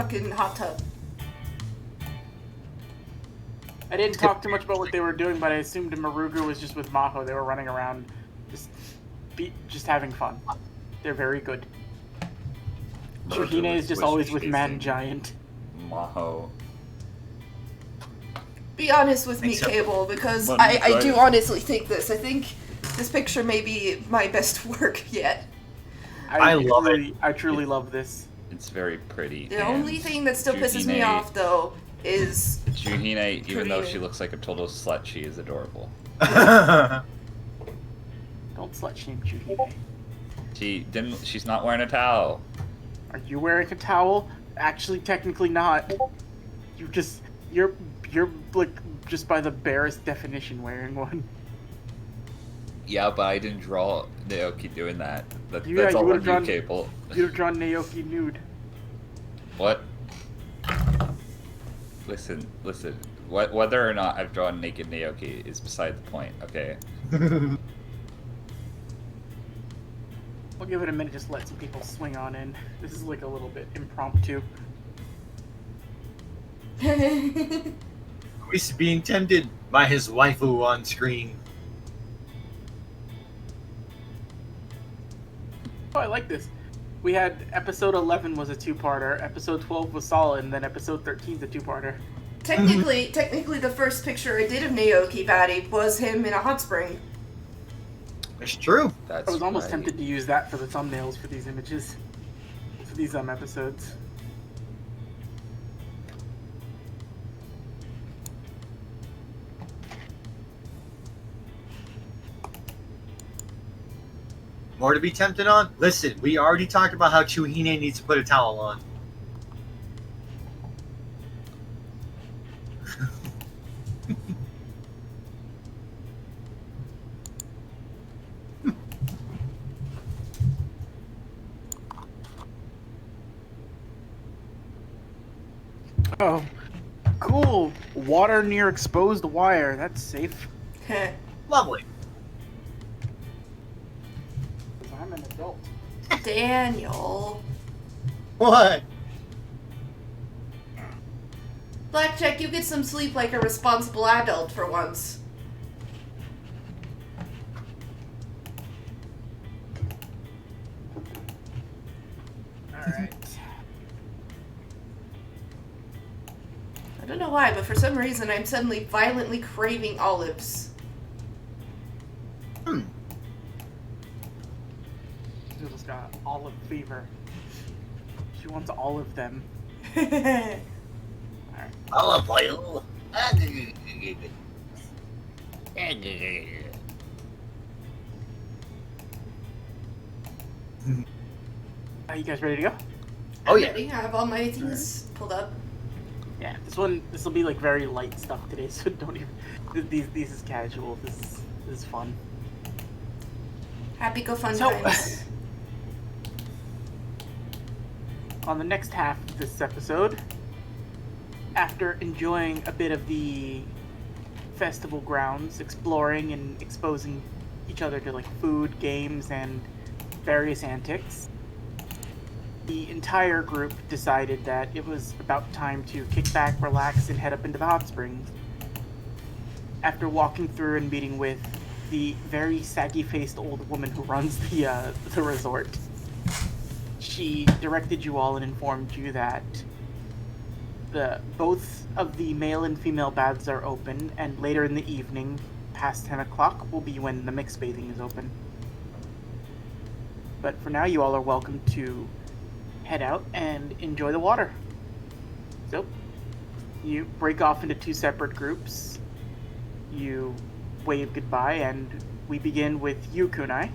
fucking hot tub. I didn't talk too much about what they were doing, but I assumed Marugu was just with Maho. They were running around, just having fun. They're very good. Chuhine is just always with Man Giant. Maho. Be honest with me, Cable, because I do honestly think this. I think this picture may be my best work yet. I love it. I truly love this. It's very pretty. The only thing that still pisses me off, though, is... Chuhine, even though she looks like a total slut, she is adorable. Don't slut shame Chuhine. She's not wearing a towel. Are you wearing a towel? Actually, technically not. You're like, just by the barest definition wearing one. Yeah, but I didn't draw Naoki doing that. That's all on you, Cable. You'd have drawn Naoki nude. What? Listen. Whether or not I've drawn naked Naoki is beside the point, okay? We'll give it a minute, just let some people swing on in. This is like a little bit impromptu. He's being tempted by his waifu on screen. Oh, I like this. We had episode 11 was a two-parter, episode 12 was solid, and then episode 13 is a two-parter. Technically, the first picture I did of Naoki Batty was him in a hot spring. It's true. I was almost tempted to use that for the thumbnails for these images, for these episodes. More to be tempted on? Listen, we already talked about how Chuhine needs to put a towel on. Oh, cool. Water near exposed wire. That's safe. Lovely. I'm an adult. Daniel. What? Blackjack, you get some sleep like a responsible adult for once. Alright. I don't know why, but for some reason I'm suddenly violently craving olives. Zoodle's got olive fever. She wants all of them. Alright. Olive oil. Are you guys ready to go? Oh yeah. I have all my things pulled up. Yeah, this will be like very light stuff today, so don't even. These is casual. This is fun. Happy go fun times. On the next half of this episode, after enjoying a bit of the festival grounds, exploring and exposing each other to like food, games, and various antics, the entire group decided that it was about time to kick back, relax, and head up into the hot springs. After walking through and meeting with the very saggy-faced old woman who runs the resort, she directed you all and informed you that both of the male and female baths are open, and later in the evening, past 10 o'clock, will be when the mixed bathing is open. But for now, you all are welcome to head out and enjoy the water. So, you break off into two separate groups. You wave goodbye, and we begin with you, Kunai,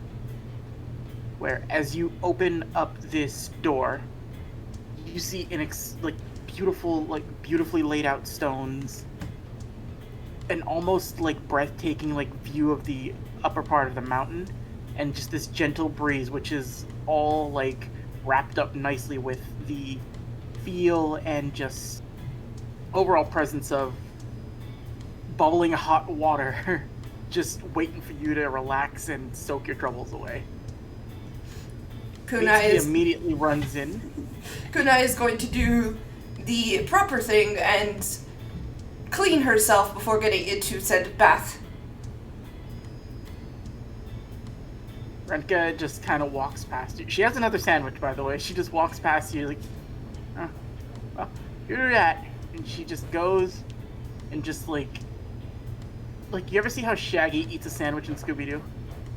where as you open up this door, you see beautifully laid out stones, an almost like breathtaking view of the upper part of the mountain, and just this gentle breeze, which is all like wrapped up nicely with the feel and just overall presence of bubbling hot water just waiting for you to relax and soak your troubles away. Kunai immediately runs in. Kunai is going to do the proper thing and clean herself before getting into said bath. Renka just kind of walks past you. She has another sandwich, by the way. She just walks past you like, oh, well, you do that. And she just goes and just like, you ever see how Shaggy eats a sandwich in Scooby-Doo?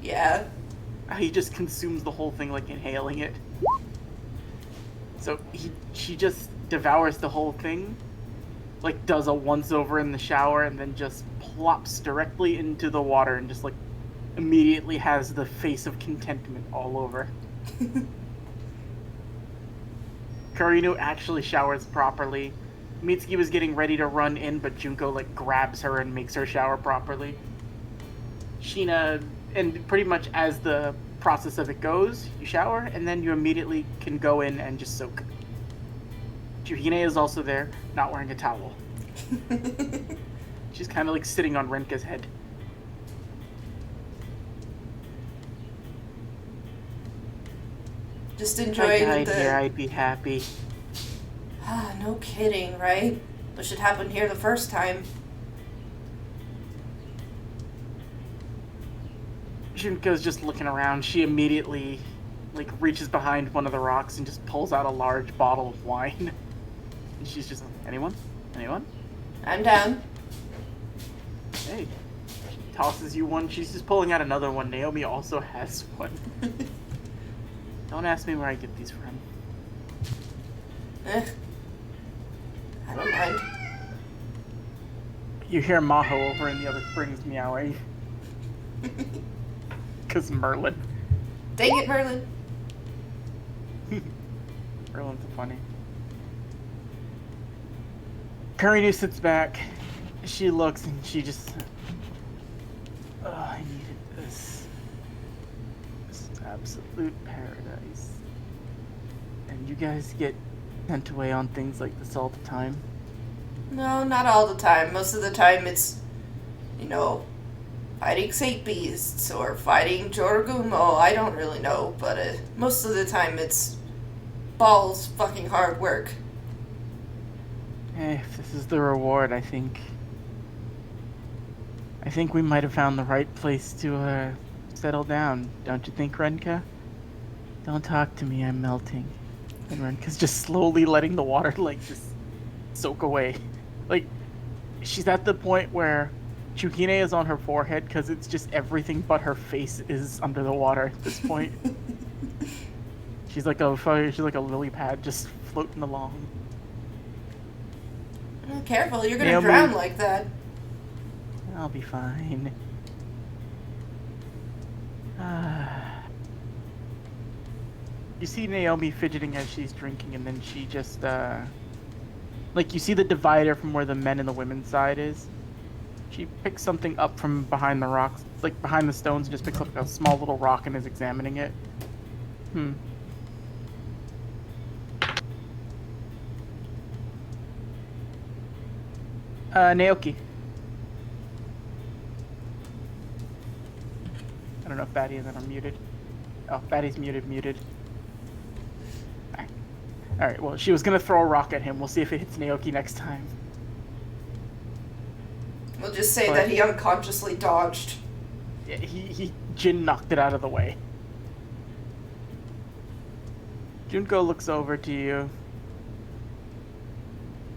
Yeah. He just consumes the whole thing, like inhaling it. So she just devours the whole thing, like does a once-over in the shower, and then just plops directly into the water and just like immediately has the face of contentment all over. Karinu actually showers properly. Mitsuki was getting ready to run in, but Junko like grabs her and makes her shower properly. Sheena, and pretty much as the process of it goes, you shower and then you immediately can go in and just soak. Juhine is also there, not wearing a towel. She's kind of like sitting on Renka's head. Just enjoying if I died here, I'd be happy. No kidding, right? Wish it happened here the first time. Junko's just looking around. She immediately, like, reaches behind one of the rocks and just pulls out a large bottle of wine. And she's just, anyone? Anyone? I'm down. Hey. She tosses you one. She's just pulling out another one. Naomi also has one. Don't ask me where I get these from. I don't mind. You hear Maho over in the other springs meowing. Because Merlin. Dang it, Merlin. Merlin's funny. Karinu sits back. She looks and she just... Oh, I needed this. This is absolute paradise. And you guys get sent away on things like this all the time? No, not all the time. Most of the time it's, fighting Saint Beasts or fighting Joragumo. I don't really know, but most of the time it's balls fucking hard work. Hey, if this is the reward, I think we might have found the right place to settle down. Don't you think, Renka? Don't talk to me, I'm melting. And Renka's just slowly letting the water, just soak away. She's at the point where Chukine is on her forehead because it's just everything but her face is under the water at this point. She's like a lily pad just floating along. Careful, you're gonna drown like that. I'll be fine. You see Naomi fidgeting as she's drinking, and then she just, you see the divider from where the men and the women's side is? She picks something up from behind the rocks, behind the stones, and just picks up a small little rock and is examining it. Naoki. I don't know if Batty and then I'm muted. Oh, Batty's muted. Alright, well, she was gonna throw a rock at him. We'll see if it hits Naoki next time. We'll just say that he unconsciously dodged. Yeah, he Jin knocked it out of the way. Junko looks over to you.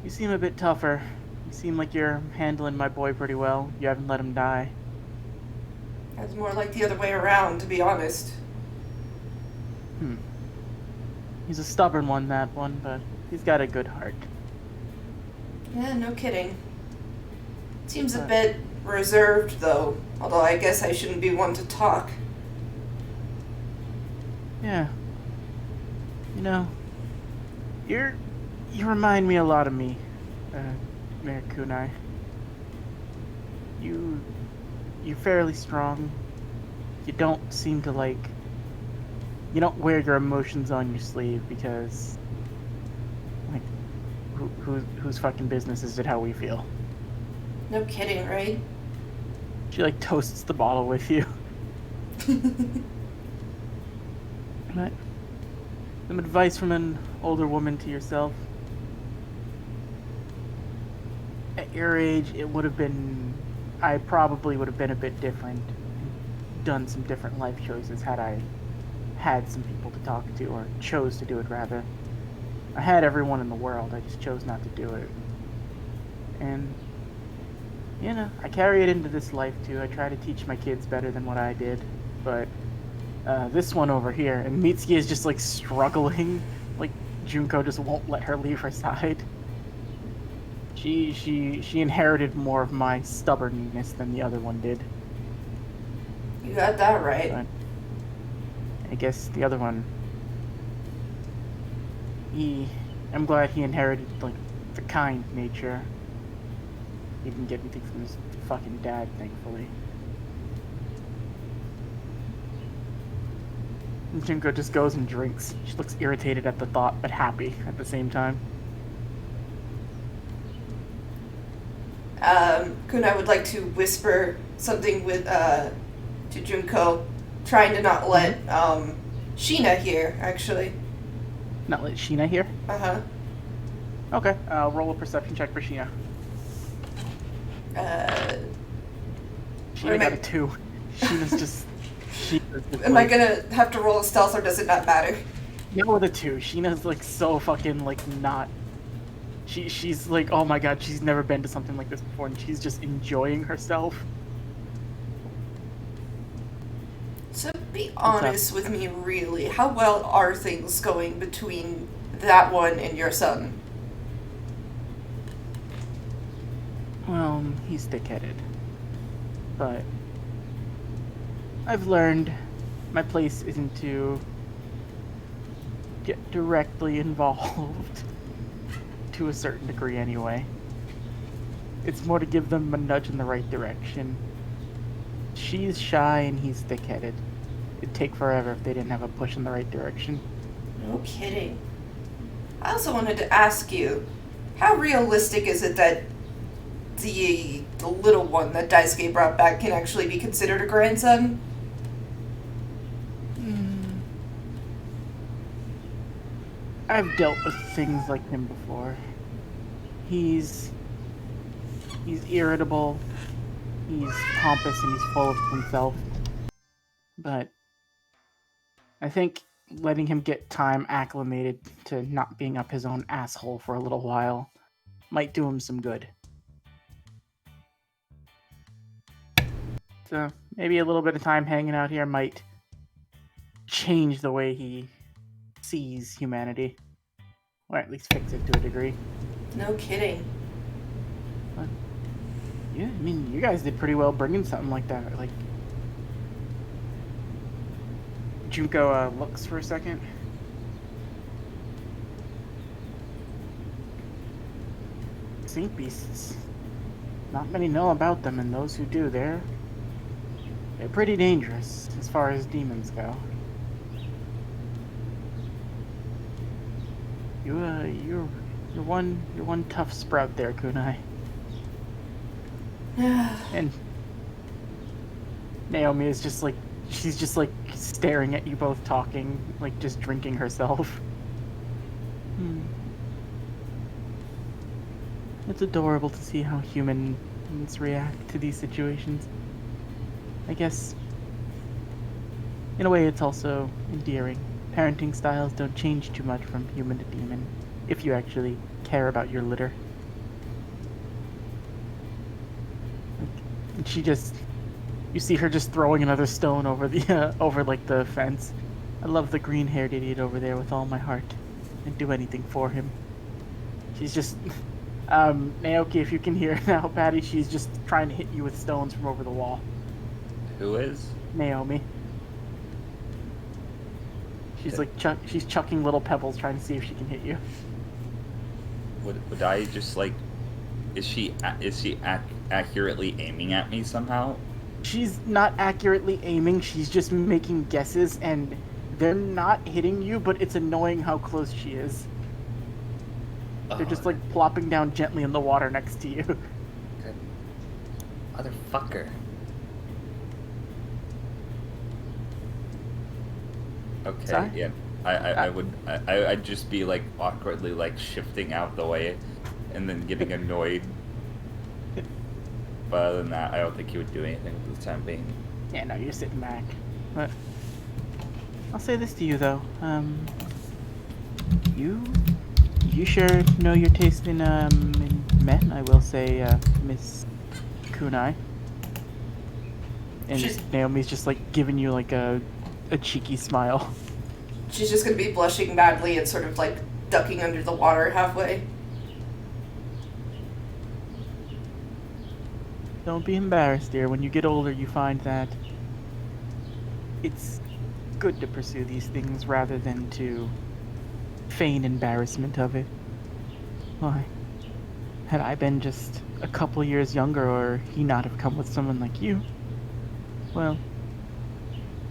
You seem a bit tougher. You seem like you're handling my boy pretty well. You haven't let him die. That's more like the other way around, to be honest. He's a stubborn one, that one, but he's got a good heart. Yeah, no kidding. Seems a bit reserved, though. Although I guess I shouldn't be one to talk. Yeah. You remind me a lot of me, Mayor Kunai. You're fairly strong. You don't seem to you don't wear your emotions on your sleeve because, whose fucking business is it how we feel? No kidding, right? She toasts the bottle with you. But some advice from an older woman to yourself. at your age, it would have been... I probably would have been a bit different. Done some different life choices had I had some people to talk to, or chose to do it, rather. I had everyone in the world, I just chose not to do it. And, you know, I carry it into this life, too. I try to teach my kids better than what I did, but this one over here, and Mitsuki is just, like, struggling. Like, Junko just won't let her leave her side. She inherited more of my stubbornness than the other one did. You got that right. But I guess the other one, I'm glad he inherited, like, the kind nature. He didn't get anything from his fucking dad, thankfully. And Junko just goes and drinks. She looks irritated at the thought, but happy at the same time. Kunai would like to whisper something with to Junko, trying to not let Sheena hear, actually. Not let Sheena hear? Uh-huh. Okay, roll a perception check for Sheena. Sheena got a 2. Sheena's just... Am I gonna have to roll a stealth, or does it not matter? Not with a 2. Sheena's, like, so fucking, like, not... She's like, oh my god, she's never been to something like this before, and she's just enjoying herself. So be honest with me, really. How well are things going between that one and your son? Well, he's thick-headed. But I've learned my place isn't to get directly involved. To a certain degree, anyway. It's more to give them a nudge in the right direction. She's shy and he's thick-headed. It'd take forever if they didn't have a push in the right direction. No kidding. I also wanted to ask you, how realistic is it that the little one that Daisuke brought back can actually be considered a grandson? I've dealt with things like him before. He's irritable, he's pompous, and he's full of himself. But I think letting him get time acclimated to not being up his own asshole for a little while might do him some good. So maybe a little bit of time hanging out here might change the way he sees humanity. Or at least fix it to a degree. No kidding. But, yeah, I mean, you guys did pretty well bringing something like that. Like, Junko looks for a second. Saint beasts. Not many know about them, and those who do, they're pretty dangerous as far as demons go. You're one tough sprout there, Kunai. And Naomi is just like, she's just like staring at you both talking, like just drinking herself. It's adorable to see how humans react to these situations. I guess, in a way, it's also endearing. Parenting styles don't change too much from human to demon, if you actually care about your litter. And she just, you see her just throwing another stone over the, over like the fence. I love the green-haired idiot over there with all my heart. I'd do anything for him. She's just, Naoki, if you can hear now, Patty, she's just trying to hit you with stones from over the wall. Who is? Naomi. She's like she's chucking little pebbles trying to see if she can hit you. Would I just like? Is she accurately aiming at me somehow? She's not accurately aiming. She's just making guesses, and they're not hitting you. But it's annoying how close she is. They're just like plopping down gently in the water next to you. Good motherfucker. Okay, Sorry? yeah. I'd just be like awkwardly like shifting out the way and then getting annoyed But other than that, I don't think he would do anything for the time being. Yeah, no, you're sitting back. But I'll say this to you though. You sure know your taste in men, I will say, Miss Kunai. And Naomi's just like giving you like a cheeky smile. She's just gonna be blushing badly and sort of like ducking under the water halfway. Don't be embarrassed, dear. When you get older, you find that it's good to pursue these things rather than to feign embarrassment of it. Why? Had I been just a couple years younger, or he not have come with someone like you, well,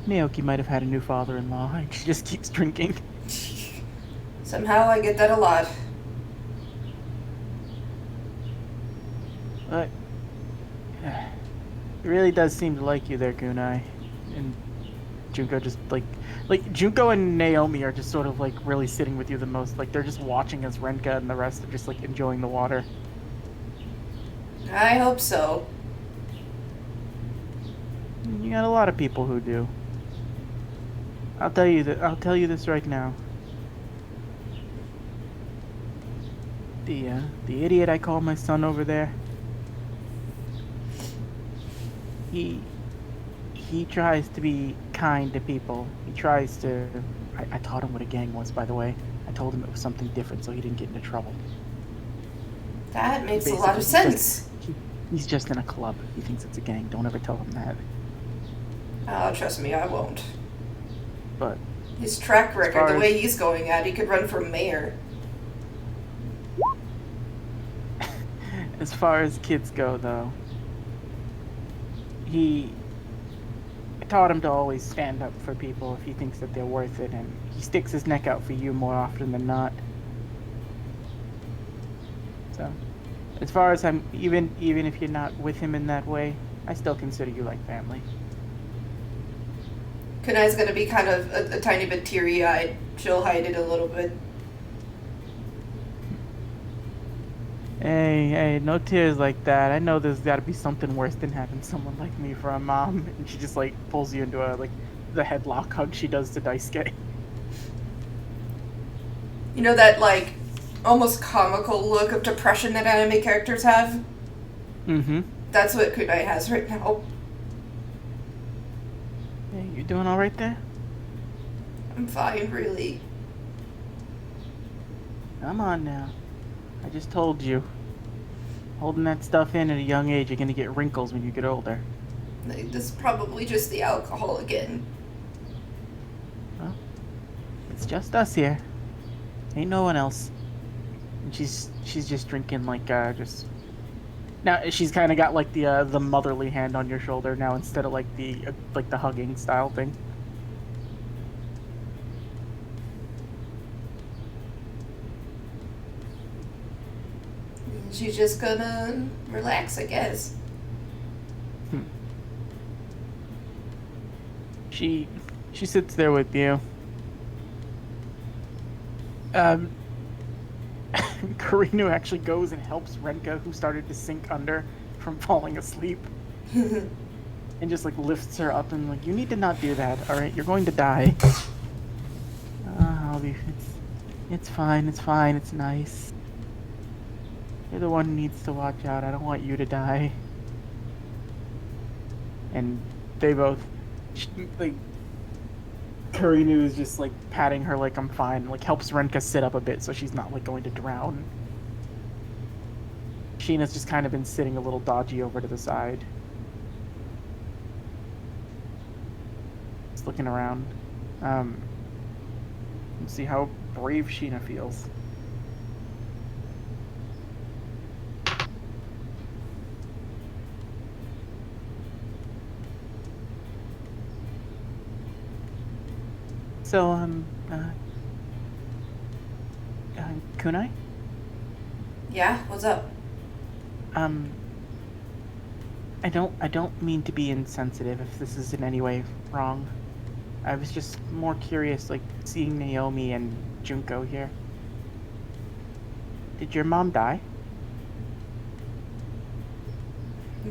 Naoki might have had a new father-in-law, and she just keeps drinking. Somehow I get that a lot. But it really does seem to like you there, Kunai. And Junko just like Junko and Naomi are just sort of like really sitting with you the most. Like they're just watching as Renka and the rest are just like enjoying the water. I hope so. You got a lot of people who do. I'll tell you this right now. The idiot I call my son over there. He tries to be kind to people. He tries to... I taught him what a gang was, by the way. I told him it was something different so he didn't get into trouble. That makes Basically, a lot of sense. He's just in a club. He thinks it's a gang. Don't ever tell him that. Oh, trust me, I won't. But his track record, the way he's going at, he could run for mayor. As far as kids go, though, I taught him to always stand up for people if he thinks that they're worth it, and he sticks his neck out for you more often than not. So, as far as I'm, even if you're not with him in that way, I still consider you like family. Kunai's gonna be kind of a tiny bit teary-eyed. She'll hide it a little bit. Hey, no tears like that. I know there's gotta be something worse than having someone like me for a mom. And she just like pulls you into the headlock hug she does to Daisuke. You know that, like, almost comical look of depression that anime characters have? Mm-hmm. That's what Kunai has right now. Hey, you doing alright there? I'm fine, really. Come on now. I just told you. Holding that stuff in at a young age, you're gonna get wrinkles when you get older. This is probably just the alcohol again. Well, it's just us here. Ain't no one else. And she's just drinking like just. Now she's kind of got like the motherly hand on your shoulder now instead of like the hugging style thing. She's just gonna relax, I guess. She sits there with you. Karinu actually goes and helps Renka, who started to sink under, from falling asleep. And just like lifts her up and like, you need to not do that, alright? You're going to die. It's fine, it's nice. You're the one who needs to watch out. I don't want you to die. And they both, like, Karinu is just like patting her like I'm fine, like helps Renka sit up a bit so she's not like going to drown. Sheena's just kind of been sitting a little dodgy over to the side. Just looking around. Let's see how brave Sheena feels. So, Kunai? Yeah, what's up? I don't mean to be insensitive if this is in any way wrong. I was just more curious, like, seeing Naomi and Junko here. Did your mom die?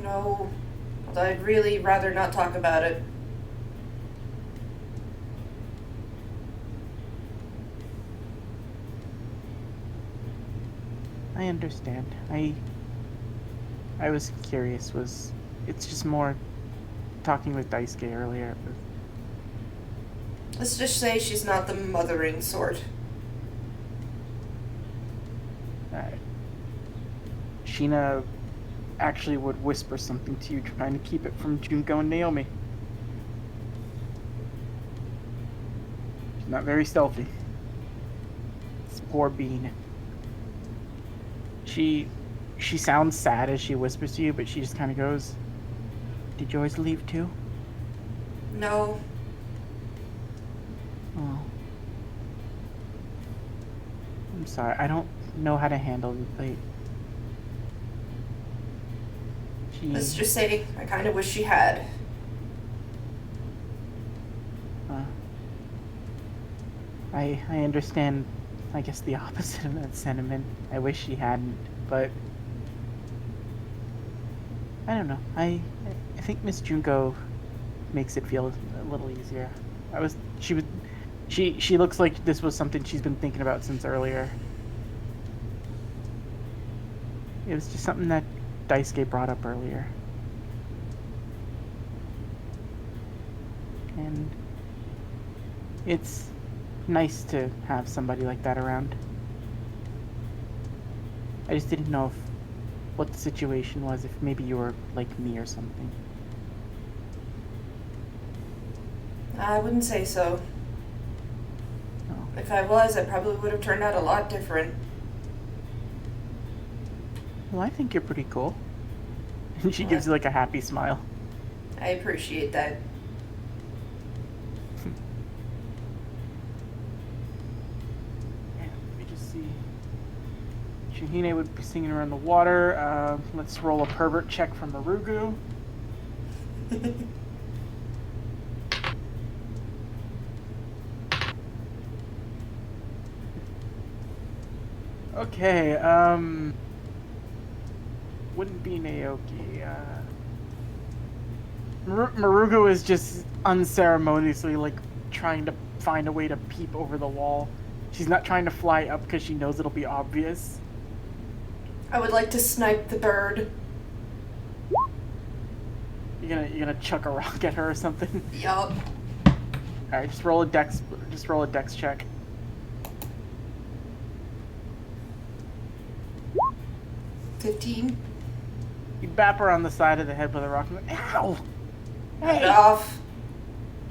No. Although I'd really rather not talk about it. I understand. I was curious. It's just more talking with Daisuke earlier. Let's just say she's not the mothering sort. Sheena actually would whisper something to you, trying to keep it from Junko and Naomi. She's not very stealthy. This poor bean. She sounds sad as she whispers to you, but she just kind of goes, "Did you always leave too?" No. Oh. I'm sorry. I don't know how to handle it. Like, Let's just say I kind of wish she had. I understand, I guess, the opposite of that sentiment. I wish she hadn't, but I don't know. I think Miss Junko makes it feel a little easier. She looks like this was something she's been thinking about since earlier. It was just something that Daisuke brought up earlier. And it's nice to have somebody like that around. I just didn't know what the situation was, if maybe you were like me or something. I wouldn't say so. No. If I was, I probably would have turned out a lot different. Well, I think you're pretty cool. And she gives you like a happy smile. I appreciate that. Let me just see. Shuhine would be singing around the water. Let's roll a pervert check from Marugu. Okay, wouldn't be Naoki. Marugu is just unceremoniously like trying to find a way to peep over the wall. She's not trying to fly up because she knows it'll be obvious. I would like to snipe the bird. You're gonna chuck a rock at her or something. Yup. Alright, just roll a dex check. $15. You bap her on the side of the head with a rock. Ow! Get off.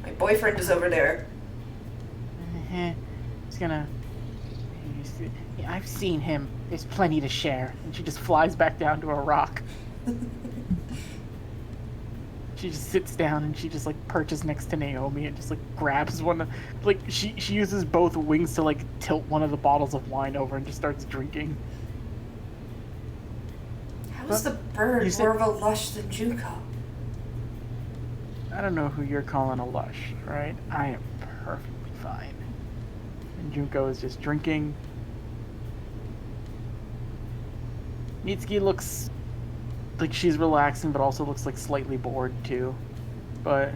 My boyfriend is over there. He's gonna. Yeah, I've seen him. There's plenty to share. And she just flies back down to a rock. She just sits down and she just like perches next to Naomi and just like grabs one of, like she uses both wings to like tilt one of the bottles of wine over and just starts drinking. How is the bird more of a lush than Junko? I don't know who you're calling a lush, right? I am perfectly fine. And Junko is just drinking. Mitsuki looks like she's relaxing, but also looks like slightly bored too. But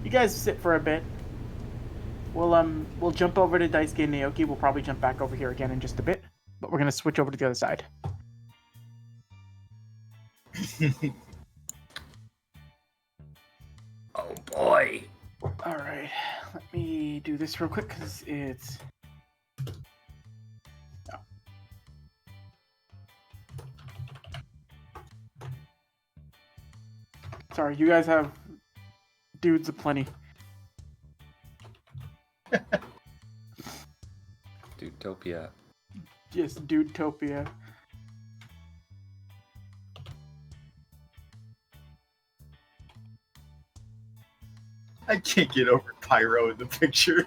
you guys sit for a bit. We'll jump over to Daisuke and Naoki. We'll probably jump back over here again in just a bit, but we're gonna switch over to the other side. Oh boy. All right, let me do this real quick because it's. Oh. Sorry, you guys have dudes aplenty. Dudetopia. Yes, Dudetopia. I can't get over Pyro in the picture.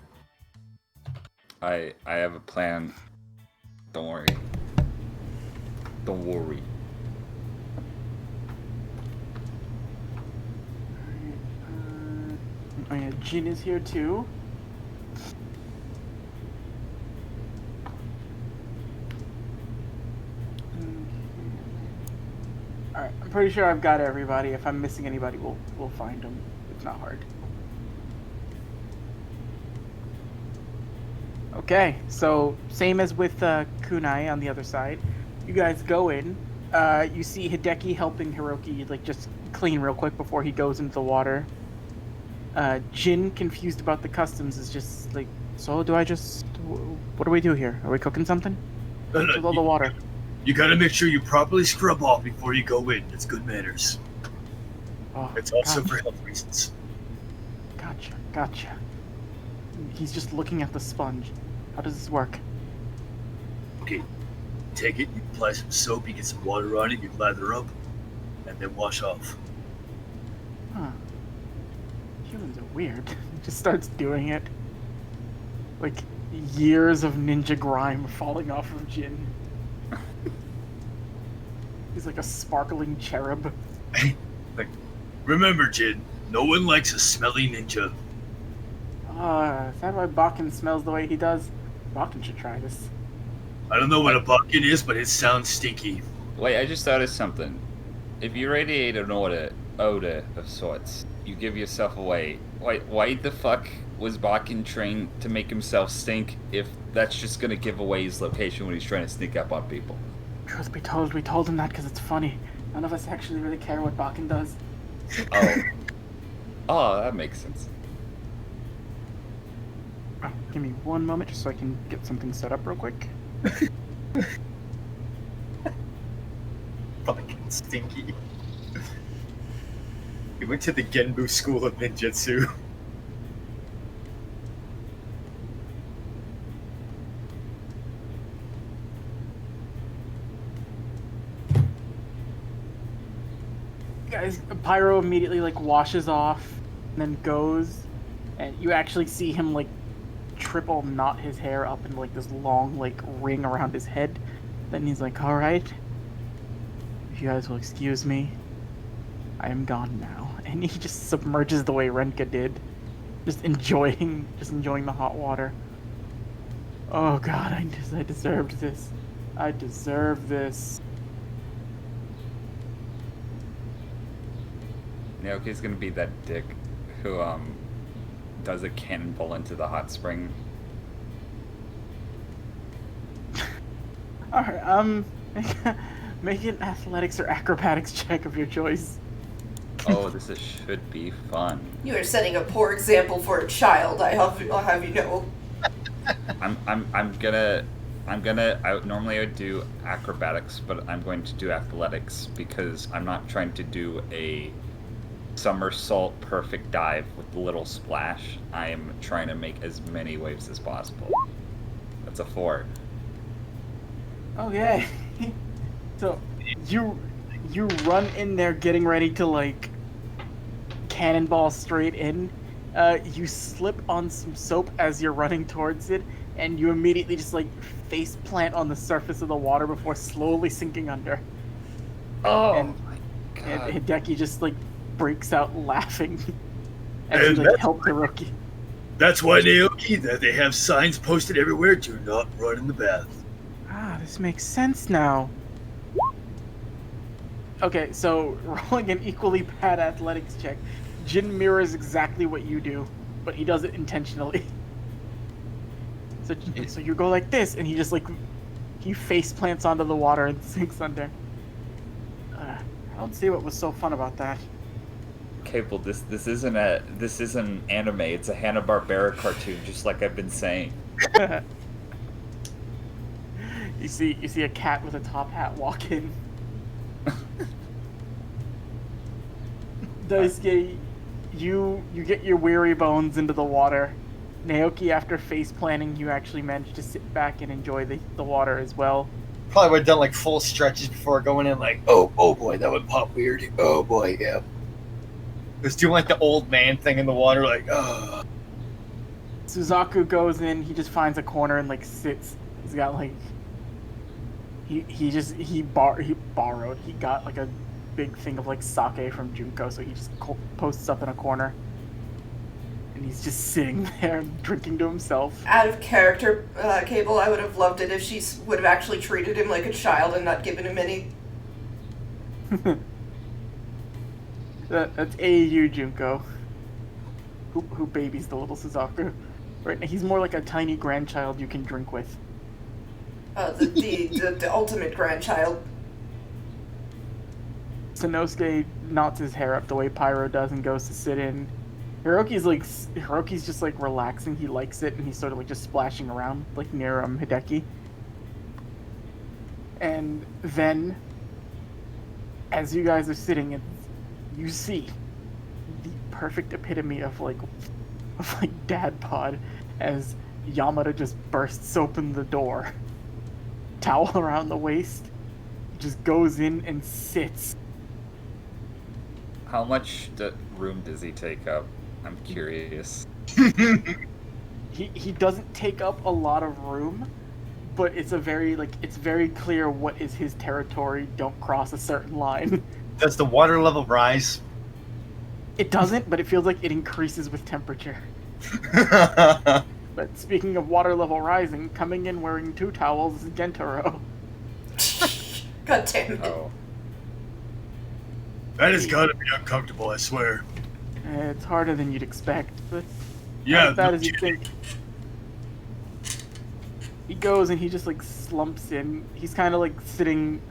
I have a plan. Don't worry. Don't worry. Oh yeah, Jin is here too. Alright, I'm pretty sure I've got everybody. If I'm missing anybody, we'll find them. It's not hard. Okay, so same as with Kunai on the other side. You guys go in. You see Hideki helping Hiroki like just clean real quick before he goes into the water. Jin, confused about the customs, is just like, so do I just... What do we do here? Are we cooking something? With all the water. You gotta make sure you properly scrub off before you go in. It's good manners. Oh, It's also gotcha. for health reasons. Gotcha. He's just looking at the sponge. How does this work? Okay, take it, you apply some soap, you get some water on it, you lather up, and then wash off. Huh. Humans are weird. He just starts doing it. Like, years of ninja grime falling off of Jin. He's like a sparkling cherub. Like, remember, Jin, no one likes a smelly ninja. Is that why Bakken smells the way he does? Bakken should try this. I don't know what a bucket is, but it sounds stinky. Wait, I just thought of something. If you radiate an odor of sorts, you give yourself away. Why the fuck was Bakken trained to make himself stink if that's just gonna give away his location when he's trying to sneak up on people? Truth be told, we told him that because it's funny. None of us actually really care what Bakken does. Oh, that makes sense. Oh, give me one moment just so I can get something set up real quick. Fucking stinky. He went to the Genbu School of Ninjutsu. Guys, Pyro immediately like washes off and then goes, and you actually see him like triple knot his hair up in like this long like ring around his head. Then he's like, all right, if you guys will excuse me, I am gone now. And he just submerges the way Renka did, just enjoying the hot water. Oh god, I deserved this. I deserve this. Naoki's gonna be that dick who does a cannonball into the hot spring. Alright, make an athletics or acrobatics check of your choice. Oh, should be fun. You are setting a poor example for a child, I'll have you know. Normally I would do acrobatics, but I'm going to do athletics because I'm not trying to do a somersault perfect dive with the little splash. I am trying to make as many waves as possible. That's a 4. Okay. So you run in there getting ready to like cannonball straight in. You slip on some soap as you're running towards it, and you immediately just like face plant on the surface of the water before slowly sinking under. Oh and, my god. And Hideki just like breaks out laughing as And you like help the rookie. That's why, Naoki, that they have signs posted everywhere, do not run in the bath. Ah, this makes sense now. Okay, so rolling an equally bad athletics check, Jin mirrors exactly what you do, but he does it intentionally. So you go like this, and he just like he face plants onto the water and sinks under. I don't see what was so fun about that. Okay, well this isn't an anime. It's a Hanna-Barbera cartoon, just like I've been saying. You see a cat with a top hat walk in. Daisuke, you get your weary bones into the water. Naoki, after face planting, you actually managed to sit back and enjoy the water as well. Probably would have done like full stretches before going in, like, oh boy, that would pop weird. Oh boy, yeah. Just doing like the old man thing in the water, like, oh. Suzaku goes in, he just finds a corner and like sits. He's got like he borrowed. He got like a big thing of like sake from Junko, so he just posts up in a corner. And he's just sitting there drinking to himself. Out of character, Cable, I would have loved it if she would have actually treated him like a child and not given him any That's AU Junko, who babies the little Suzaku. Right, he's more like a tiny grandchild you can drink with. The ultimate grandchild. Sanosuke knots his hair up the way Pyro does and goes to sit in. Hiroki's just like relaxing. He likes it, and he's sort of like just splashing around like near Hideki. And then, as you guys are sitting, you see the perfect epitome of like dad pod as Yamada just bursts open the door, towel around the waist, just goes in and sits. How much room does he take up? I'm curious. He doesn't take up a lot of room, but it's very clear what is his territory. Don't cross a certain line. Does the water level rise? It doesn't, but it feels like it increases with temperature. But speaking of water level rising, coming in wearing 2 towels is Gentaro. God damn it. Oh. That has got to be uncomfortable, I swear. It's harder than you'd expect, but Yeah, not as bad no as you think. He goes and he just like slumps in. He's kind of like sitting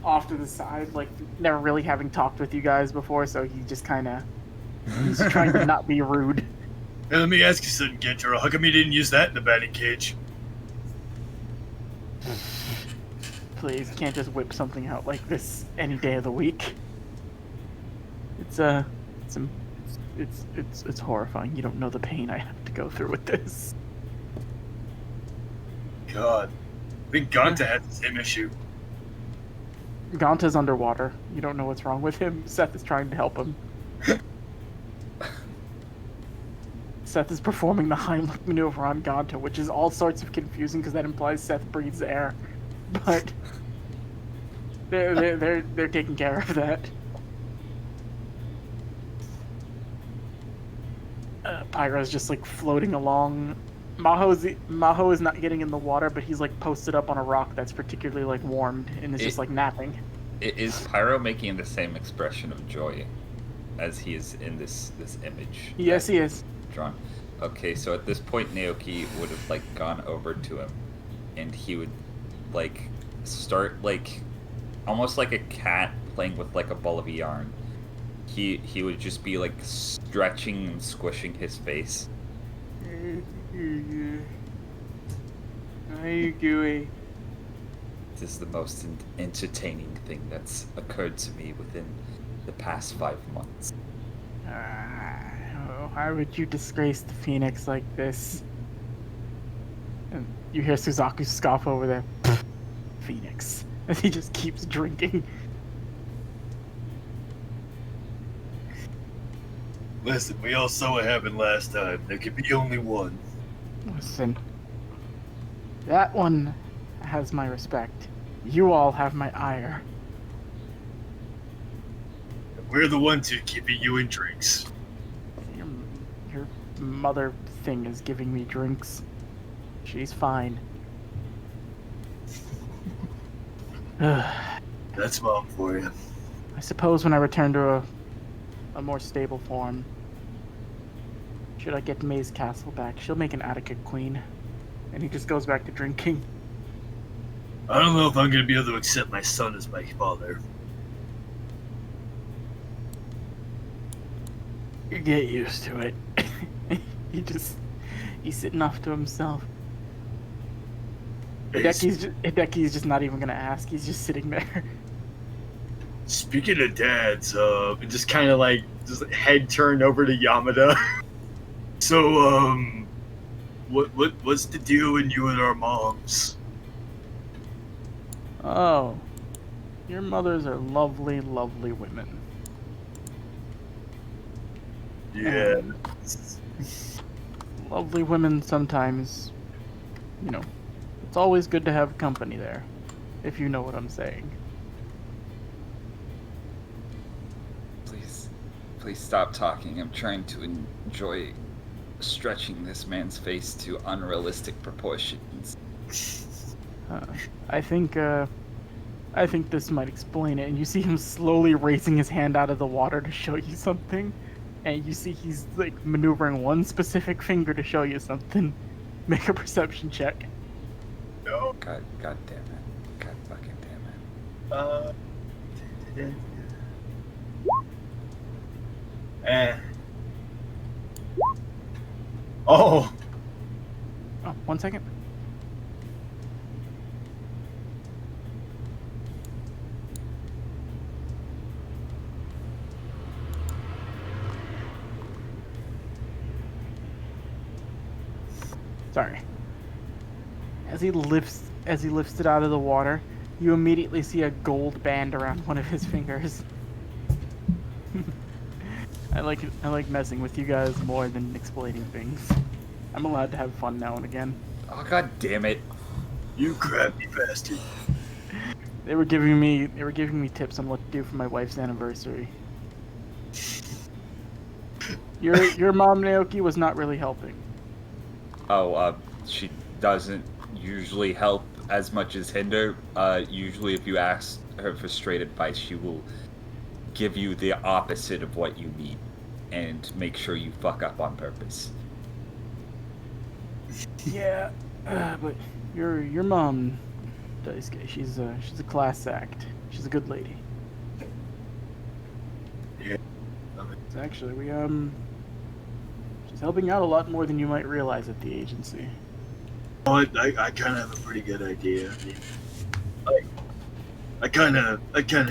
off to the side, like never really having talked with you guys before, so he just kind of he's trying to not be rude. Hey, let me ask you something, Gentaro. How come you didn't use that in the batting cage? Please, can't just whip something out like this any day of the week. It's horrifying. You don't know the pain I have to go through with this. God. I think Ganta has the same issue. Ganta's underwater. You don't know what's wrong with him. Seth is trying to help him. Seth is performing the Heimlich maneuver on Ganta, which is all sorts of confusing because that implies Seth breathes air. But they're taking care of that. Pyro's just like floating along. Maho is not getting in the water, but he's like posted up on a rock that's particularly like warmed and is just like napping. Is Pyro making the same expression of joy as he is in this image? Yes, he is. Drawn. Okay, so at this point, Naoki would have like gone over to him, and he would like start like almost like a cat playing with like a ball of yarn. He would just be like stretching and squishing his face. Hi, Gooey. This is the most entertaining thing that's occurred to me within the past 5 months. Why would you disgrace the Phoenix like this? And you hear Suzaku scoff over there. Phoenix. As he just keeps drinking. Listen, we all saw what happened last time. There could be only one. Listen. That one has my respect. You all have my ire. We're the ones who keeping you in drinks. Your mother thing is giving me drinks. She's fine. That's mom for you. I suppose when I return to a more stable form, should I get May's castle back, she'll make an Attica queen. And he just goes back to drinking. I don't know if I'm gonna be able to accept my son as my father. You get used to it. He's sitting off to himself. Hideki's just not even gonna ask. He's just sitting there. Speaking of dads, just kind of like just head turned over to Yamada. So, what's the deal with you and our moms? Oh, your mothers are lovely, lovely women. Yeah. Lovely women sometimes, you know, it's always good to have company there, if you know what I'm saying. Please stop talking. I'm trying to enjoy stretching this man's face to unrealistic proportions. I think I think this might explain it. And you see him slowly raising his hand out of the water to show you something. And you see he's like maneuvering one specific finger to show you something. Make a perception check. No. God damn it. God fucking damn it. Oh. Oh, 1 second. Sorry. As he lifts it out of the water, you immediately see a gold band around one of his fingers. I like messing with you guys more than explaining things. I'm allowed to have fun now and again. Oh god damn it. You crafty bastard. They were giving me tips on what to do for my wife's anniversary. Your mom, Naoki, was not really helping. Oh, she doesn't usually help as much as hinder. Usually if you ask her for straight advice, she will give you the opposite of what you need and make sure you fuck up on purpose. Yeah, but your mom, Daisuke, she's a class act. She's a good lady. Yeah. So actually, she's helping out a lot more than you might realize at the agency. I kind of have a pretty good idea. I mean, I kind of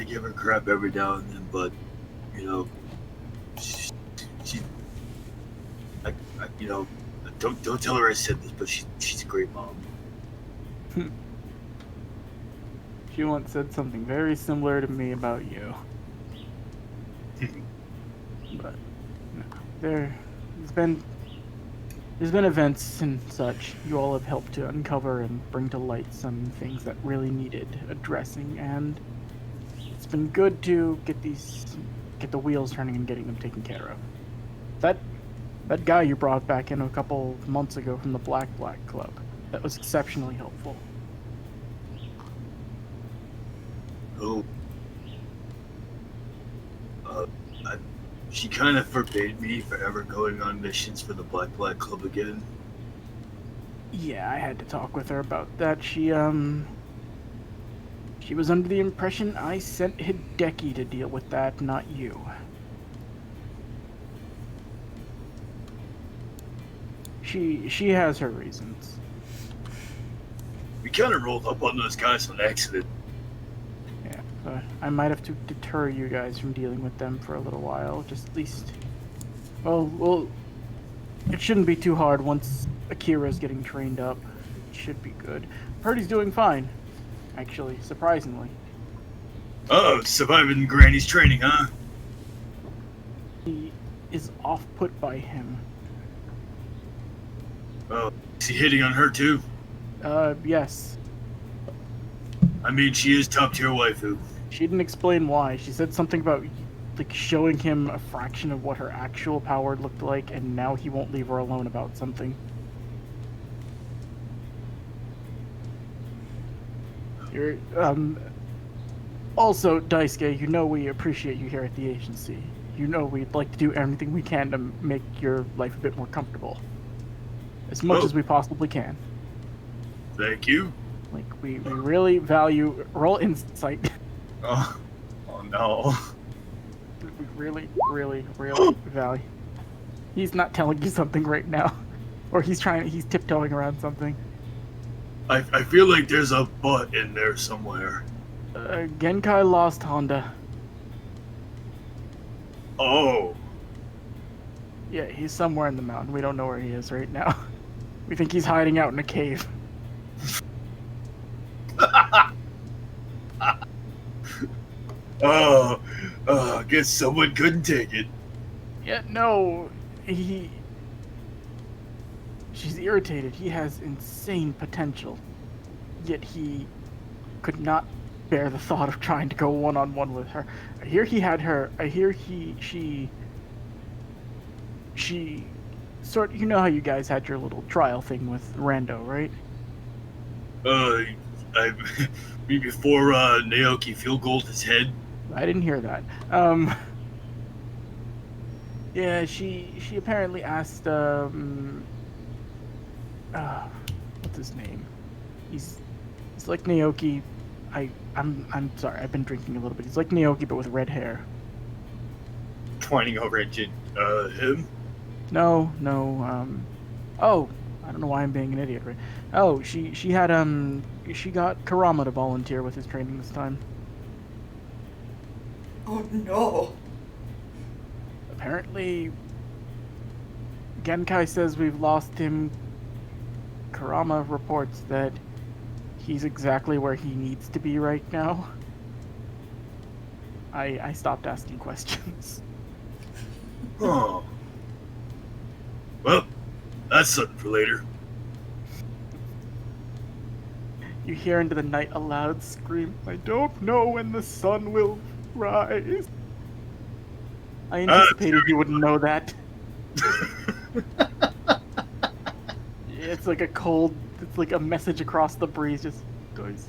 give her crap every now and then, but you know, she you know, don't tell her I said this, but she's a great mom. She once said something very similar to me about you. But no, there's been events and such. You all have helped to uncover and bring to light some things that really needed addressing, and it's been good to get the wheels turning and getting them taken care of. That guy you brought back in a couple months ago from the Black Club, that was exceptionally helpful. Oh. She kind of forbade me from ever going on missions for the Black Club again. Yeah, I had to talk with her about that. She was under the impression I sent Hideki to deal with that, not you. She has her reasons. We kind of rolled up on those guys on accident. Yeah, but I might have to deter you guys from dealing with them for a little while. Just at least... Well, it shouldn't be too hard once Akira's getting trained up. It should be good. Heard he's doing fine, actually, surprisingly. Oh, surviving Granny's training, huh? He is off-put by him. Oh, is he hitting on her too? Yes. I mean, she is top-tier waifu. She didn't explain why. She said something about like showing him a fraction of what her actual power looked like, and now he won't leave her alone about something. You're, also, Daisuke, you know we appreciate you here at the agency. You know we'd like to do everything we can to make your life a bit more comfortable. As much as we possibly can. Thank you. Like, we really value... Roll insight. Oh no. We really value... He's not telling you something right now. Or he's tiptoeing around something. I feel like there's a butt in there somewhere. Genkai lost Honda. Oh. Yeah, he's somewhere in the mountain. We don't know where he is right now. We think he's hiding out in a cave. I guess someone couldn't take it. Yeah, no. She's irritated. He has insane potential. Yet he could not bear the thought of trying to go one-on-one with her. I hear he had her... She you know how you guys had your little trial thing with Rando, right? I before Naoki field goaled his head. I didn't hear that. Yeah, she apparently asked what's his name? He's like Naoki. I'm sorry, I've been drinking a little bit. He's like Naoki but with red hair. Pointing over at him. No, oh, I don't know why I'm being an idiot, right? Oh, she had she got Karama to volunteer with his training this time. Oh no. Apparently Genkai says we've lost him. Karama reports that he's exactly where he needs to be right now. I stopped asking questions. Oh. Well, that's something for later. You hear into the night a loud scream, I don't know when the sun will rise. I anticipated you wouldn't know that. It's like it's like a message across the breeze, just guys.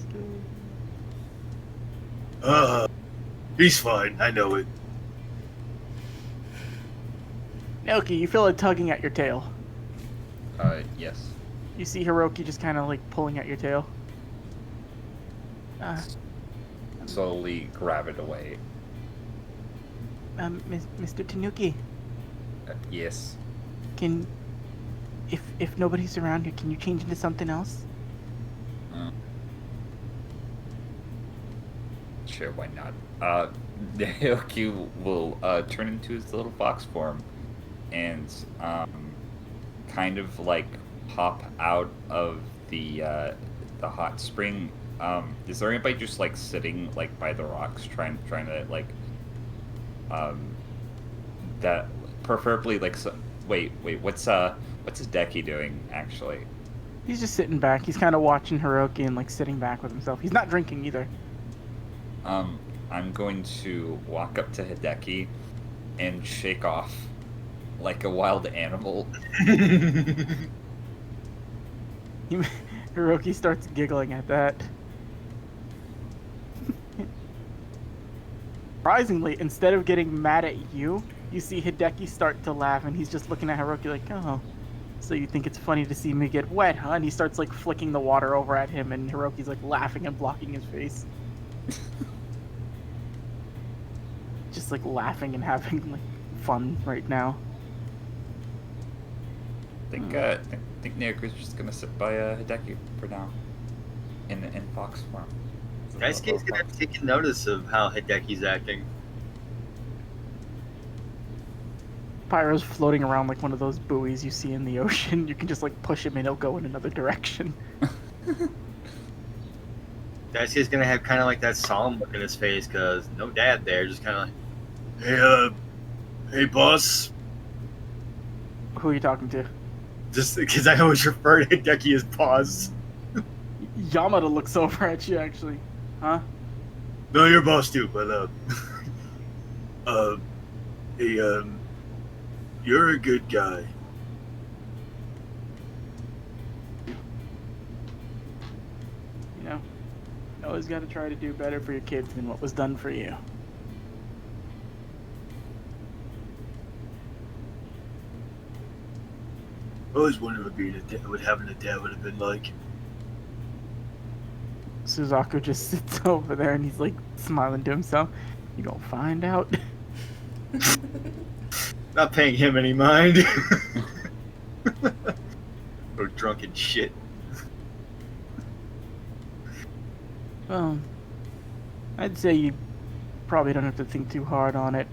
He's fine, I know it. Naoki, you feel it tugging at your tail. Yes. You see Hiroki just kind of like pulling at your tail. Slowly grab it away. Mr. Tanuki, Yes. can, if nobody's around here, can you change into something else? Sure, why not? Naoki will turn into his little fox form and kind of like pop out of the hot spring. Is there anybody just like sitting like by the rocks trying to like that preferably like wait what's Hideki doing actually? He's just sitting back. He's kind of watching Hiroki and like sitting back with himself. He's not drinking either. I'm going to walk up to Hideki and shake off like a wild animal. Hiroki starts giggling at that. Surprisingly, instead of getting mad at you, you see Hideki start to laugh, and he's just looking at Hiroki like, oh, so you think it's funny to see me get wet, huh? And he starts like flicking the water over at him, and Hiroki's like laughing and blocking his face. Just like laughing and having like fun right now. I think Naoki's just gonna sit by Hideki for now. In fox form. Daisuke's gonna have taken notice of how Hideki's acting. Pyro's floating around like one of those buoys you see in the ocean. You can just like push him and he'll go in another direction. Daisuke's gonna have kind of like that solemn look in his face because no dad there, just kind of like, hey boss. Who are you talking to? Just because I always refer to Hideki as boss. Yamada looks over at you actually. Huh? No, you're boss too, but hey, you're a good guy. You know, you always got to try to do better for your kids than what was done for you. I always wondered what having a dad would have been like. Suzaku just sits over there and he's like smiling to himself. You gonna find out? Not paying him any mind. Or drunken shit. Well, I'd say you probably don't have to think too hard on it.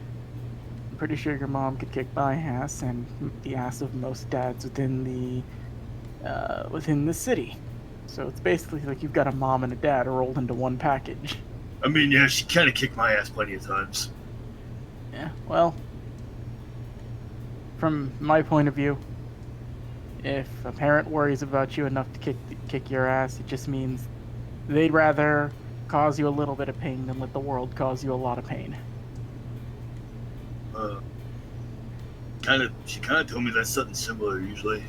I'm pretty sure your mom could kick my ass and the ass of most dads within the city. So it's basically like you've got a mom and a dad rolled into one package. I mean, yeah, she kind of kicked my ass plenty of times. Yeah, well, from my point of view, if a parent worries about you enough to kick your ass, it just means they'd rather cause you a little bit of pain than let the world cause you a lot of pain. She kind of told me that's something similar usually.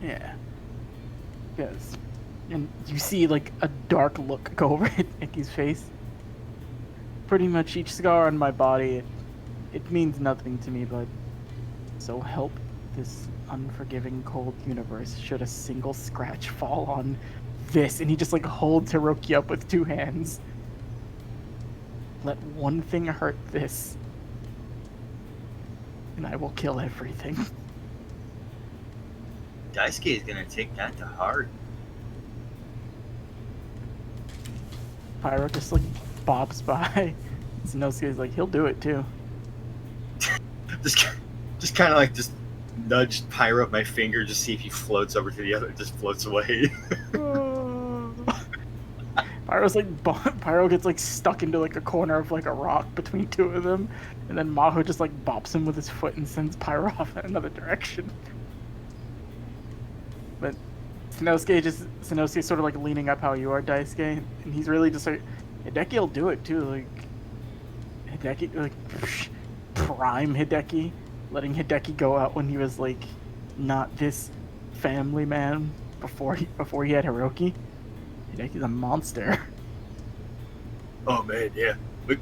Yeah. Because And you see, like, a dark look go over Hideki's face. Pretty much each scar on my body, it means nothing to me, but so help this unforgiving, cold universe should a single scratch fall on this. And he just, like, holds Hiroki up with 2 hands. Let one thing hurt this, and I will kill everything. Daisuke is gonna take that to heart. Pyro just, like, bobs by. Sanosuke's like, he'll do it, too. Just kind of like just nudged Pyro with my finger, just see if he floats over to the other, just floats away. Pyro gets, like, stuck into, like, a corner of, like, a rock between 2 of them, and then Maho just, like, bops him with his foot and sends Pyro off in another direction. But Sanosuke's sort of, like, leaning up how you are, Daisuke, and he's really just, like, Hideki will do it, too, like, Hideki, like, prime Hideki, letting Hideki go out when he was, like, not this family man before he had Hiroki. Hideki's a monster. Oh man, yeah. We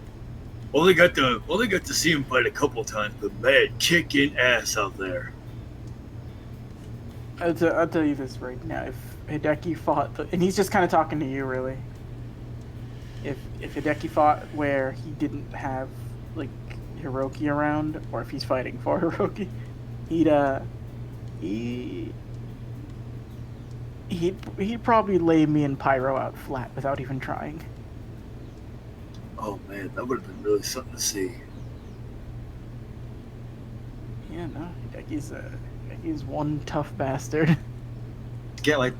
only got to see him fight a couple times, but man, kicking ass out there. I'll tell you this right now. If Hideki fought, and he's just kind of talking to you, really. If Hideki fought where he didn't have, like, Hiroki around, or if he's fighting for Hiroki, he'd probably lay me and Pyro out flat without even trying. Oh man, that would have been really something to see. Yeah, no, Hideki's one tough bastard. Get like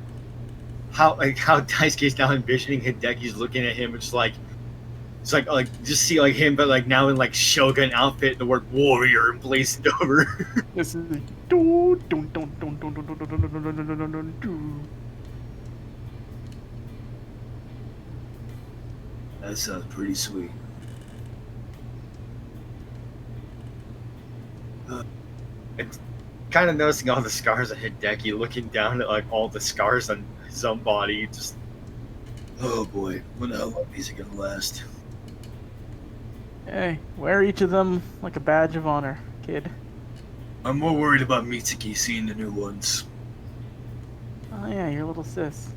how Daisuke's now envisioning Hideki's looking at him. It's like just see like him, but like now in like Shogun outfit, the word warrior emblazoned over. This is That sounds pretty sweet. It's kind of noticing all the scars on Hideki, looking down at like all the scars on his own body. Just, oh boy, wonder how long these are gonna last. Hey, wear each of them like a badge of honor, kid. I'm more worried about Mitsuki seeing the new ones. Oh yeah, your little sis.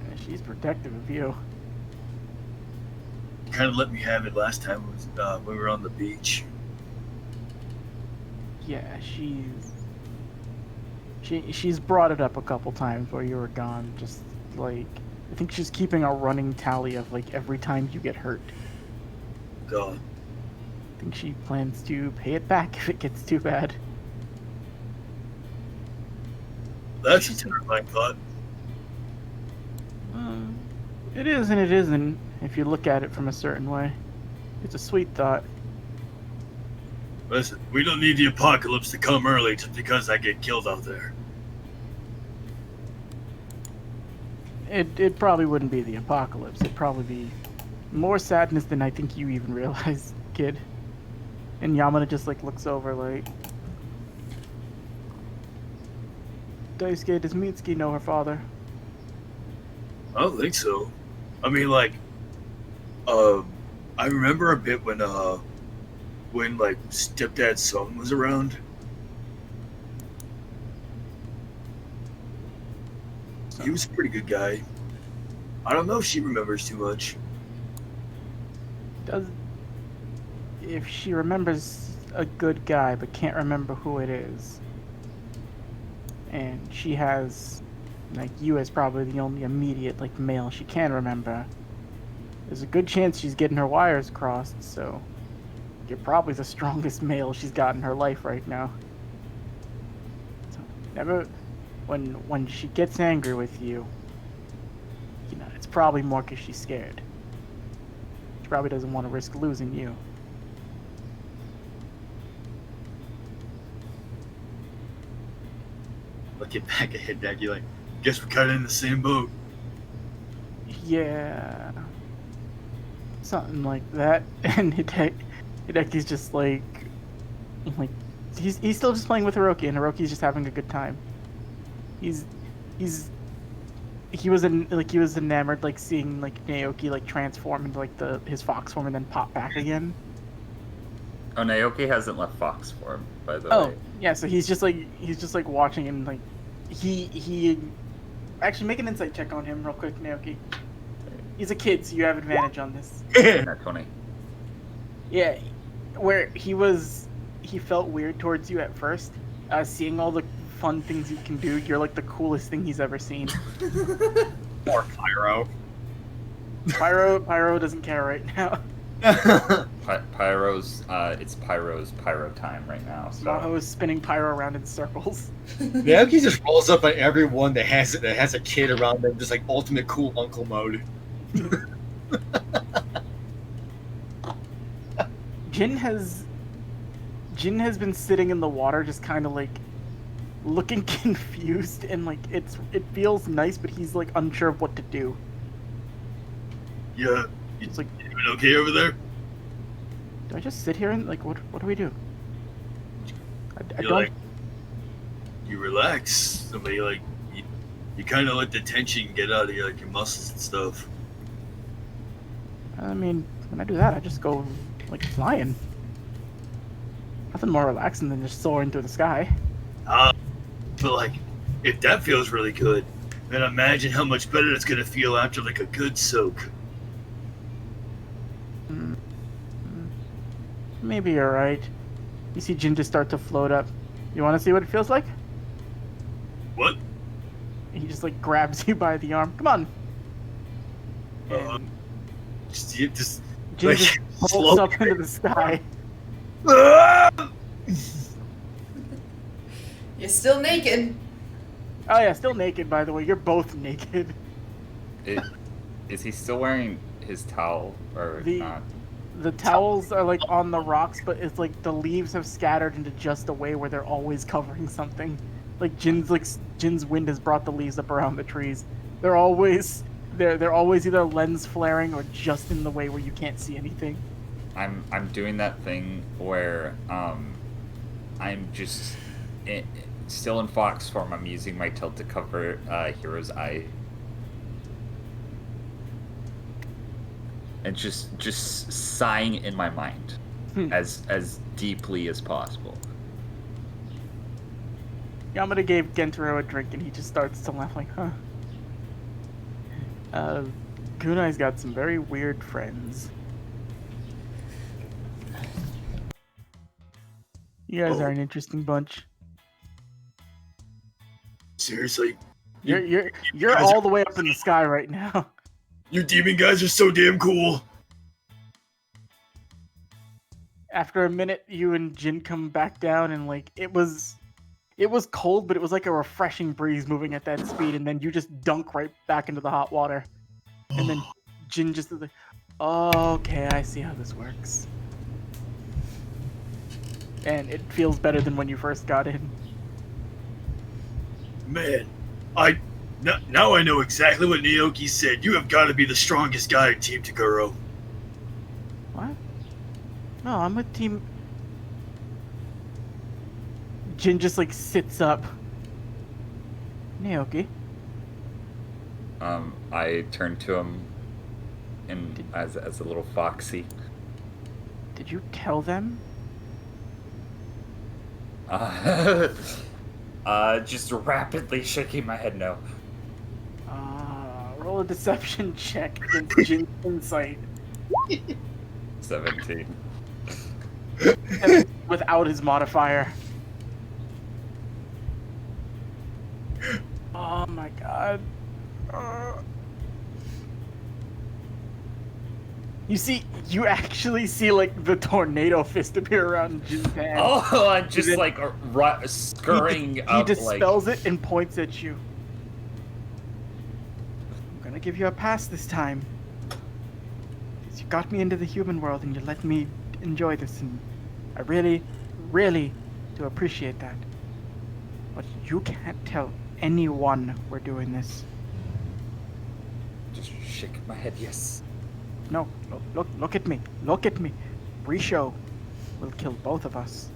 Yeah, she's protective of you. Kind of let me have it last time when we were on the beach. Yeah, she's brought it up a couple times while you were gone. Just like, I think she's keeping a running tally of like every time you get hurt. God. I think she plans to pay it back if it gets too bad. That's a terrifying thought. It is and it isn't if you look at it from a certain way. It's a sweet thought. Listen, we don't need the apocalypse to come early just because I get killed out there. It probably wouldn't be the apocalypse. It'd probably be more sadness than I think you even realize, kid. And Yamada just like looks over like, Daisuke, does Mitsuki know her father? I don't think so. I mean, like, I remember a bit when like stepdad's son was around. He was a pretty good guy. I don't know if she remembers too much. If she remembers a good guy but can't remember who it is, and she has, like, you as probably the only immediate, like, male she can remember, there's a good chance she's getting her wires crossed, so you're probably the strongest male she's got in her life right now. So never, when she gets angry with you, you know, it's probably more because she's scared. She probably doesn't want to risk losing you. Looking back at Hideki, like, guess we're kind of in the same boat. Yeah. Something like that. And Hideki's just like he's still just playing with Hiroki, and Hiroki's just having a good time. He's he was enamored like seeing like Naoki like transform into like his fox form and then pop back again. Oh, Naoki hasn't left fox form, by the Oh way. yeah, so he's just like watching and like he actually make an insight check on him real quick, Naoki. He's a kid, so you have advantage on this. Not 20. Yeah, where he felt weird towards you at first. Seeing all the fun things you can do, you're like the coolest thing he's ever seen. Or Pyro. Pyro doesn't care right now. Pyro's it's Pyro's pyro time right now. So Maho is spinning Pyro around in circles. Naoki just rolls up on everyone that has a kid around them, just like ultimate cool uncle mode. Jin has been sitting in the water, just kind of like looking confused, and like it feels nice, but he's like unsure of what to do. Yeah, It's like, you doing okay over there? do I just sit here and like what do we do? I You don't. like, you relax. Somebody like you kind of let the tension get out of your like your muscles and stuff. I mean, when I do that, I just go like flying. Nothing more relaxing than just soaring through the sky. But like, if that feels really good, then imagine how much better it's gonna feel after like a good soak. Maybe you're right. You see Jin just start to float up. You want to see what it feels like? What? He just like grabs you by the arm. Come on. And Just Jin like, just pulls slow- up into the sky. You're still naked. Oh yeah, still naked by the way. You're both naked. Is he still wearing his towel or not? The towels are like on the rocks, but it's like the leaves have scattered into just a way where they're always covering something. Like Jin's wind has brought the leaves up around the trees. They're always either lens flaring or just in the way where you can't see anything. I'm doing that thing where I'm just still in fox form. I'm using my tilt to cover Hero's eye. And just sighing in my mind as deeply as possible. Yamada gave Gentaro a drink and he just starts to laugh like, huh. Kunai's got some very weird friends. You guys are an interesting bunch. Seriously, You're guys all are- the way up in the sky right now. you demon guys are so damn cool. After a minute, you and Jin come back down, and like it was cold, but it was like a refreshing breeze moving at that speed, and then you just dunk right back into the hot water, and then Jin just is like, oh, okay, I see how this works, and it feels better than when you first got in. Man, now I know exactly what Naoki said. You have got to be the strongest guy in Team Takuro. What? No, I'm with Team. Jin just like sits up. Naoki. I turn to him and as a little foxy. Did you tell them? Just rapidly shaking my head no. Roll a deception check against Jin's insight. 17. Without his modifier. Oh my god. You actually see like the tornado fist appear around Jin's hand. Oh, I'm just Then- like scurrying He up dispels it and points at you. I'm gonna give you a pass this time. 'Cause you got me into the human world and you let me enjoy this, and I really, really do appreciate that. But you can't tell anyone we're doing this. just shaking my head yes. No, look at me. Look at me. Risho will kill both of us.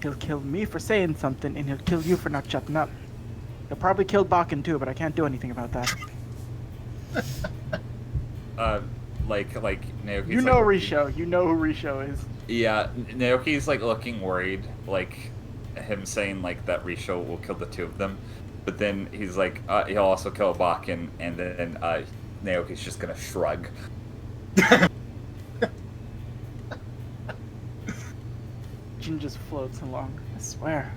He'll kill me for saying something, and he'll kill you for not shutting up. He'll probably kill Bakken too, but I can't do anything about that. Like Naoki's You know like, Risho. You know who Risho is. Yeah, Naoki's like looking worried, like him saying like that Risho will kill the two of them, but then he's like he'll also kill Bakken, and then Naoki's just gonna shrug. Jin just floats along. I swear.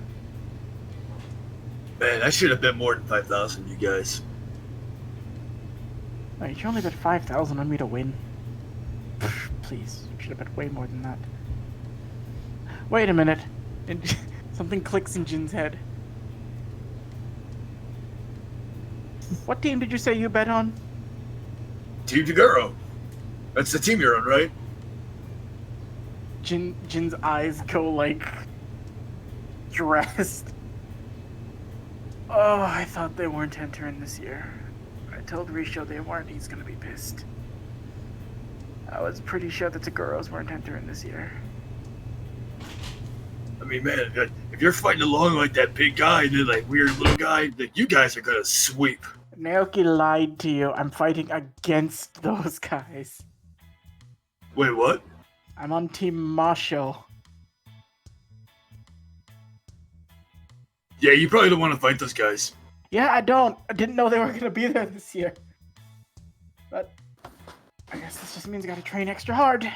Man, I should have bet more than 5,000, you guys. Wait, you only bet 5,000 on me to win. Please, you should have bet way more than that. Wait a minute. And something clicks in Jin's head. What team did you say you bet on? Team Taguro. That's the team you're on, right? Jin's eyes go like dressed. Oh, I thought they weren't entering this year. I told Risho they weren't. He's gonna be pissed. I was pretty sure the Taguros weren't entering this year. I mean, man, if you're fighting along like that big guy and then like weird little guy, like you guys are gonna sweep. Naoki lied to you. I'm fighting against those guys. Wait, what? I'm on Team Masho. Yeah, you probably don't want to fight those guys. Yeah, I don't. I didn't know they were gonna be there this year. But I guess this just means I gotta train extra hard.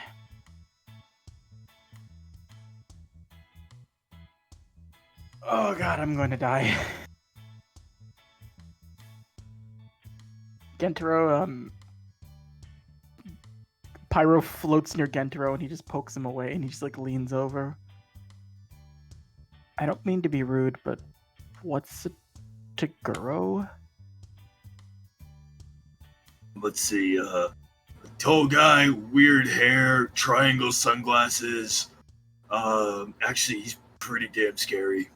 Oh god, I'm going to die. Gentaro, Pyro floats near Gentaro and he just pokes him away and he just like leans over. I don't mean to be rude, but what's a Taguro? Let's see, tall guy, weird hair, triangle sunglasses. Actually, he's pretty damn scary.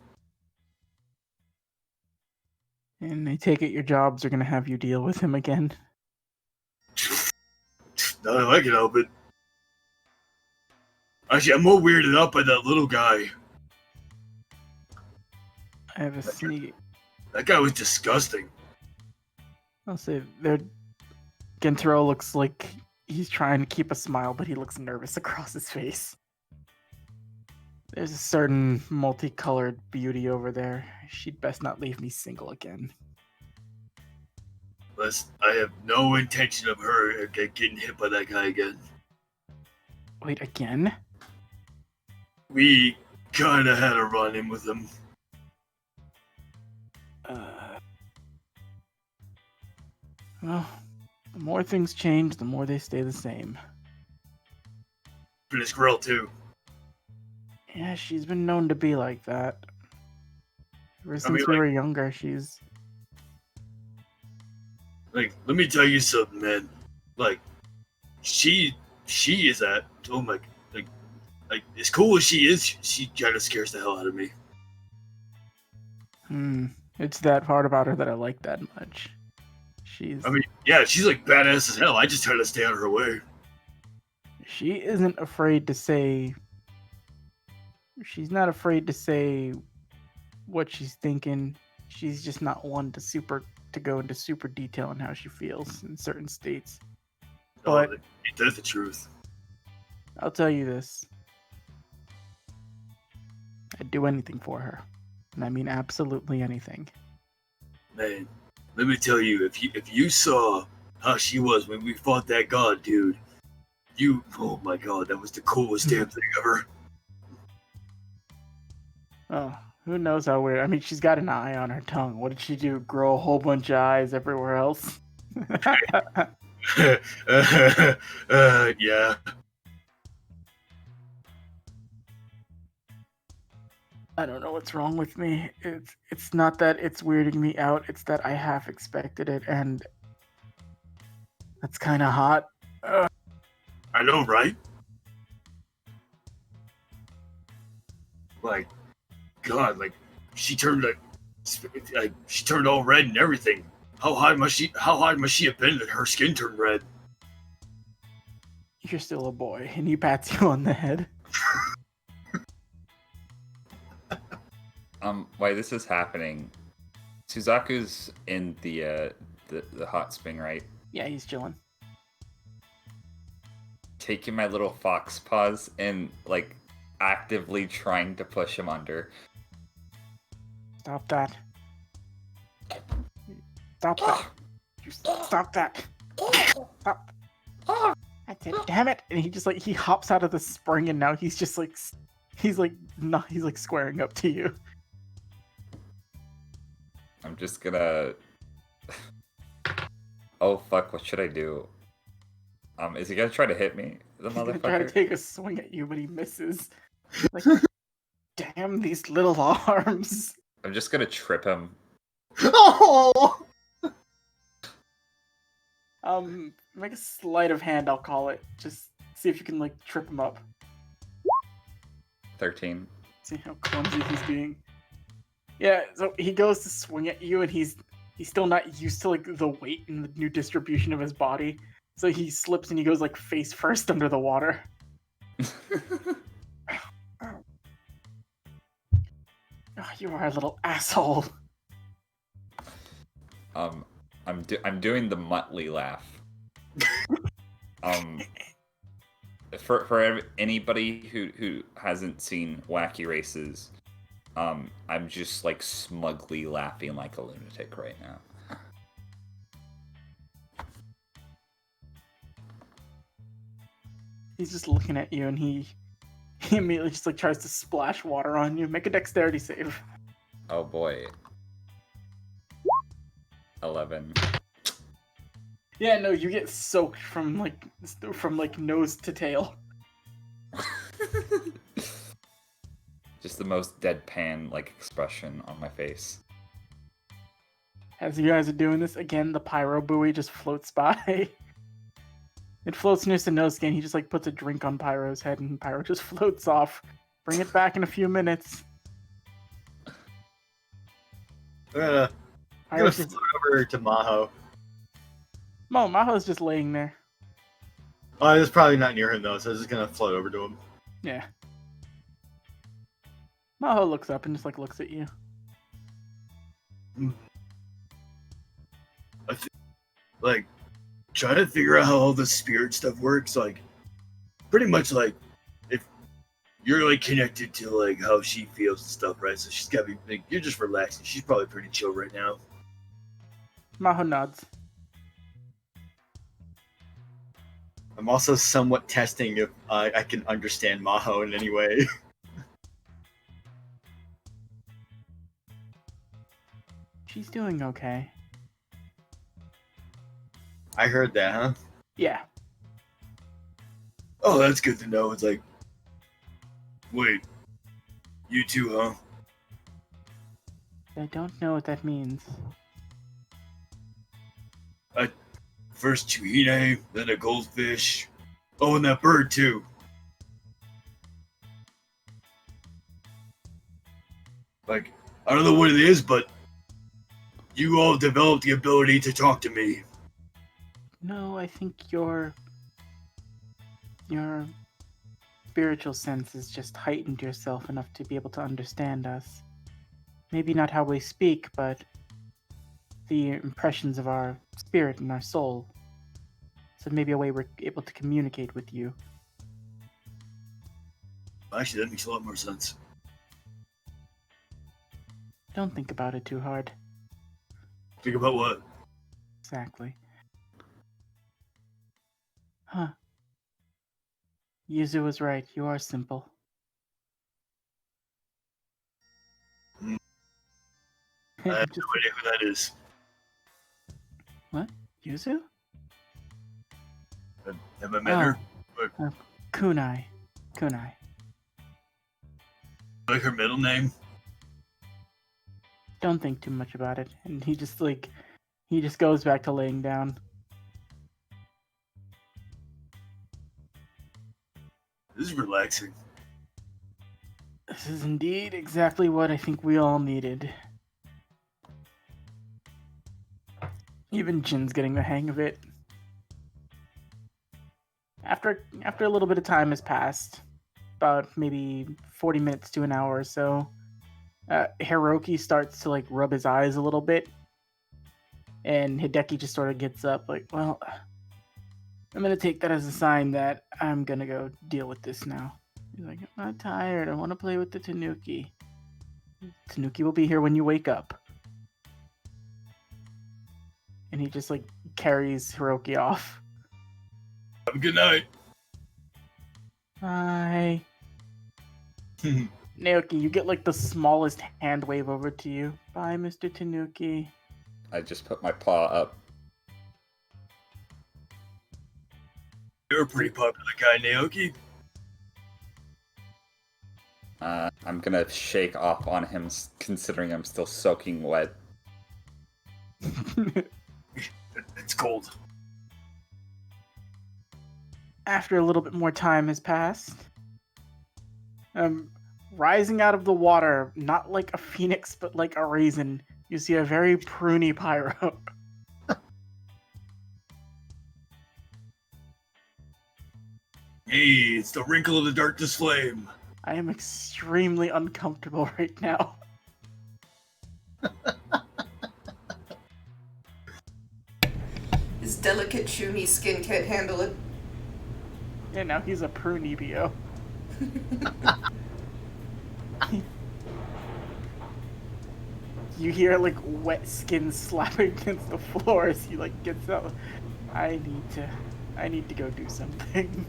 And I take it your jobs are gonna have you deal with him again. Not that I can help it. Actually, I'm more weirded out by that little guy. I have a sneak. That guy was disgusting. I'll say Gentaro looks like he's trying to keep a smile, but he looks nervous across his face. There's a certain multicolored beauty over there. She'd best not leave me single again. I have no intention of her getting hit by that guy again. Wait, again? We kinda had a run-in with him. Well, the more things change, the more they stay the same. But his grill, too. Yeah, she's been known to be like that. Ever since we were younger, she's... Like, let me tell you something, man. Like, she is that. Oh my, like as cool as she is, she kind of scares the hell out of me. It's that part about her that I like that much. I mean, yeah, she's like badass as hell. I just try to stay out of her way. She isn't afraid to say... She's not afraid to say what she's thinking. She's just not one to go into super detail on how she feels in certain states. But that's the truth. I'll tell you this. I'd do anything for her. And I mean absolutely anything. Man, let me tell you, if you saw how she was when we fought that god, dude, oh my god, that was the coolest damn thing ever. Oh, who knows how weird. I mean, she's got an eye on her tongue. What did she do? Grow a whole bunch of eyes everywhere else? Yeah. I don't know what's wrong with me. It's not that it's weirding me out. It's that I half expected it, and that's kind of hot. I know, right? Like, God, like she turned she turned all red and everything. How high must she have been that her skin turned red? You're still a boy, and he pats you on the head. While this is happening, Suzaku's in the hot spring, right? Yeah, he's chilling. Taking my little fox paws and like actively trying to push him under. Stop that. Stop that. You stop that. Stop. I said, damn it. And he hops out of the spring and now he's squaring up to you. I'm just gonna. Oh fuck! What should I do? Is he gonna try to hit me, the He's gonna try to motherfucker? take a swing at you, but he misses. Like, damn these little arms. I'm just gonna trip him. Oh! Make a sleight of hand, I'll call it. Just see if you can, like, trip him up. 13. See how clumsy he's being. Yeah, so he goes to swing at you, and he's still not used to, like, the weight and the new distribution of his body. So he slips and he goes, like, face first under the water. Oh, you are a little asshole. I'm doing the Muttley laugh. For anybody who hasn't seen Wacky Races, I'm just like smugly laughing like a lunatic right now. He's just looking at you, and he immediately just like tries to splash water on you. Make a dexterity save. Oh boy. 11. Yeah, no, you get soaked from nose to tail. Just the most deadpan like expression on my face. As you guys are doing this, again, the pyro buoy just floats by. It floats near Sanosuke, and he just like puts a drink on Pyro's head, and Pyro just floats off. Bring it back in a few minutes. I'm gonna Pyro's just... float over to Maho. Maho's just laying there. Oh, it's probably not near him though, so I'm just gonna float over to him. Yeah. Maho looks up and just like looks at you. Like, trying to figure out how all this spirit stuff works, like, pretty much like, if you're like connected to like how she feels and stuff, right? So she's gotta be, like, you're just relaxing. She's probably pretty chill right now. Maho nods. I'm also somewhat testing if I can understand Maho in any way. She's doing okay. I heard that, huh? Yeah. Oh, that's good to know. It's like, wait, you too, huh? I don't know what that means. First Chuhine, then a goldfish. Oh, and that bird too. Like, I don't know what it is, but you all developed the ability to talk to me. No, I think your spiritual senses just heightened yourself enough to be able to understand us. Maybe not how we speak, but the impressions of our spirit and our soul. So maybe a way we're able to communicate with you. Actually, that makes a lot more sense. Don't think about it too hard. Think about what? Exactly. Huh. Yuzu was right. You are simple. I have no idea who that is. What? Yuzu? Have I met her? Kunai. Kunai. Like her middle name? Don't think too much about it. And he just goes back to laying down. This is relaxing. This is indeed exactly what I think we all needed. Even Jin's getting the hang of it. After a little bit of time has passed, about maybe 40 minutes to an hour or so, Hiroki starts to like rub his eyes a little bit, and Hideki just sort of gets up, like, well, I'm gonna take that as a sign that I'm gonna go deal with this now. He's like, I'm not tired. I want to play with the Tanuki. Tanuki will be here when you wake up. And he just like carries Hiroki off. Have a good night. Bye. Naoki, you get like the smallest hand wave over to you. Bye, Mr. Tanuki. I just put my paw up. You're a pretty popular guy, Naoki. I'm gonna shake off on him, considering I'm still soaking wet. It's cold. After a little bit more time has passed, rising out of the water, not like a phoenix, but like a raisin, you see a very pruny pyro. Hey, it's the wrinkle of the darkness flame. I am extremely uncomfortable right now. His delicate, chuny skin can't handle it. Yeah, now he's a prunibio. You hear like wet skin slapping against the floor as he like gets up. I need to go do something.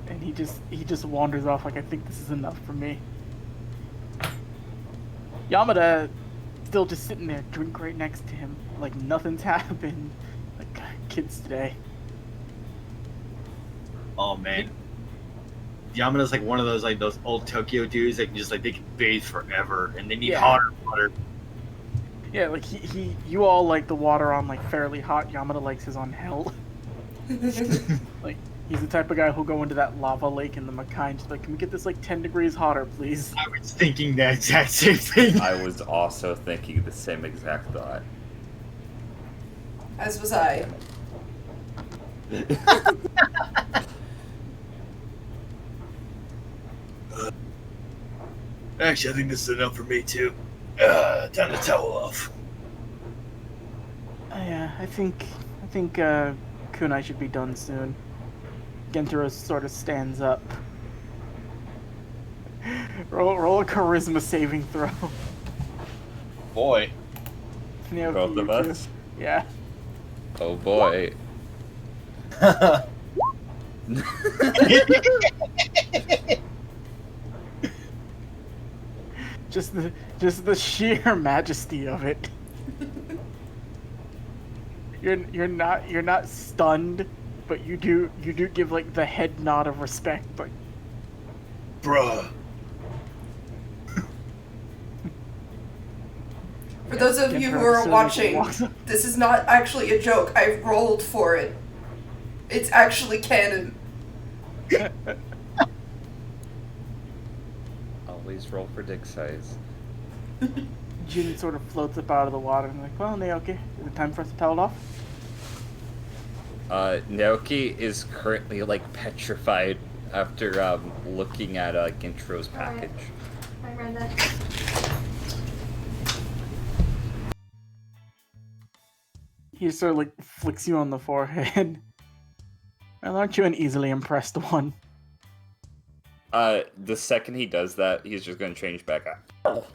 And he just wanders off like, I think this is enough for me. Yamada still just sitting there, drink right next to him, like nothing's happened. Like, kids today. Oh man, Yamada's like one of those like those old Tokyo dudes that just like they can bathe forever and they need hotter water. Yeah, like you all like the water on like fairly hot. Yamada likes his on hell. Like he's the type of guy who'll go into that lava lake in the Makai and just like, can we get this like 10 degrees hotter, please? I was thinking that exact same thing. I was also thinking the same exact thought. As was I. Actually, I think this is enough for me too. Time to towel off. Yeah, I think Kunai should be done soon. Gentaro sort of stands up. Roll a charisma saving throw. Boy. Naoki, Both of you us? too. Yeah. Oh boy. Just the sheer majesty of it. You're not stunned, but you do give like the head nod of respect, like, Bruh. For those of you who are watching, this is not actually a joke. I rolled for it. It's actually canon. Always roll for dick size. Jin sort of floats up out of the water and like, well, Naoki, is it time for us to tell it off? Naoki is currently like petrified after looking at Gintro's package. I read that. He sort of like flicks you on the forehead. Well, aren't you an easily impressed one? The second he does that, he's just gonna change back up. Oh,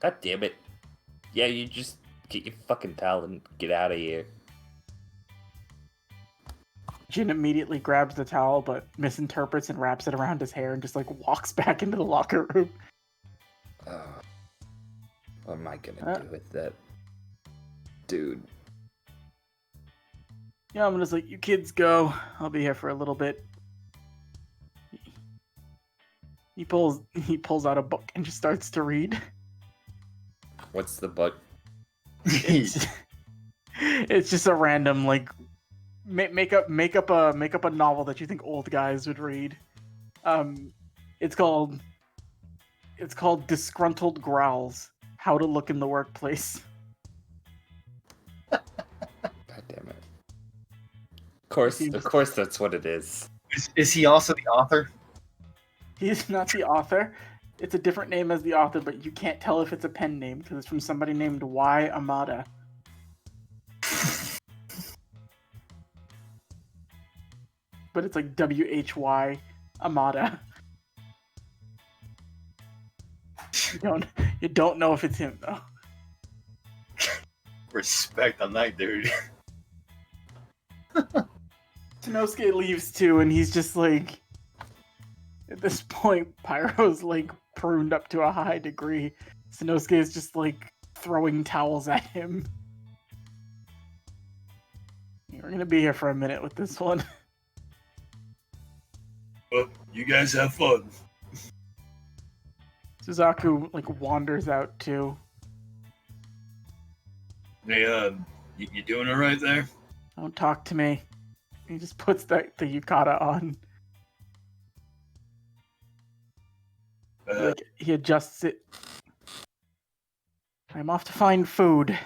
God damn it. Yeah, you just get your fucking towel and get out of here. Jin immediately grabs the towel, but misinterprets and wraps it around his hair and just like walks back into the locker room. What am I gonna do with that? Dude. Yeah, I'm just like, you kids go. I'll be here for a little bit. He pulls out a book and just starts to read. What's the book? It's just a random like make up a novel that you think old guys would read. It's called Disgruntled Growls: How to Look in the Workplace. God damn it. Of course that's what it is. Is he also the author? He's not the author. It's a different name as the author, but you can't tell if it's a pen name because it's from somebody named Y. Amada. But it's like WHY Amada. You don't know if it's him though. Respect on that, dude. Sanosuke leaves too, and he's just like, at this point, Pyro's like pruned up to a high degree. Sanosuke is just like throwing towels at him. We're gonna be here for a minute with this one. Well, you guys have fun. Suzaku like wanders out too. Hey, you doing all right there? Don't talk to me. He just puts the yukata on. Like he adjusts it. I'm off to find food.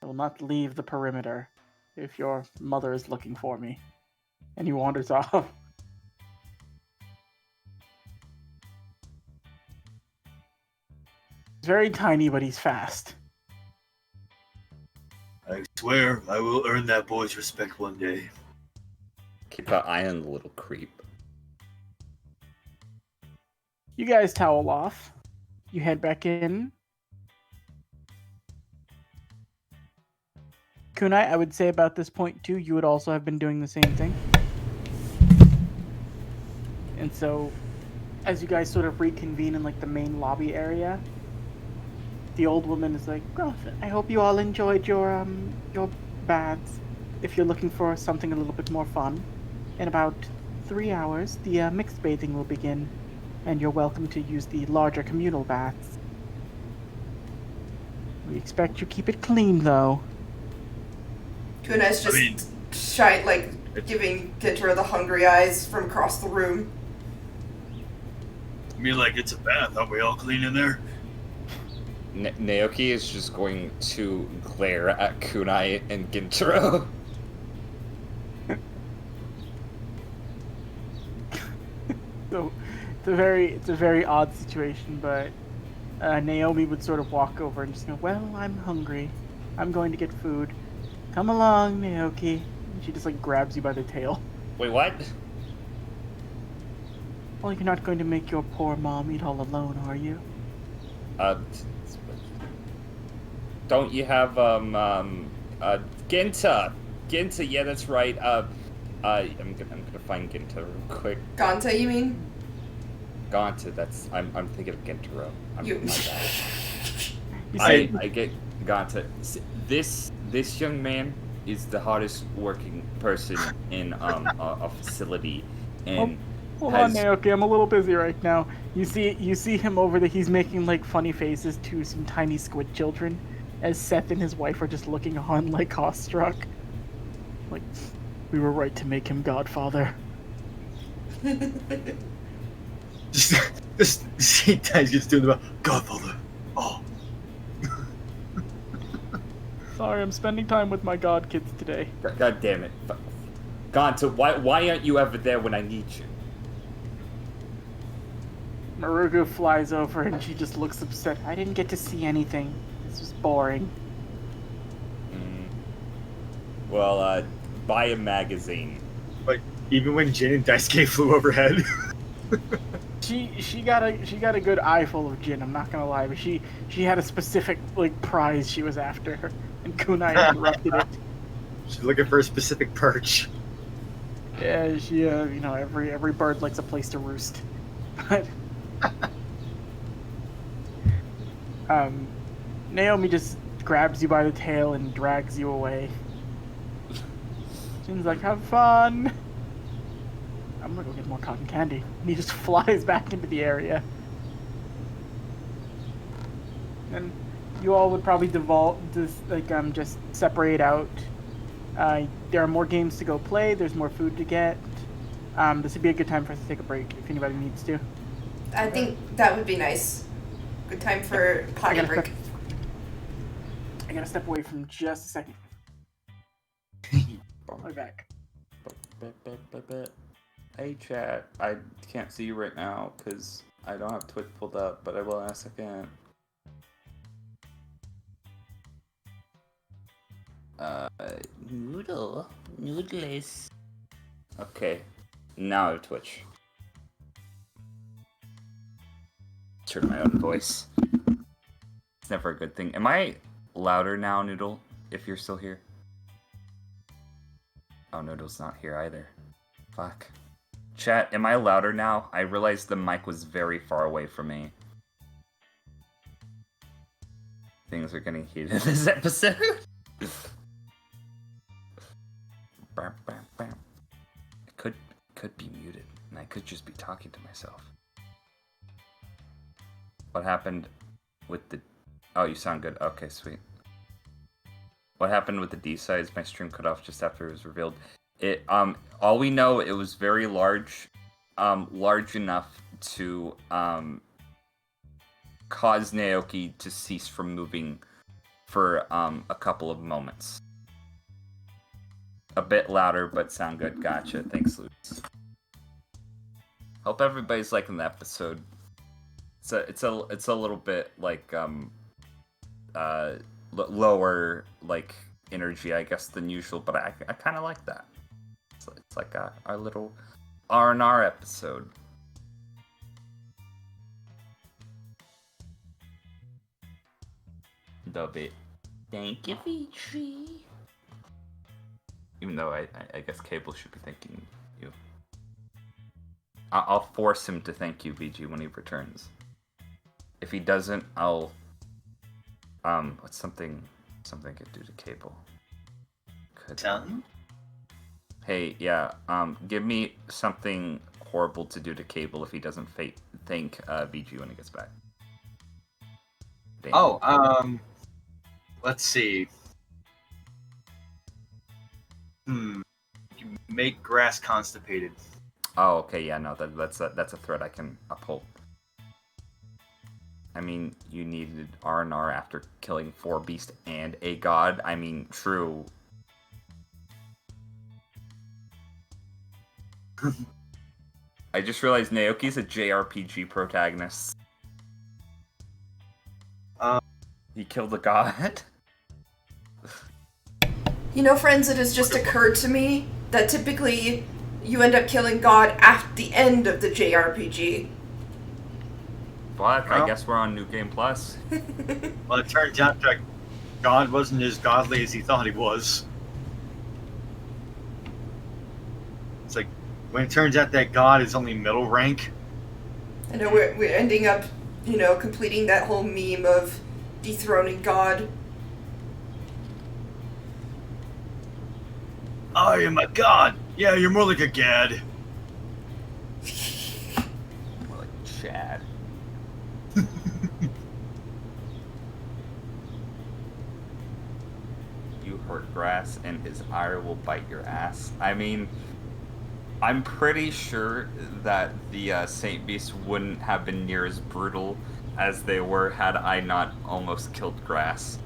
I will not leave the perimeter if your mother is looking for me. And he wanders off. He's very tiny, but he's fast. I swear I will earn that boy's respect one day. Keep an eye on the little creep. You guys towel off. You head back in. Kunai, I would say about this point too, you would also have been doing the same thing. And so, as you guys sort of reconvene in like the main lobby area, the old woman is like, "Well, I hope you all enjoyed your baths. If you're looking for something a little bit more fun, in about 3 hours, the mixed bathing will begin, and you're welcome to use the larger communal baths. We expect you keep it clean, though." Kunai's just shy, like giving Gintaro the hungry eyes from across the room. I mean, like, it's a bath. Aren't we all clean in there? Naoki is just going to glare at Kunai and Gintaro. So it's a very odd situation, but Naomi would sort of walk over and just go, "Well, I'm hungry. I'm going to get food. Come along, Naoki." And she just like grabs you by the tail. Wait, what? Well, you're not going to make your poor mom eat all alone, are you? Don't you have Ginta? Ginta, yeah, that's right. I'm gonna find Ginta real quick. Ganta, you mean? Gonta, that's I'm thinking of Gintaro. You. I get Gonta. This young man is the hardest working person in a facility, and hold on, Naoki, I'm a little busy right now. You see him over there. He's making like funny faces to some tiny squid children, as Seth and his wife are just looking on like awestruck. Like, we were right to make him godfather. This guys just doing the godfather. Oh. Sorry, I'm spending time with my god kids today. God damn it, Gonta, why aren't you ever there when I need you? Marugu flies over and she just looks upset. I didn't get to see anything. This was boring. Well, buy a magazine. Like, even when Jin and Daisuke flew overhead. She got a good eyeful of Jin, I'm not gonna lie, but she had a specific like prize she was after, and Kunai interrupted it. She's looking for a specific perch. Yeah, she every bird likes a place to roost. But Naomi just grabs you by the tail and drags you away. Jin's like, "Have fun." I'm gonna go get more cotton candy. And he just flies back into the area. And you all would probably just separate out. There are more games to go play. There's more food to get. This would be a good time for us to take a break if anybody needs to. I think that would be nice. Good time for potty break. I gotta step away from just a second. I'll be back. Hey chat, I can't see you right now because I don't have Twitch pulled up, but I will in a second. Noodles. Okay, now I have Twitch. Turn my own voice. It's never a good thing. Am I louder now, Noodle, if you're still here? Oh, Noodle's not here either. Fuck. Chat, am I louder now? I realized the mic was very far away from me. Things are getting heated this episode. It could be muted, and I could just be talking to myself. What happened with the... Oh, you sound good. Okay, sweet. What happened with the D-sides? My stream cut off just after it was revealed. All we know, it was very large, large enough to cause Naoki to cease from moving for a couple of moments. A bit louder, but sound good. Gotcha. Thanks, Luce. Hope everybody's liking the episode. It's a little bit like lower like energy, I guess, than usual, but I kind of like that. It's like our little R&R episode. Love it. Thank you, Vici. Even though I guess Cable should be thanking you. I'll force him to thank you, VG, when he returns. If he doesn't, I'll... what's something I could do to Cable? Tell him? Hey, yeah, give me something horrible to do to Cable if he doesn't thank VG when he gets back. Damn. Oh, let's see. You make grass constipated. Oh, okay, yeah, no, that's a threat I can uphold. I mean, you needed R&R after killing 4 beasts and a god. I mean, true. I just realized Naoki's a JRPG protagonist. He killed a god. You know, friends, it has just occurred to me that typically you end up killing God at the end of the JRPG. But Well. I guess we're on New Game Plus. Well, it turns out that God wasn't as godly as he thought he was. It's like, when it turns out that God is only middle rank. I know we're ending up, you know, completing that whole meme of dethroning God. I am a god! Yeah, you're more like a gad. More like Chad. You hurt grass and his ire will bite your ass. I mean, I'm pretty sure that the Saint Beasts wouldn't have been near as brutal as they were had I not almost killed grass.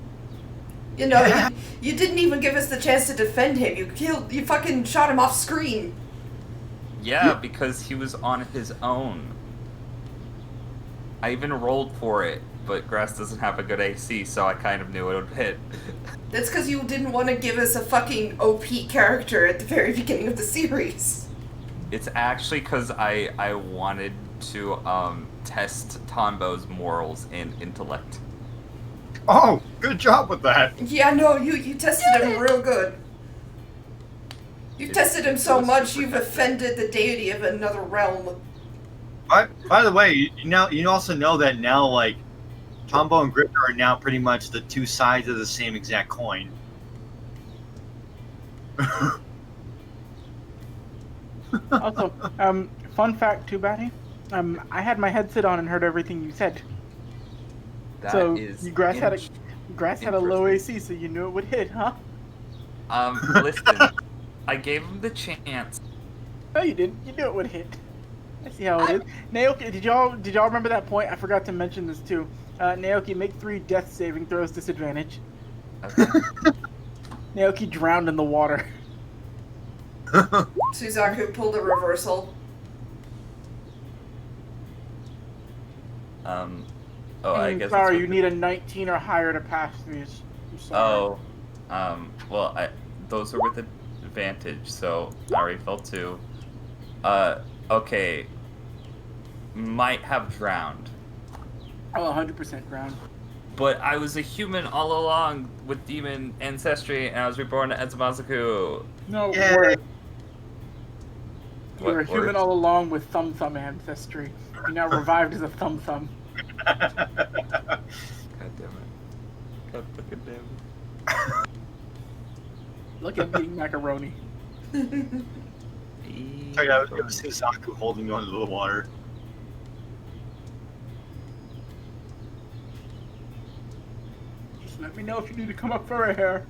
You know, you didn't even give us the chance to defend him. You fucking shot him off screen. Yeah, because he was on his own. I even rolled for it, but grass doesn't have a good AC, so I kind of knew it would hit. That's because you didn't want to give us a fucking OP character at the very beginning of the series. It's actually because I wanted to test Tombo's morals and intellect. Oh, good job with that. Yeah, no, you tested him real good. You've tested him so much, you've offended the deity of another realm. By the way, you also know that now, like, Tombo and Grifter are now pretty much the two sides of the same exact coin. Also, fun fact too, Batty. I had my headset on and heard everything you said. That So is grass had a low AC, so you knew it would hit, huh? Listen, I gave him the chance. No, you didn't. You knew it would hit. I see how it is. Naoki, did y'all remember that point? I forgot to mention this too. Naoki, make 3 death saving throws disadvantage. Okay. Naoki drowned in the water. Suzaku pulled a reversal. Oh, I guess. Sorry, it's you with need a 19 or higher to pass these. I'm sorry. Well, those are with advantage, so I already fell 2. Okay. Might have drowned. Oh, 100% drowned. But I was a human all along with demon ancestry, and I was reborn as Masaku. No, Yay. worse. You What, were a human worse? all along with Thumb Thumb ancestry. You're now revived as a Thumb Thumb. God damn it. God fucking damn it. Look at eating macaroni. Sorry, it was Suzaku holding me onto the water. Just let me know if you need to come up for a hair.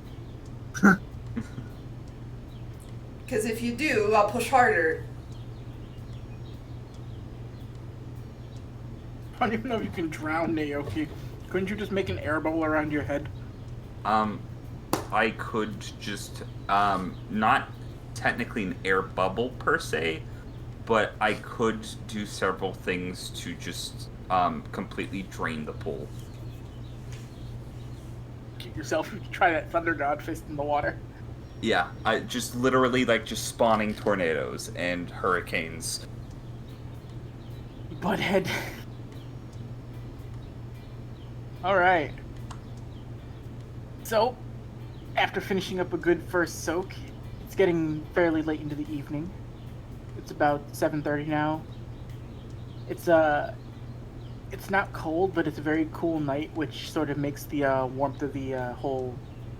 Because if you do, I'll push harder. I don't even know if you can drown Naoki. Couldn't you just make an air bowl around your head? I could just, not technically an air bubble per se, but I could do several things to just, completely drain the pool. Get yourself, try that Thunder God fist in the water. Yeah, I just literally, just spawning tornadoes and hurricanes. Butthead. Alright. So, after finishing up a good first soak, it's getting fairly late into the evening. It's about 7:30 now. It's not cold, but it's a very cool night, which sort of makes the warmth of the whole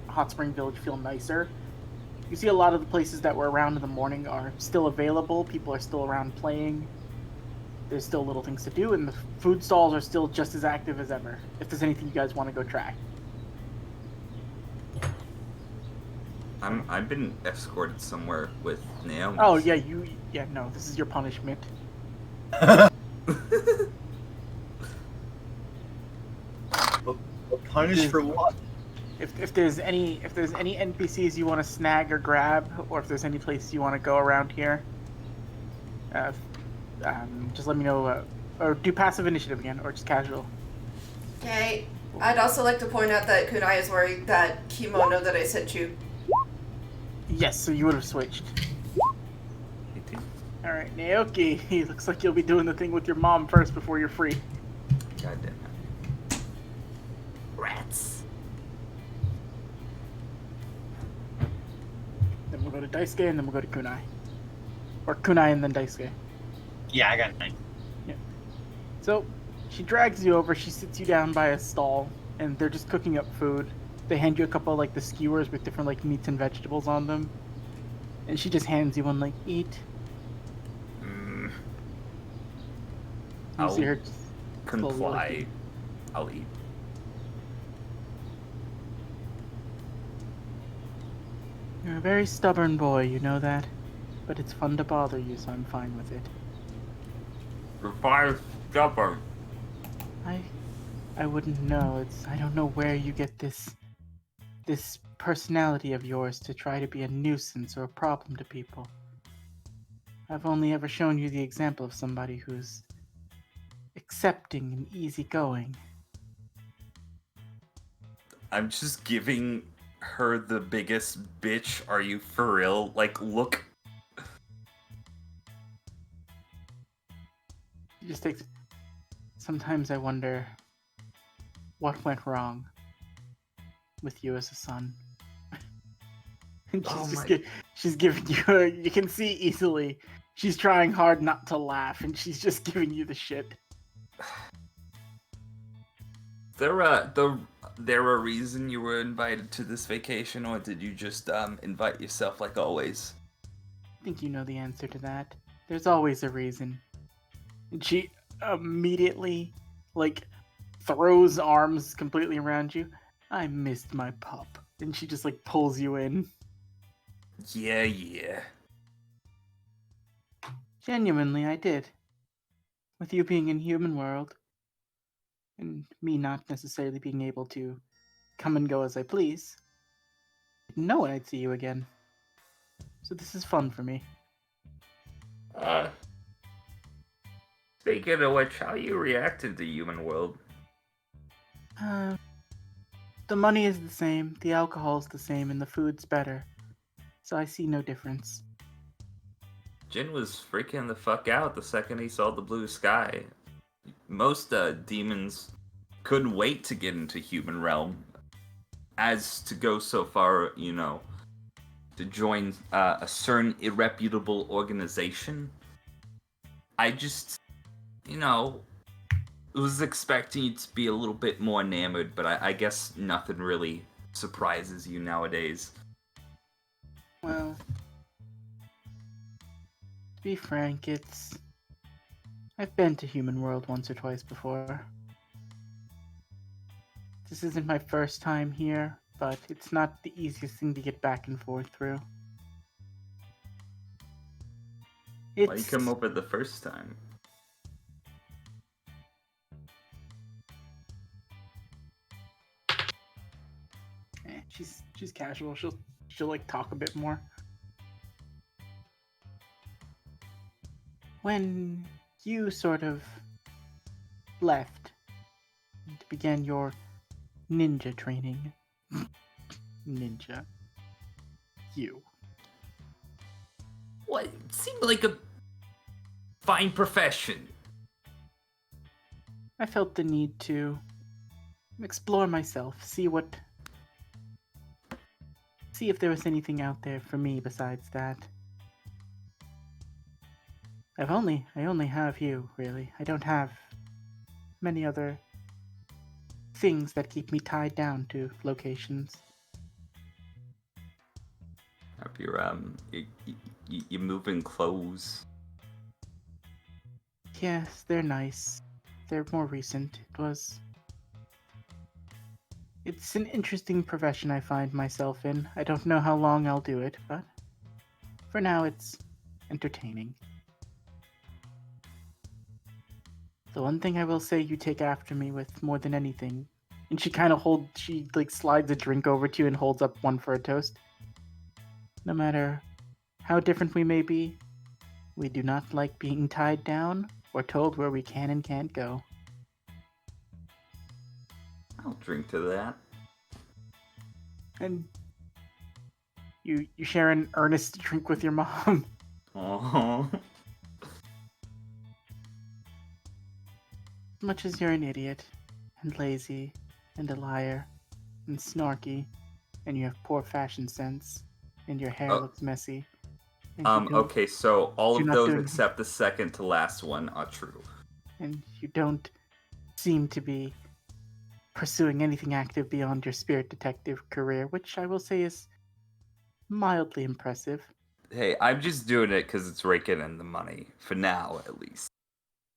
hot spring village feel nicer. You see a lot of the places that were around in the morning are still available. People are still around playing. There's still little things to do, and the food stalls are still just as active as ever, if there's anything you guys want to go try. I've been escorted somewhere with Naomi. Oh, yeah, no, this is your punishment. Punished for what? If there's any NPCs you want to snag or grab, or if there's any place you want to go around here, just let me know, or do passive initiative again, or just casual. Okay. I'd also like to point out that Kunai is wearing that kimono that I sent you. Yes, so you would have switched. Alright, Naoki, looks like you'll be doing the thing with your mom first before you're free. God damn it. Rats. Then we'll go to Daisuke, and then we'll go to Kunai. Or Kunai and then Daisuke. Yeah, I got 9. So, she drags you over, she sits you down by a stall, and they're just cooking up food. They hand you a couple of, the skewers with different, meats and vegetables on them. And she just hands you one, eat. You see her just comply. I'll eat. You're a very stubborn boy, you know that? But it's fun to bother you, so I'm fine with it. You're fire stubborn. I wouldn't know. I don't know where you get this personality of yours to try to be a nuisance or a problem to people. I've only ever shown you the example of somebody who's accepting and easygoing. I'm just giving her the biggest bitch. Are you for real? Look. It just takes. Sometimes I wonder what went wrong with you as a son. And she's giving you. You can see easily. She's trying hard not to laugh, and she's just giving you the shit. There a reason you were invited to this vacation, or did you just invite yourself like always? I think you know the answer to that. There's always a reason. And she immediately, throws arms completely around you. I missed my pup. And she just, pulls you in. Yeah. Genuinely, I did. With you being in human world, and me not necessarily being able to come and go as I please, I didn't know when I'd see you again. So this is fun for me. Speaking of which, how you reacted to human world? The money is the same, the alcohol's the same, and the food's better. So I see no difference. Jin was freaking the fuck out the second he saw the blue sky. Most demons couldn't wait to get into human realm, as to go so far, to join a certain irreputable organization. I just, was expecting you to be a little bit more enamored, but I guess nothing really surprises you nowadays. Well, to be frank, I've been to human world once or twice before. This isn't my first time here, but it's not the easiest thing to get back and forth through. Why you come over the first time? She's casual. She'll like talk a bit more. When you sort of left and began your ninja training, ninja, you. What? It seemed like a fine profession. I felt the need to explore myself, see if there was anything out there for me besides that. I only have you, really. I don't have many other things that keep me tied down to locations. Have your you moving clothes? Yes, they're nice. They're more recent. It's an interesting profession I find myself in. I don't know how long I'll do it, but for now it's entertaining. The one thing I will say you take after me with more than anything, and she slides a drink over to you and holds up one for a toast. No matter how different we may be, we do not like being tied down or told where we can and can't go. I'll drink to that. And you share an earnest drink with your mom. Oh. As much as you're an idiot, and lazy, and a liar, and snarky, and you have poor fashion sense, and your hair looks messy. Okay, so all of you're not those doing- except the second to last one are true. And you don't seem to be pursuing anything active beyond your spirit detective career, which I will say is mildly impressive. Hey, I'm just doing it because it's raking in the money. For now, at least.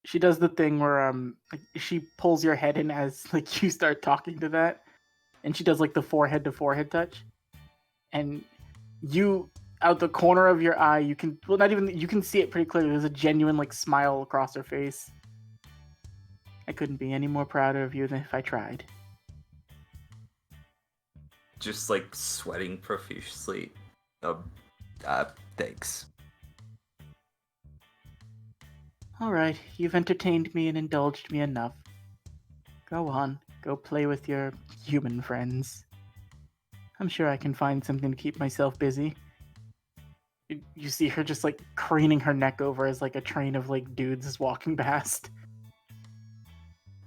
She does the thing where she pulls your head in as you start talking to that, and she does the forehead to forehead touch, and you out the corner of your eye you can you can see it pretty clearly. There's a genuine smile across her face. I couldn't be any more prouder of you than if I tried. Just sweating profusely. Thanks. Alright, you've entertained me and indulged me enough. Go on, go play with your human friends. I'm sure I can find something to keep myself busy. You see her just craning her neck over as a train of dudes is walking past.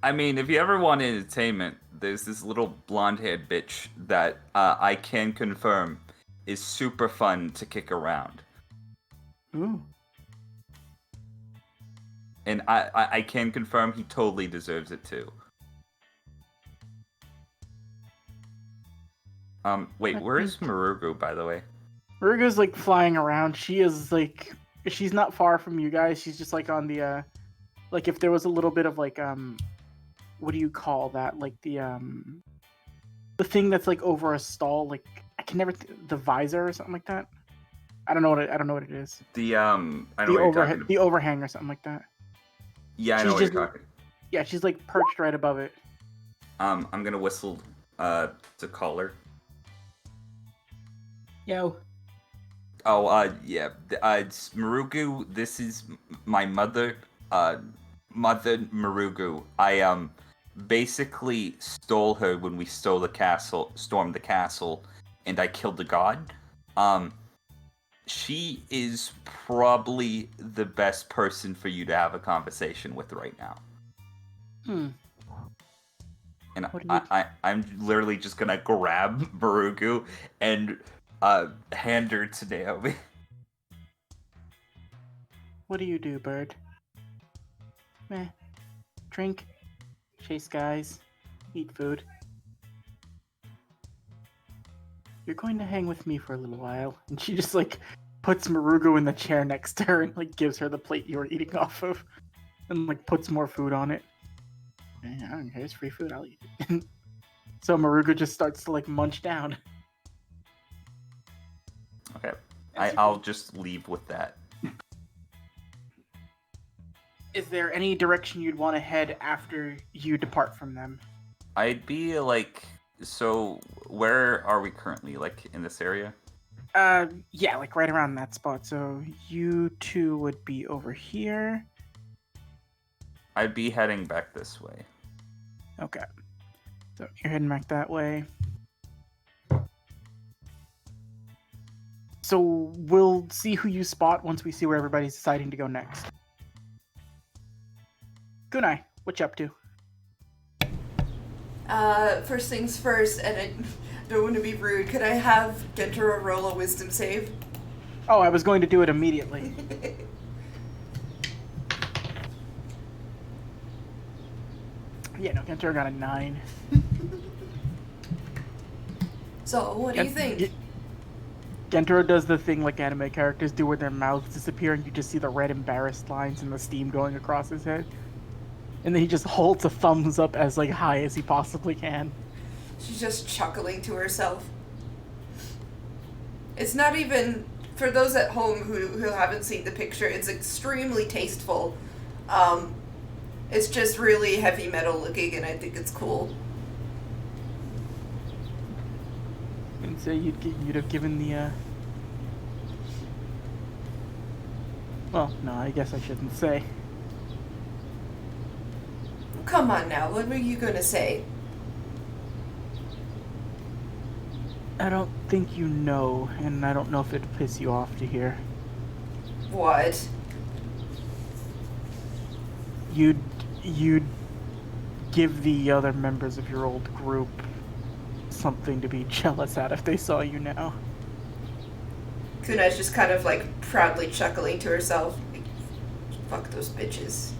I mean, if you ever want entertainment, there's this little blonde-haired bitch that I can confirm is super fun to kick around. Ooh. And I can confirm he totally deserves it too. Wait, where is Marugu, by the way? Marugu's flying around. She is she's not far from you guys. She's just on the if there was a little bit of what do you call that? The thing that's over a stall, I can never the visor or something like that. I don't know what it is. The I know what you're talking about. The overhang or something like that. Yeah, I know what you're talking. Yeah, she's perched right above it. I'm gonna whistle to call her. Yo. Oh, yeah. It's Marugu, this is my mother. Mother Marugu, I basically stole her when we stormed the castle, and I killed the god. She is probably the best person for you to have a conversation with right now. And I'm literally just gonna grab Marugu and hand her to Naomi. What do you do, bird? Drink, chase guys, eat food. You're going to hang with me for a little while. And she just, like, puts Marugu in the chair next to her and, like, gives her the plate you were eating off of. And, like, puts more food on it. I don't care, it's free food, I'll eat it. So Marugu just starts to, like, munch down. Okay. I'll just leave with that. Is there any direction you'd want to head after you depart from them? I'd be, like... So, where are we currently? Like, in this area? Yeah, like right around that spot. So, you two would be over here. I'd be heading back this way. Okay. So, you're heading back that way. So, we'll see who you spot once we see where everybody's deciding to go next. Kunai, what you up to? First things first, and I don't want to be rude, could I have Gentaro roll a wisdom save? Oh, I was going to do it immediately. Yeah, no, Gentaro got a 9. So, what do you think? Gentaro does the thing like anime characters do where their mouths disappear and you just see the red embarrassed lines and the steam going across his head. And then he just holds a thumbs up as like high as he possibly can. She's just chuckling to herself. It's not even, for those at home who haven't seen the picture, it's extremely tasteful. It's just really heavy metal looking, and I think it's cool. And so you'd have given the well, no, I guess I shouldn't say. Come on now, what were you gonna say? I don't think you know, and I don't know if it'd piss you off to hear. What? You'd give the other members of your old group something to be jealous at if they saw you now. Kunai's just kind of like proudly chuckling to herself. Like, fuck those bitches.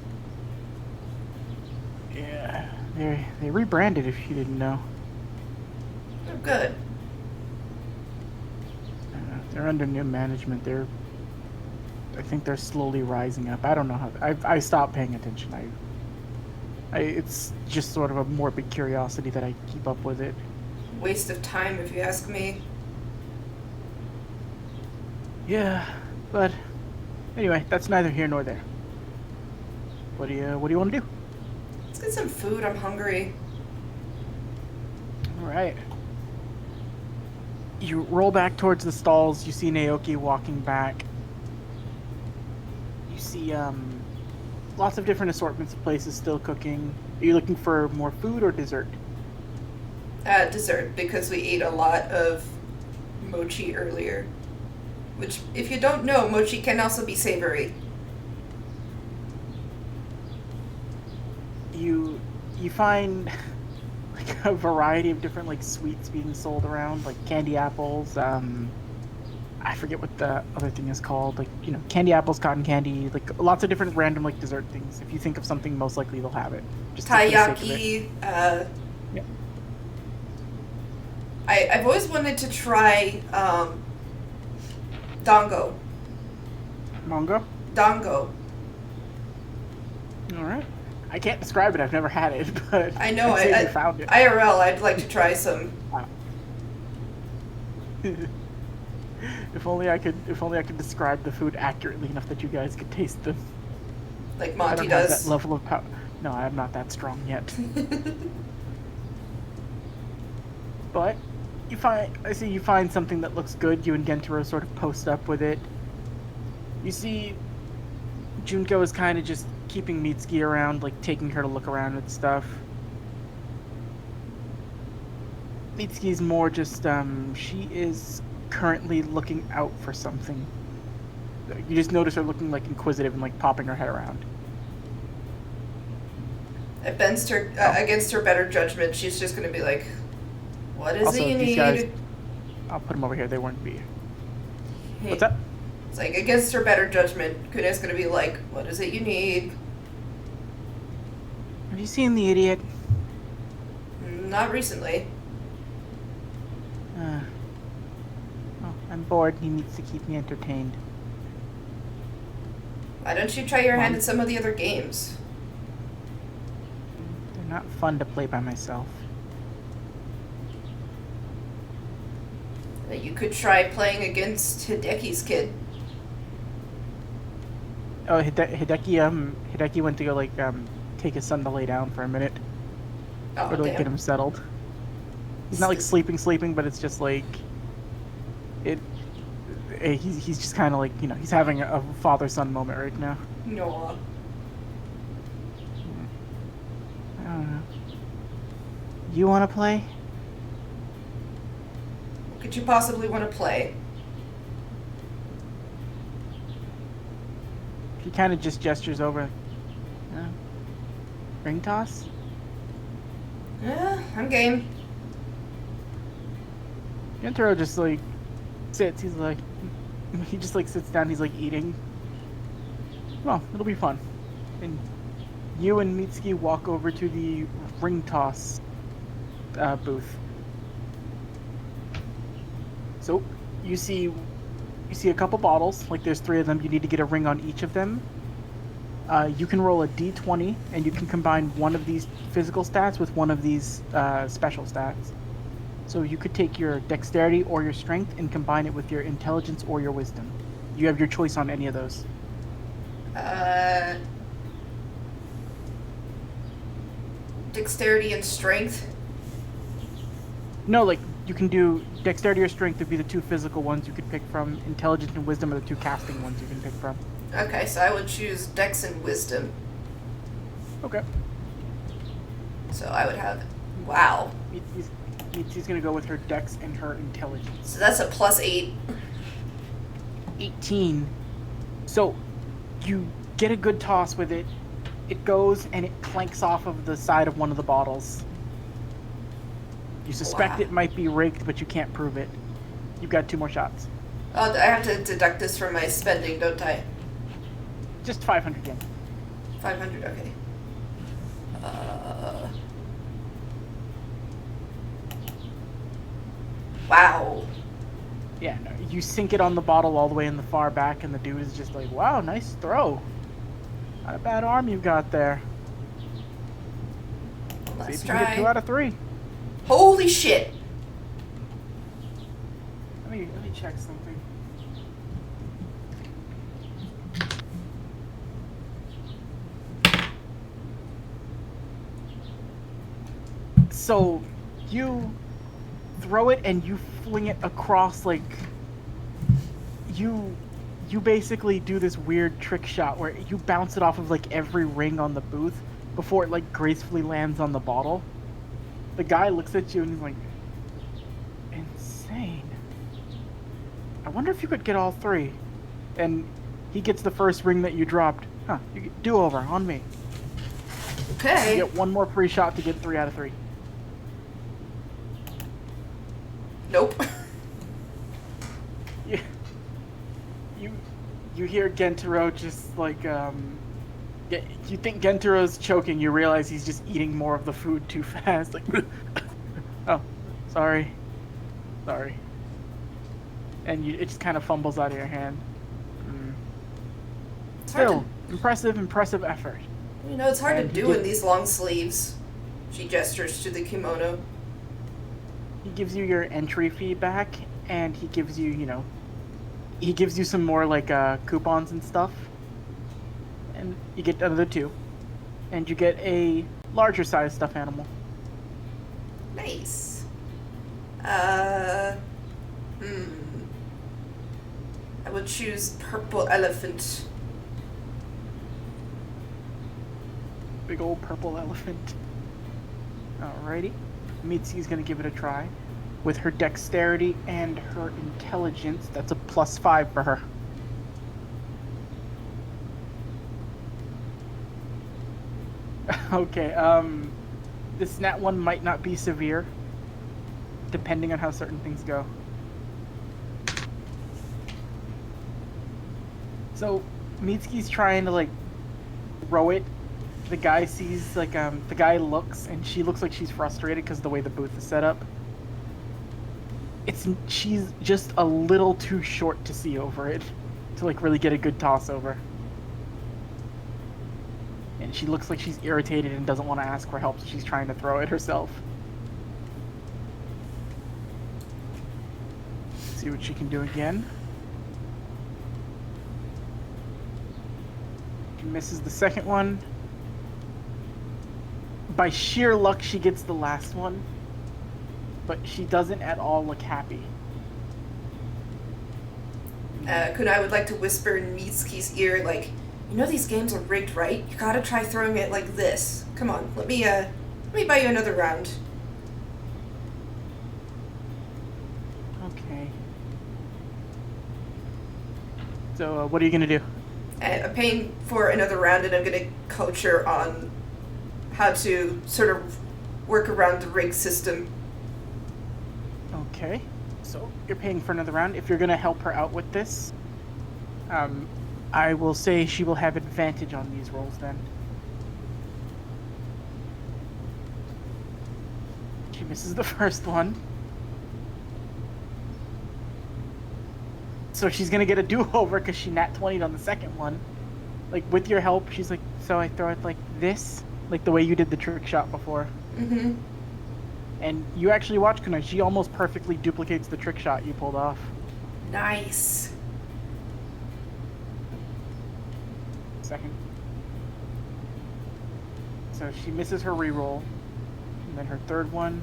Yeah, they rebranded if you didn't know. Oh, good. They're under new management. I think they're slowly rising up. I don't know how. I stopped paying attention. It's just sort of a morbid curiosity that I keep up with it. Waste of time, if you ask me. Yeah, but anyway, that's neither here nor there. What do you want to do? Let's get some food. I'm hungry. All right. You roll back towards the stalls. You see Naoki walking back. You see lots of different assortments of places still cooking. Are you looking for more food or dessert? Dessert, because we ate a lot of mochi earlier. Which, if you don't know, mochi can also be savory. You find like a variety of different like sweets being sold around, like candy apples. I forget what the other thing is called. Like, you know, candy apples, cotton candy, like lots of different random like dessert things. If you think of something, most likely they'll have it. Just for the sake of it. Taiyaki. Yeah. I've always wanted to try dango. Mango. Dango. All right. I can't describe it. I've never had it, but I know. I found it. IRL, I'd like to try some. Wow. If only I could describe the food accurately enough that you guys could taste them. Like I Monty don't have does. that level of power. No, I'm not that strong yet. But you find something that looks good. You and Gentaro sort of post up with it. You see Junko is kind of just keeping Mitsuki around, like taking her to look around and stuff. Mitsuki's more just, she is currently looking out for something. You just notice her looking like inquisitive and like popping her head around. Against her better judgment, she's just gonna be like, "What is Also, it you these need?" guys, I'll put them over here. They wouldn't be. What's that? It's like against her better judgment, Kuna's gonna be like, "What is it you need?" Have you seen the idiot? Not recently. Well, I'm bored. He needs to keep me entertained. Why don't you try your hand at some of the other games? They're not fun to play by myself. You could try playing against Hideki's kid. Oh, Hideki went to go like take his son to lay down for a minute, Oh, or to like damn. get him settled. He's not like sleeping, but it's just like he's just kind of like, you know, he's having a father-son moment right now. No. I don't know. You want to play? What could you possibly want to play? He kind of just gestures over. Ring toss? Yeah, I'm game. Gentaro just like sits. He's like, he just like sits down. He's like eating. Well, it'll be fun. And you and Mitsuki walk over to the ring toss booth. So you see a couple bottles. Like there's 3 of them. You need to get a ring on each of them. You can roll a d20, and you can combine one of these physical stats with one of these special stats. So you could take your dexterity or your strength and combine it with your intelligence or your wisdom. You have your choice on any of those. Dexterity and strength. No, like you can do dexterity or strength would be the 2 physical ones you could pick from. Intelligence and wisdom are the 2 casting ones you can pick from. Okay, so I would choose Dex and Wisdom. Okay. So I would have... Wow. She's gonna go with her dex and her intelligence. So that's a +8. 18. So you get a good toss with it. It goes and it clanks off of the side of one of the bottles. You suspect Wow. it might be rigged, but you can't prove it. You've got 2 more shots. Oh, I have to deduct this from my spending, don't I? Just 500 yen. 500, okay. Wow. Yeah, no, you sink it on the bottle all the way in the far back, and the dude is just like, wow, nice throw. Not a bad arm you've got there. See Let's if you can get 2 try. out of 3. Holy shit! Let me check something. So, you throw it and you fling it across, like, you basically do this weird trick shot where you bounce it off of like every ring on the booth before it like gracefully lands on the bottle. The guy looks at you and he's like, insane. I wonder if you could get all 3. And he gets the first ring that you dropped. Huh, you get do-over on me. Okay. You get 1 more free shot to get 3 out of 3. Nope. Yeah. You hear Gentaro just like you think Gentaro's choking, you realize he's just eating more of the food too fast. Like oh, sorry. And it just kind of fumbles out of your hand. It's hard Still, impressive effort. to, you know, it's hard And to he do gives- in these long sleeves. She gestures to the kimono. He gives you your entry fee back, and he gives you, you know, he gives you some more like coupons and stuff. And you get another 2. And you get a larger size stuffed animal. Nice. I would choose purple elephant. big old purple elephant. Alrighty. Mitsuki's gonna give it a try. With her dexterity and her intelligence, that's a +5 for her. Okay, this nat one might not be severe, depending on how certain things go. So, Mitsuki's trying to, like, throw it. The guy sees, like, the guy looks, and she looks like she's frustrated because of the way the booth is set up. She's just a little too short to see over it, to, like, really get a good toss over. And she looks like she's irritated and doesn't want to ask for help, so she's trying to throw it herself. See what she can do again. She misses the second one. By sheer luck, she gets the last one. But she doesn't at all look happy. Kunai would like to whisper in Mitsuki's ear, like, you know these games are rigged, right? You gotta try throwing it like this. Come on, let me buy you another round. Okay. So, what are you gonna do? I'm paying for another round, and I'm gonna coach her on how to sort of work around the rig system. Okay. So, you're paying for another round. If you're gonna help her out with this, I will say she will have advantage on these rolls then. She misses the first one. So she's gonna get a do-over because she nat 20'd on the second one. Like, with your help, she's like, so I throw it like this? Like the way you did the trick shot before. Mm-hmm. And you actually watch Kunai, she almost perfectly duplicates the trick shot you pulled off. Nice. Second. So she misses her reroll. And then her third one.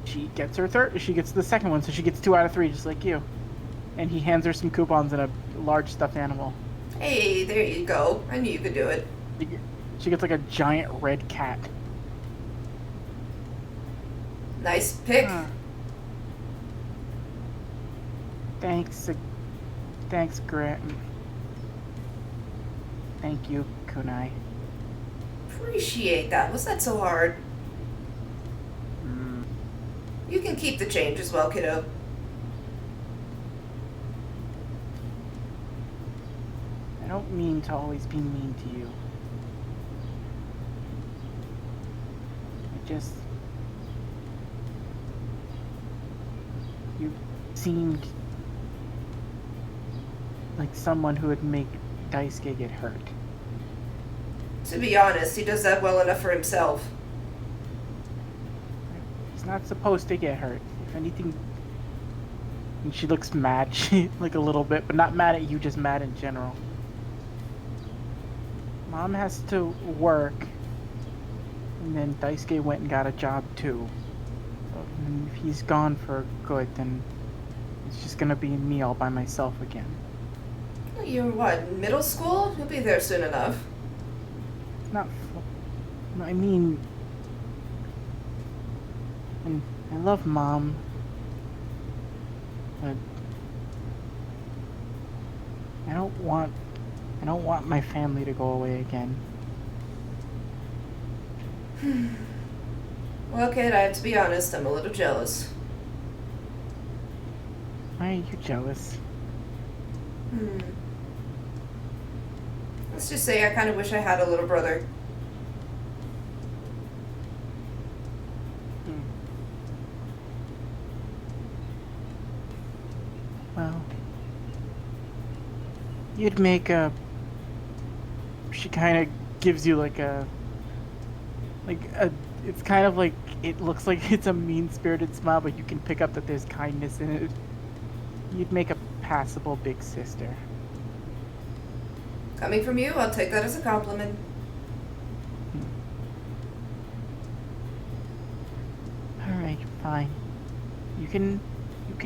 She gets her third. She gets the second one, so she gets 2 out of 3, just like you. And he hands her some coupons and a large stuffed animal. Hey, there you go. I knew you could do it. She gets like a giant red cat. Nice pick. Thanks, Grant. Thank you, Kunai. Appreciate that. Was that so hard? You can keep the change as well, kiddo. I don't mean to always be mean to you. You seemed like someone who would make Daisuke get hurt. To be honest, he does that well enough for himself. He's not supposed to get hurt. If anything... And she looks mad, like a little bit, but not mad at you, just mad in general. Mom has to work, and then Daisuke went and got a job too. And if he's gone for good, then it's just gonna be me all by myself again. You're what, middle school? You'll be there soon enough. No, I mean... And I love Mom, but I don't want my family to go away again. Well, kid, I have to be honest, I'm a little jealous. Why are you jealous? Let's just say I kind of wish I had a little brother. Well, you'd make a... She kind of gives you like a... It's kind of like... It looks like it's a mean-spirited smile, but you can pick up that there's kindness in it. You'd make a passable big sister. Coming from you, I'll take that as a compliment. Alright, fine. You can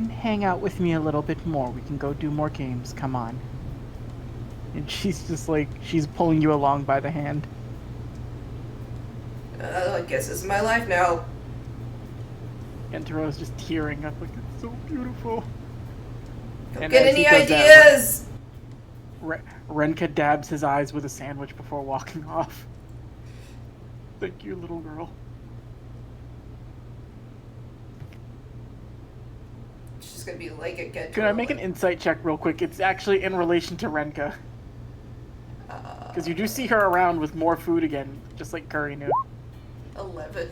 hang out with me a little bit more. We can go do more games. Come on. And she's just like, she's pulling you along by the hand. I guess this is my life now. And Taro's just tearing up like, it's so beautiful. Don't And get as he any does that, ideas! Renka dabs his eyes with a sandwich before walking off. Thank you, little girl. She's gonna be like a get. Can I make an insight check real quick? It's actually in relation to Renka. Because you do see her around with more food again, just like Curry knew. 11.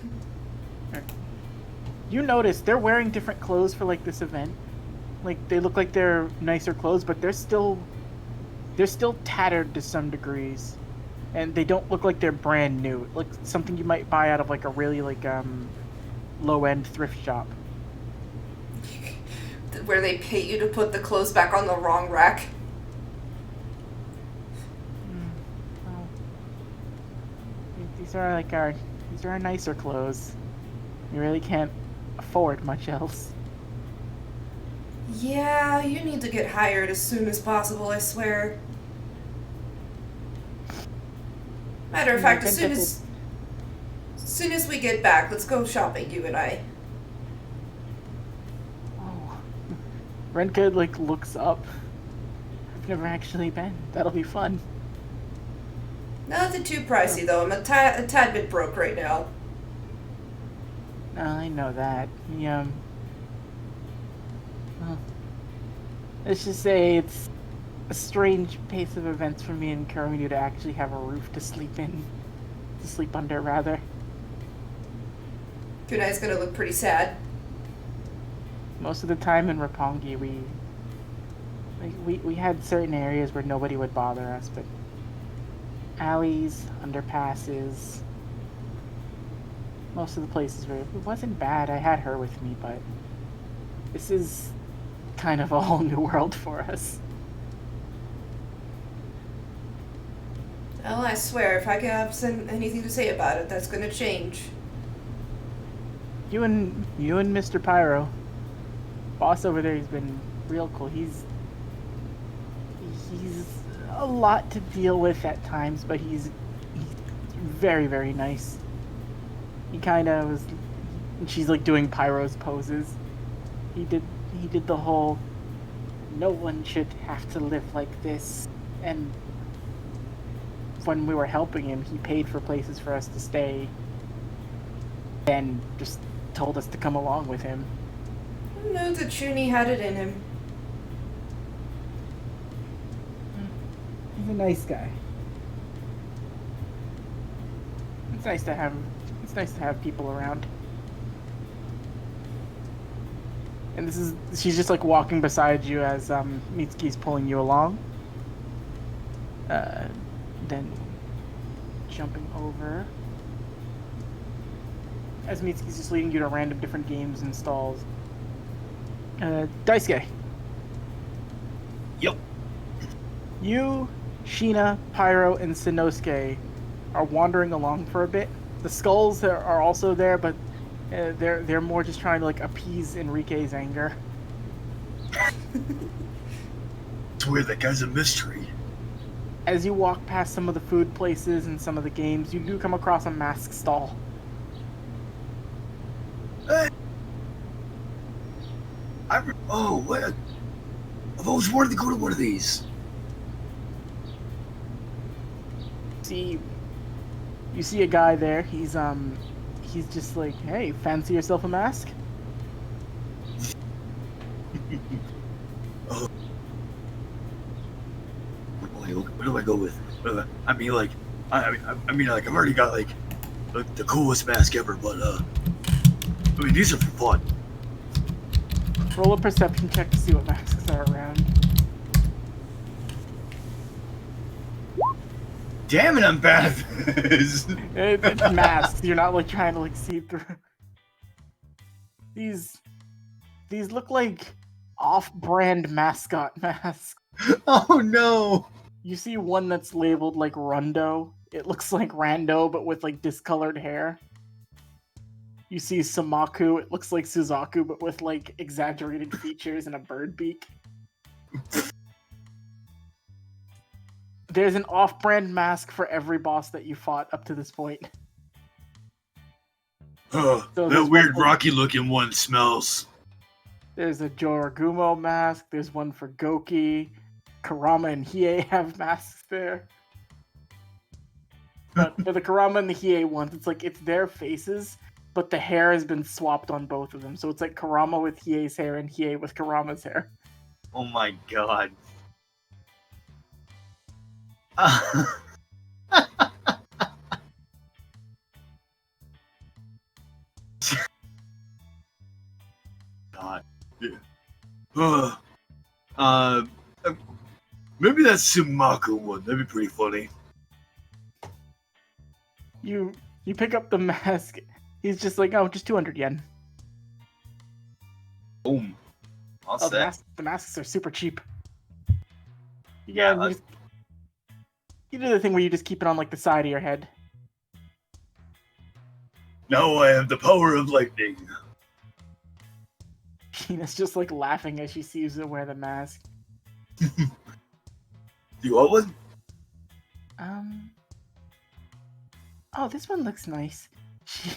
You notice they're wearing different clothes for like this event. Like they look like they're nicer clothes, but they're still tattered to some degrees. And they don't look like they're brand new. Like something you might buy out of like a really like low-end thrift shop. Where they pay you to put the clothes back on the wrong rack. Well, these are our nicer clothes. You really can't afford much else. Yeah, you need to get hired as soon as possible, I swear. Matter of fact, as soon as we get back, let's go shopping, you and I. Oh, Renka like looks up. I've never actually been. That'll be fun. Nothing too pricey, though. I'm a tad bit broke right now. I know that. Well, let's just say it's a strange pace of events for me and Kurinu to actually have a roof to sleep under, rather. Kunai's gonna look pretty sad. Most of the time in Roppongi, we had certain areas where nobody would bother us, but alleys, underpasses, most of the places where it wasn't bad. I had her with me, but this is kind of a whole new world for us. Well, I swear, if I can have anything to say about it, that's gonna change. You and Mr. Pyro, boss over there, he's been real cool. He's a lot to deal with at times, but he's very, very nice. He kind of was. She's like doing Pyro's poses. He did the whole, no one should have to live like this. And when we were helping him, he paid for places for us to stay. And just told us to come along with him. I knew that Chuni had it in him. He's a nice guy. It's nice to have people around. And she's just like walking beside you as Mitsuki's pulling you along. Then jumping over. As Mitsuki's just leading you to random different games and stalls. Daisuke. Yep. You, Sheena, Pyro, and Sanosuke are wandering along for a bit. The skulls are also there, but they're more just trying to like appease Enrique's anger. It's weird, that guy's a mystery. As you walk past some of the food places and some of the games, you do come across a mask stall. Hey. What? I've always wanted to go to one of these. You see a guy there. He's just like, hey, fancy yourself a mask? Oh. What do I go with? I mean, I've already got like the coolest mask ever, but I mean, these are for fun. Roll a perception check to see what masks are around. Damn it, I'm bad at this. It's masks. You're not like trying to like see through. These look like off-brand mascot masks. Oh no! You see one that's labeled like Rundo. It looks like Rando, but with like discolored hair. You see Samaku. It looks like Suzaku, but with like exaggerated features and a bird beak. There's an off-brand mask for every boss that you fought up to this point. Oh, So that there's weird one for- rocky-looking one smells. There's a Joragumo mask. There's one for Goki. Kurama and Hiei have masks there. But for the Kurama and the Hiei ones, it's their faces, but the hair has been swapped on both of them. So it's like Kurama with Hiei's hair and Hiei with Kurama's hair. Oh my god. God. Yeah. Maybe that Sumaku one. That'd be pretty funny. You pick up the mask. He's just like, oh, just 200 yen. Boom. I'll Oh, say. the masks are super cheap. Yeah, you do the thing where you just keep it on like the side of your head. Now I have the power of lightning. Sheena's just like laughing as she sees her wear the mask. Do you want one? Oh, this one looks nice.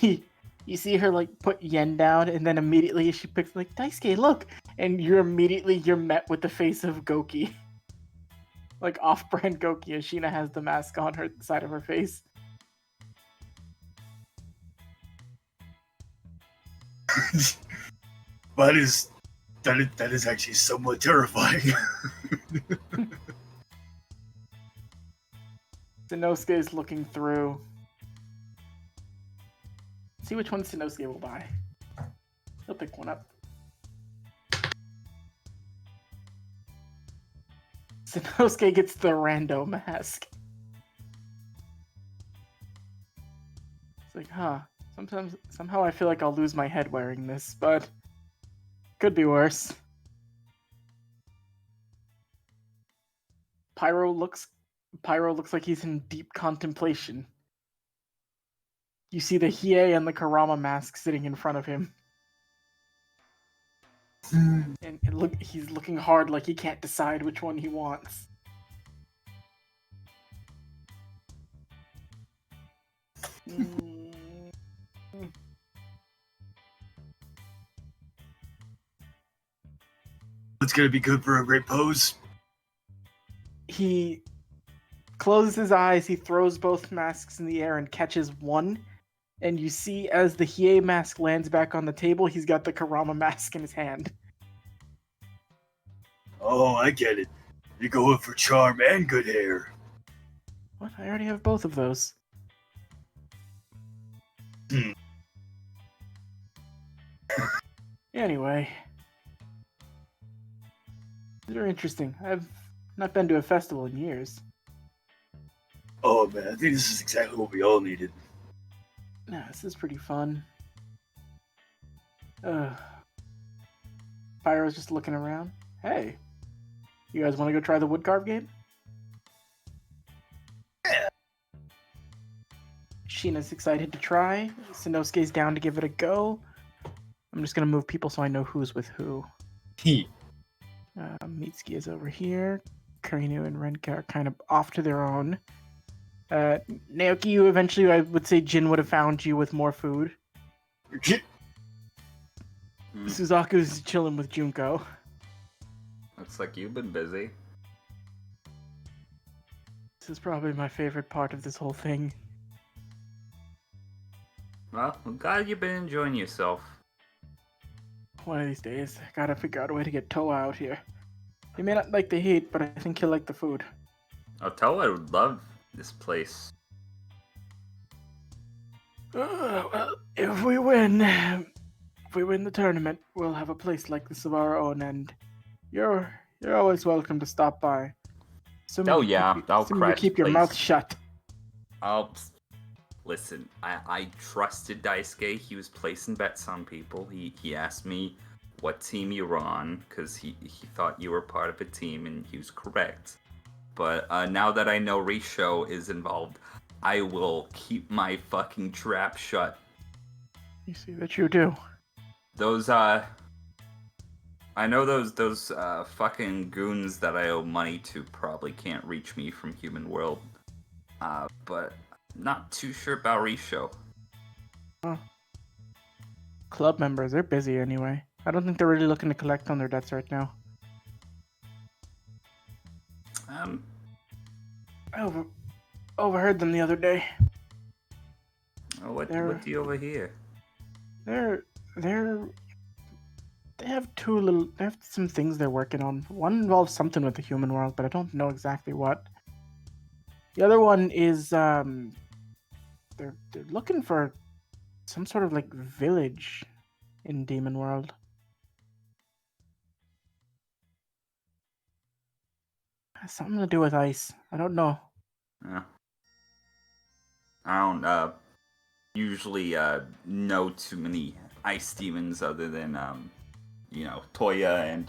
You see her like put yen down, and then immediately she picks like Daisuke, look, and you're met with the face of Goki, like off-brand Goki, as Sheena has the mask on her side of her face. That is actually somewhat terrifying. Sanosuke is looking through. See which one Sanosuke will buy. He'll pick one up. Sanosuke gets the rando mask. It's like, huh. Somehow I feel like I'll lose my head wearing this, but could be worse. Pyro looks like he's in deep contemplation. You see the Hiei and the Kurama mask sitting in front of him. And he's looking hard like he can't decide which one he wants. It's gonna be good for a great pose. He closes his eyes, he throws both masks in the air and catches one. And you see as the Hiei mask lands back on the table, he's got the Kurama mask in his hand. Oh, I get it. You're going for charm and good hair. What? I already have both of those. Anyway. Very interesting. I've not been to a festival in years. Oh man, I think this is exactly what we all needed. Nah, this is pretty fun. Pyro's just looking around. Hey, you guys want to go try the woodcarve game? Yeah. Sheena's excited to try. Sanosuke's down to give it a go. I'm just gonna move people so I know who's with who. Mitsuki is over here. Karinu and Renka are kind of off to their own. Naoki, you eventually, I would say Jin would have found you with more food. Suzaku's chilling with Junko. Looks like you've been busy. This is probably my favorite part of this whole thing. Well, I'm glad you've been enjoying yourself. One of these days, I gotta figure out a way to get Toa out here. He may not like the heat, but I think he'll like the food. I'll tell you, I would love this place. Well, if we win the tournament, we'll have a place like this of our own, and you're always welcome to stop by. Oh yeah, I'll crash. Keep your mouth shut. Listen. I trusted Daisuke. He was placing bets on people. He asked me what team you were on because he thought you were part of a team, and he was correct. But now that I know Risho is involved, I will keep my fucking trap shut. You see that you do. Those I I know those fucking goons that I owe money to probably can't reach me from human world. But not too sure about Risho. Huh. Club members, they're busy anyway. I don't think they're really looking to collect on their debts right now. I overheard them the other day. What do you overhear? They have some things they're working on. One involves something with the human world, but I don't know exactly what. The other one is they're looking for some sort of like village in Demon World. Has something to do with ice. I don't know. Yeah. I don't usually know too many ice demons other than Toya and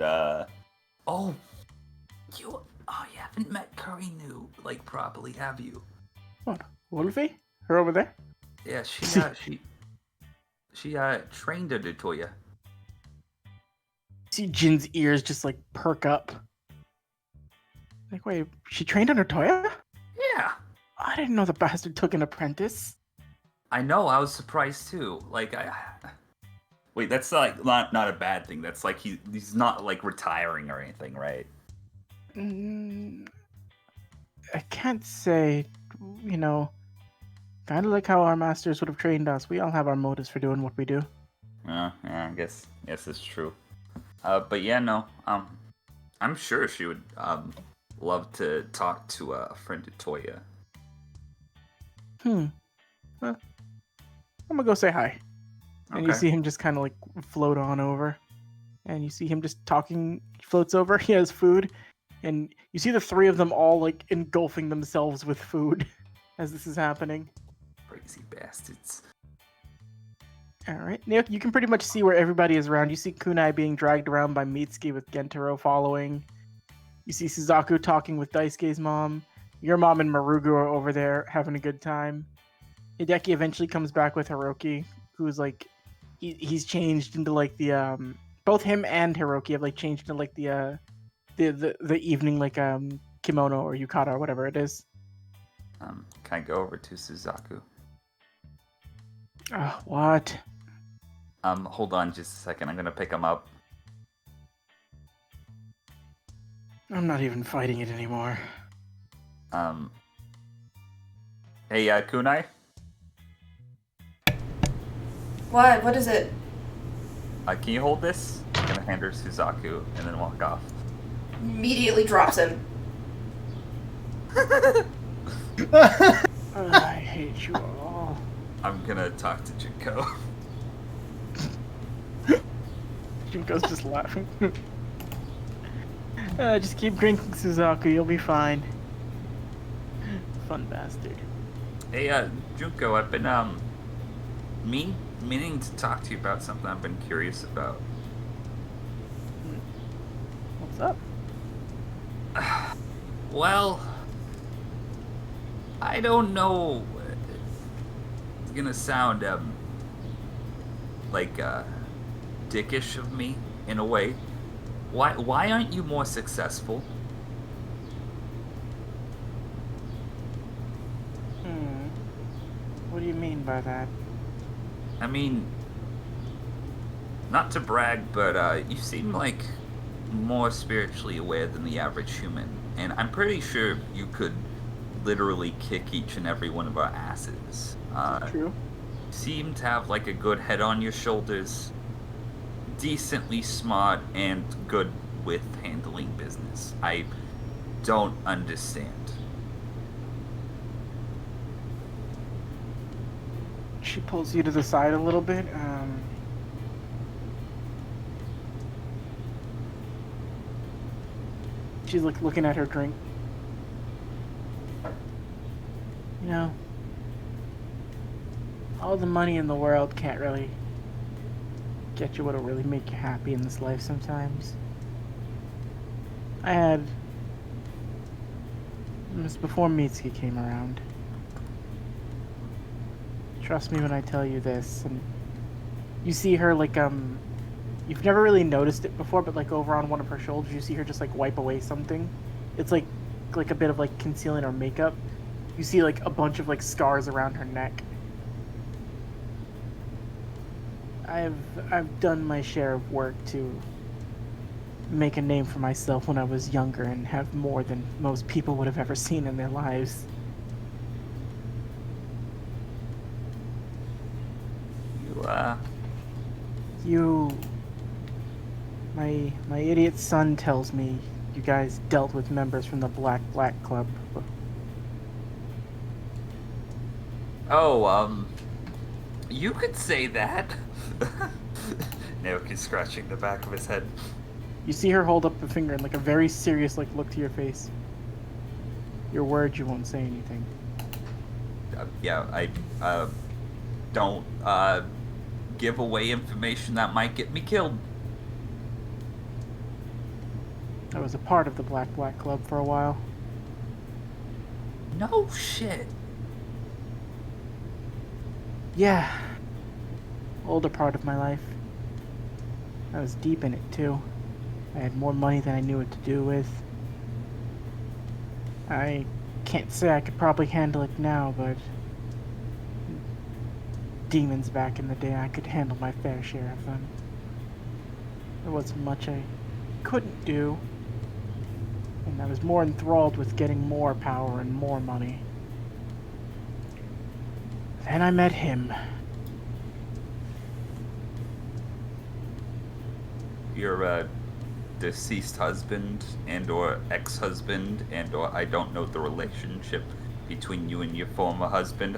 you haven't met Karinu like properly, have you? What? Wolfie? Her over there? Yeah, she trained under Toya. See Jin's ears just like perk up. Like, wait, she trained under Toya? Yeah. I didn't know the bastard took an apprentice. I know, I was surprised too. Like, wait, that's like not a bad thing. That's like he's not like retiring or anything, right? I can't say, kind of like how our masters would have trained us. We all have our motives for doing what we do. Yeah, I guess it's true. But yeah, no, I'm sure she would love to talk to a friend of Toya. Well, I'm gonna go say hi. And you see him just kind of like float on over. And you see him just talking. He floats over. He has food. And you see the three of them all like engulfing themselves with food as this is happening. Crazy bastards. Alright. You can pretty much see where everybody is around. You see Kunai being dragged around by Mitsuki with Gentaro following. You see Suzaku talking with Daisuke's mom. Your mom and Marugu are over there having a good time. Hideki eventually comes back with Hiroki, who's like he's changed into like the both him and Hiroki have like changed into like the evening like kimono or yukata or whatever it is. Can I go over to Suzaku? What? Hold on just a second. I'm gonna pick him up. I'm not even fighting it anymore. Hey, Kunai? What? What is it? Can you hold this? I'm gonna hand her Suzaku and then walk off. Immediately drops him. I hate you all. I'm gonna talk to Junko. Junko's just laughing. Just keep drinking, Suzaku. You'll be fine. Fun bastard. Hey, Junko, I've been meaning to talk to you about something I've been curious about. What's up? Well, I don't know. It's gonna sound like dickish of me in a way. Why aren't you more successful? What do you mean by that? I mean, not to brag, but you seem like more spiritually aware than the average human, and I'm pretty sure you could literally kick each and every one of our asses. True. You seem to have like a good head on your shoulders, decently smart, and good with handling business. I don't understand. She pulls you to the side a little bit. She's like looking at her drink. You know, all the money in the world can't really get you what'll really make you happy in this life sometimes. It was before Mitsuki came around. Trust me when I tell you this. And you see her like you You've never really noticed it before, but like over on one of her shoulders, you see her just like wipe away something. It's like a bit of like concealing her makeup. You see like a bunch of like scars around her neck. I've done my share of work to make a name for myself when I was younger and have more than most people would have ever seen in their lives. My idiot son tells me you guys dealt with members from the Black Club. Oh, you could say that. Naoki's scratching the back of his head. You see her hold up a finger and like a very serious like look to your face. Your words, you won't say anything. Yeah, I don't give away information that might get me killed. I was a part of the Black Club for a while. No shit. Yeah. Older part of my life. I was deep in it too. I had more money than I knew what to do with. I can't say I could probably handle it now, but demons back in the day, I could handle my fair share of them. There wasn't much I couldn't do, and I was more enthralled with getting more power and more money. Then I met him. Your deceased husband and or ex-husband and or I don't know the relationship between you and your former husband.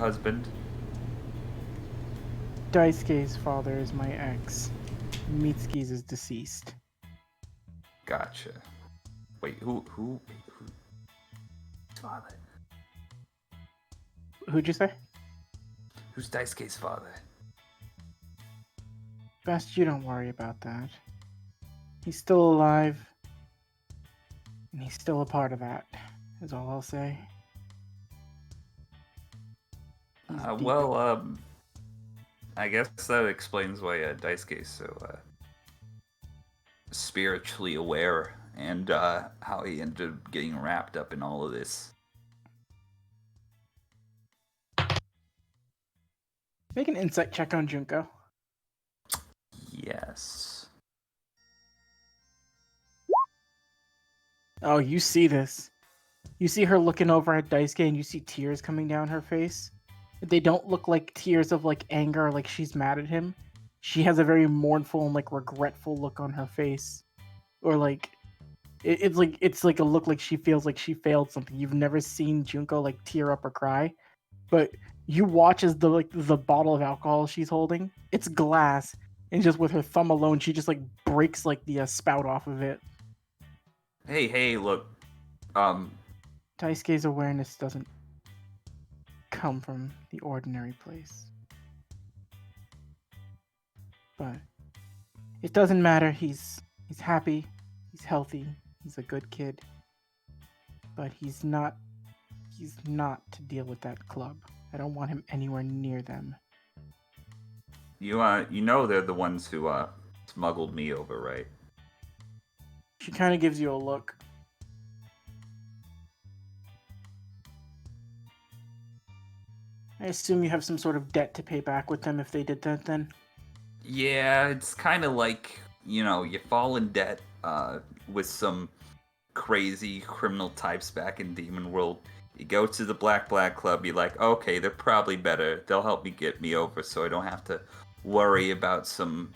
Daisuke's father is my ex. Mitsuki's is deceased. Gotcha. Wait, who's father? Who'd you say? Who's Daisuke's father? Best you don't worry about that. He's still alive. And he's still a part of that, is all I'll say. I guess that explains why Daisuke's so spiritually aware and how he ended up getting wrapped up in all of this. Make an insight check on Junko. Yes. Oh, you see this. You see her looking over at Daisuke and you see tears coming down her face. They don't look like tears of like anger or like she's mad at him. She has a very mournful and like regretful look on her face. Or like it's like a look like she feels like she failed something. You've never seen Junko like tear up or cry. But you watch as the bottle of alcohol she's holding, it's glass, and just with her thumb alone, she just like breaks like the spout off of it. Hey, look. Daisuke's awareness doesn't come from the ordinary place. But it doesn't matter. He's happy, he's healthy, he's a good kid. But he's not to deal with that club. I don't want him anywhere near them. You know they're the ones who smuggled me over, right? She kind of gives you a look. I assume you have some sort of debt to pay back with them if they did that then? Yeah, it's kind of like, you fall in debt with some crazy criminal types back in Demon World. You go to the Black Club, you're like, okay, they're probably better. They'll help me get me over so I don't have to worry about some,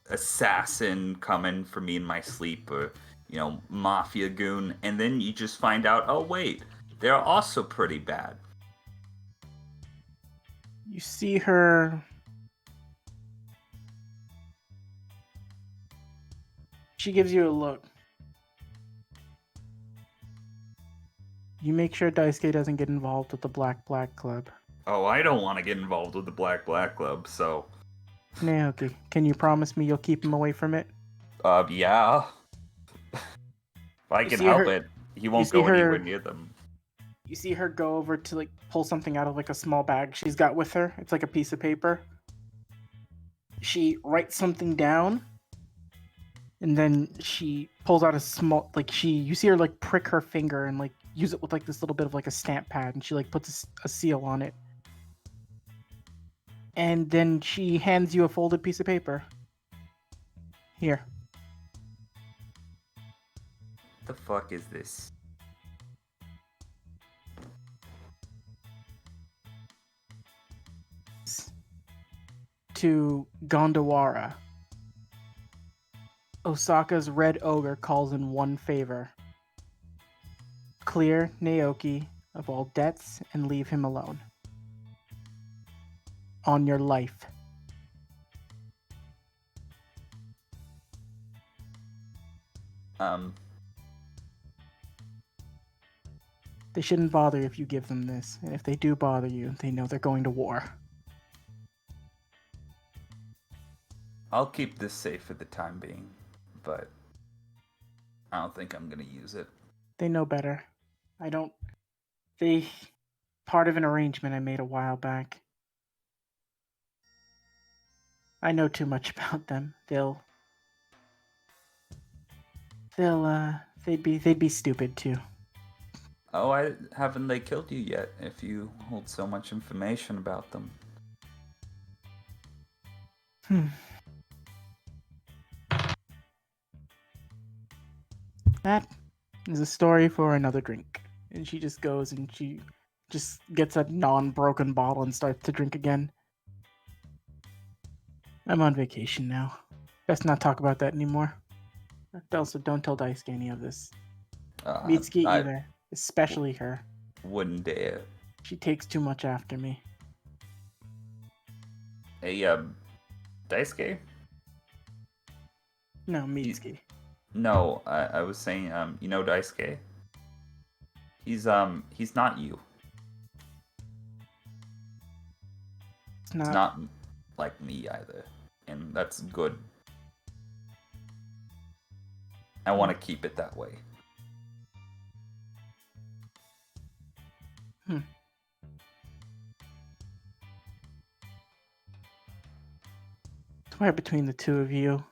assassin coming for me in my sleep or, mafia goon. And then you just find out, oh, wait, they're also pretty bad. You see her... She gives you a look. You make sure Daisuke doesn't get involved with the Black Club. Oh, I don't want to get involved with the Black Club, so... Naoki, can you promise me you'll keep him away from it? Yeah. If I can help it, he won't go anywhere near them. You see her go over to like pull something out of like a small bag she's got with her. It's like a piece of paper. She writes something down, And then she pulls out a small, you see her like prick her finger and like use it with like this little bit of like a stamp pad, and she like puts a seal on it. And then she hands you a folded piece of paper. Here. The fuck is this? To Gondawara. Osaka's red ogre calls in one favor. Clear Naoki of all debts and leave him alone. On your life. They shouldn't bother if you give them this, and if they do bother you, they know they're going to war. I'll keep this safe for the time being, but I don't think I'm gonna use it. They know better. Part of an arrangement I made a while back. I know too much about them. They'd be stupid too. Oh, haven't they killed you yet, if you hold so much information about them? That is a story for another drink. And she just goes and she just gets a non-broken bottle and starts to drink again. I'm on vacation now. Best not talk about that anymore. Also, don't tell Daisuke any of this. Mitsuki either. Especially her. Wouldn't dare. She takes too much after me. Hey, Daisuke? No, Mitsuki. No, I was saying, you know Daisuke? He's not you. It's He's not like me either. And that's good. I want to keep it that way. Somewhere between the two of you.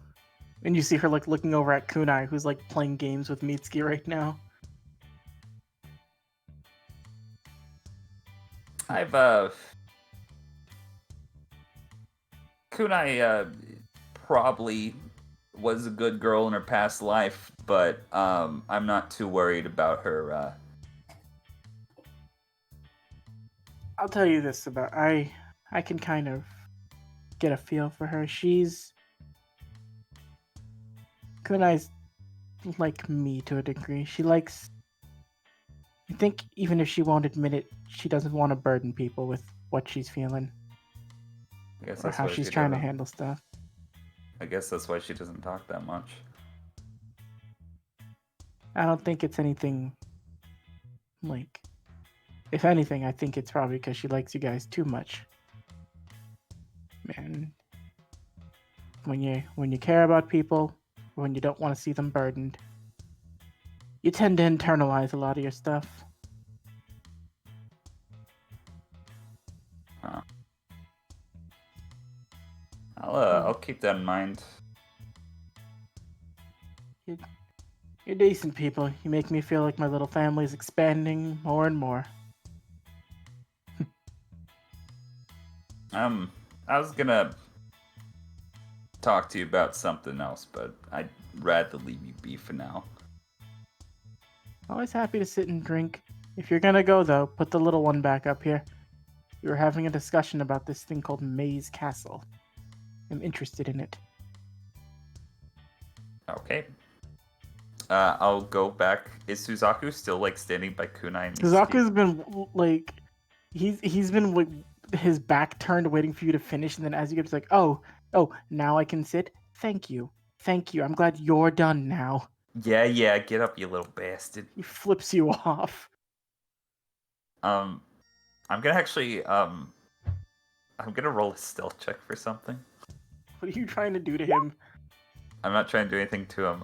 And you see her like looking over at Kunai, who's like playing games with Mitsuki right now. Kunai probably was a good girl in her past life, but I'm not too worried about her. I'll tell you this about I can kind of get a feel for her. Kunai's like me to a degree. I think even if she won't admit it, she doesn't want to burden people with what she's feeling. I guess Or that's how why she's she trying to doesn't- handle stuff. I guess that's why she doesn't talk that much. I don't think it's anything like... If anything, I think it's probably because she likes you guys too much. Man, when you care about people, when you don't want to see them burdened, you tend to internalize a lot of your stuff. Huh. I'll keep that in mind. You're decent people. You make me feel like my little family's expanding more and more. I was gonna talk to you about something else, but I'd rather leave you be for now. Always happy to sit and drink. If you're gonna go, though, put the little one back up here. We were having a discussion about this thing called Maze Castle. I'm interested in it. Okay. I'll go back. Is Suzaku still like standing by Kunai and Mitsuki? Suzaku's been like, he's been with his back turned, waiting for you to finish, and then as you get, it's like, oh, now I can sit. Thank you. I'm glad you're done now. Yeah, get up, you little bastard. He flips you off. I'm gonna actually, I'm gonna roll a stealth check for something. What are you trying to do to him? I'm not trying to do anything to him.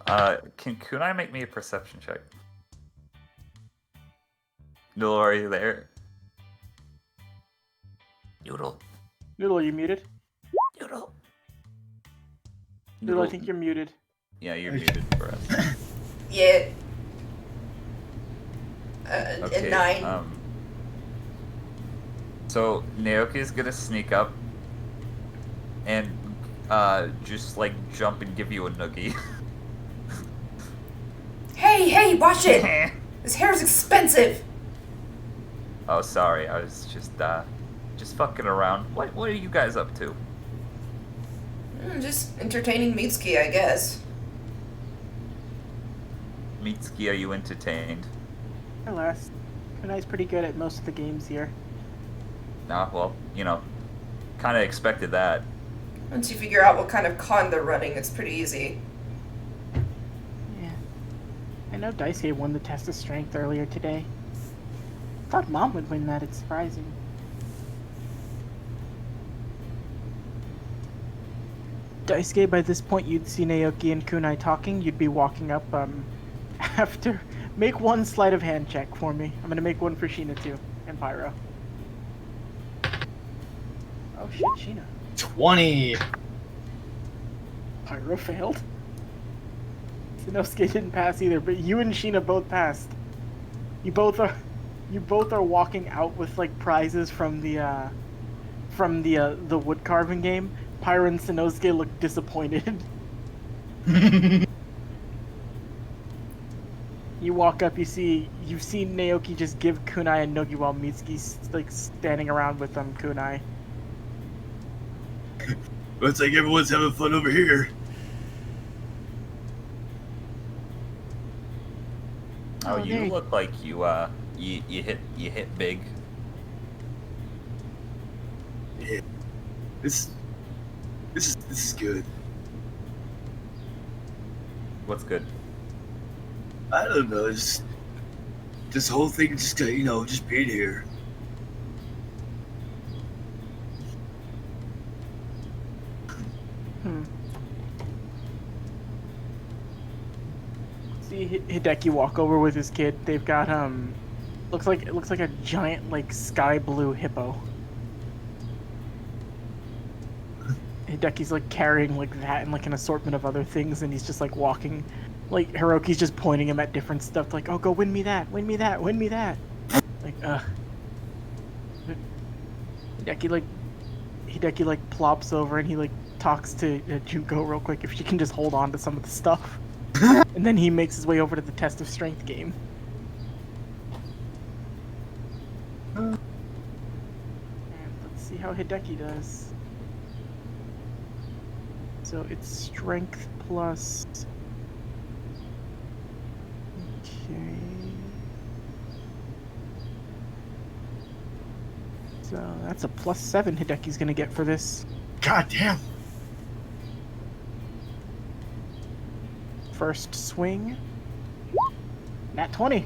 Can Kunai make me a perception check? Noodle, are you there? Noodle. Noodle, are you muted? Noodle. Noodle, I think you're muted. Yeah, you're Okay. muted for us. Yeah. Okay. And 9. So Naoki's gonna sneak up and just like jump and give you a noogie. Hey, watch it! This hair's expensive! Oh, sorry. I was just fucking around. What are you guys up to? Just entertaining Mitsuki, I guess. Mitsuki, are you entertained? Alas, Kunai's pretty good at most of the games here. Nah, well, kind of expected that. Once you figure out what kind of con they're running, it's pretty easy. Yeah. I know Daisuke won the test of strength earlier today. Thought Mom would win that, it's surprising. Daisuke, by this point you'd see Naoki and Kunai talking, you'd be walking up, after... Make one sleight of hand check for me. I'm gonna make one for Sheena too, and Pyro. Oh shit, Sheena. 20. Pyro failed. Sanosuke didn't pass either, but you and Sheena both passed. You both are walking out with like prizes from the wood carving game. Pyro and Sanosuke look disappointed. You walk up, you've seen Naoki just give Kunai a noogie while Mitsuki's like standing around with Kunai. Looks like everyone's having fun over here. Oh, Oh, you there- look like you hit big. Yeah. This is good. What's good? I don't know. Just this whole thing, just just being here. See Hideki walk over with his kid. They've got looks like a giant like sky blue hippo. Hideki's like carrying like that and like an assortment of other things, and he's just like walking. Like Hiroki's just pointing him at different stuff, like, "Oh, go win me that, win me that, win me that." Like, Hideki like plops over and he like talks to Junko real quick if she can just hold on to some of the stuff, and then he makes his way over to the test of strength game. And let's see how Hideki does. So it's strength plus. Okay. So that's a +7 Hideki's gonna get for this. God damn. First swing. Nat 20.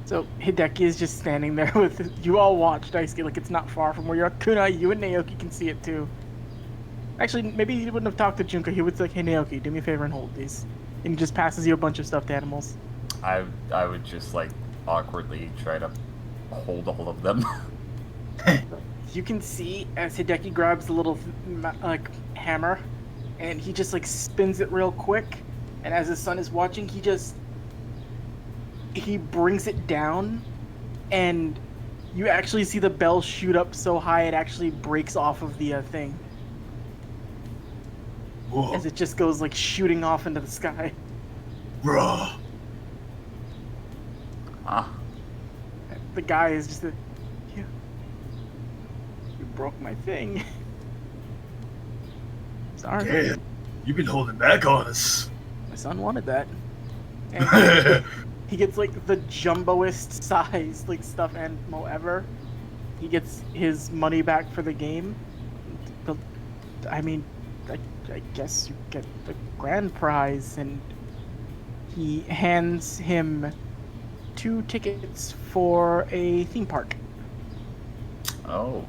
So Hideki is just standing there with you all watch Daisuke like it's not far from where you're at. Kunai, you and Naoki can see it too. Actually, maybe he wouldn't have talked to Junko. He would say, "Hey Naoki, do me a favor and hold these." And he just passes you a bunch of stuffed animals. I would just like awkwardly try to hold all of them. You can see as Hideki grabs the little like hammer, and he just like spins it real quick. And as his son is watching, he brings it down, and you actually see the bell shoot up so high it actually breaks off of the thing. Whoa. As it just goes like shooting off into the sky. Bruh. Ah, The guy is just you broke my thing. Sorry. Damn. You've been holding back on us. My son wanted that. And he gets like the jumboest size like stuffed animal ever. He gets his money back for the game. But I mean, I guess you get the grand prize, and he hands him 2 tickets for a theme park. oh.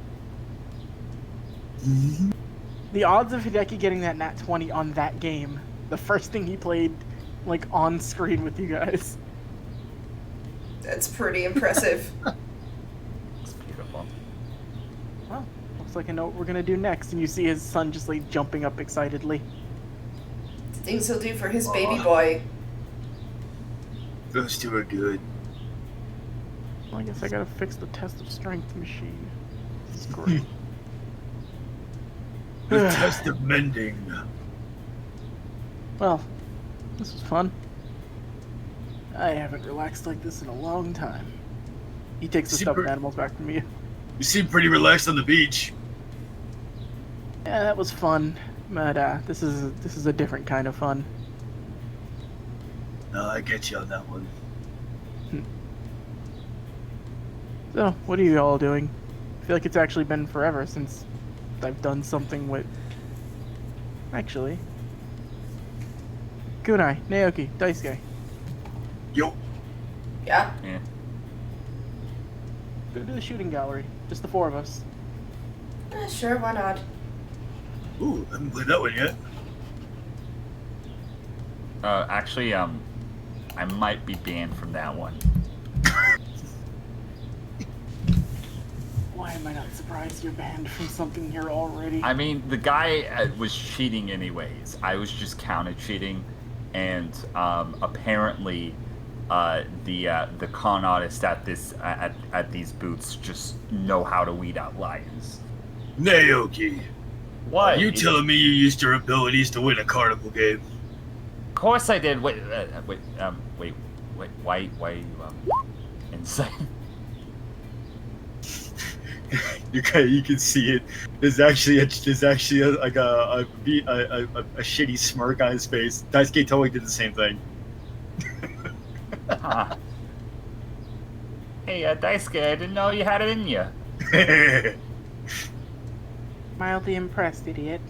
The odds of Hideki getting that nat 20 on that game, the first thing he played, like on screen with you guys. That's pretty impressive. It's beautiful. Well, we'll looks like I know what we're gonna do next. And you see his son just like jumping up excitedly. Things he'll do for his baby boy. Those two are good. Well, I guess I gotta fix the test of strength machine. This is great. The test of mending. Well, this was fun. I haven't relaxed like this in a long time. He takes the stuffed animals back from you. You seem pretty relaxed on the beach. Yeah, that was fun, but this is a different kind of fun. No, I get you on that one. So, what are you all doing? I feel like it's actually been forever since I've done something with... Actually... Kunai, Naoki, Daisuke. Yo. Yeah? Yeah. Go to the shooting gallery. Just the four of us. Sure, why not? Ooh, I haven't played that one yet. Actually, I might be banned from that one. Why am I not surprised you're banned from something here already? I mean, the guy was cheating anyways. I was just counter cheating, and apparently, the con artists at these booths just know how to weed out lions. Naoki, What? you telling me you used your abilities to win a carnival game? Of course I did. Wait. Why are you insane? You can see it. There's actually a shitty smirk on his face. Daisuke totally did the same thing. Huh. Hey, Daisuke, I didn't know you had it in you. Mildly impressed, idiot.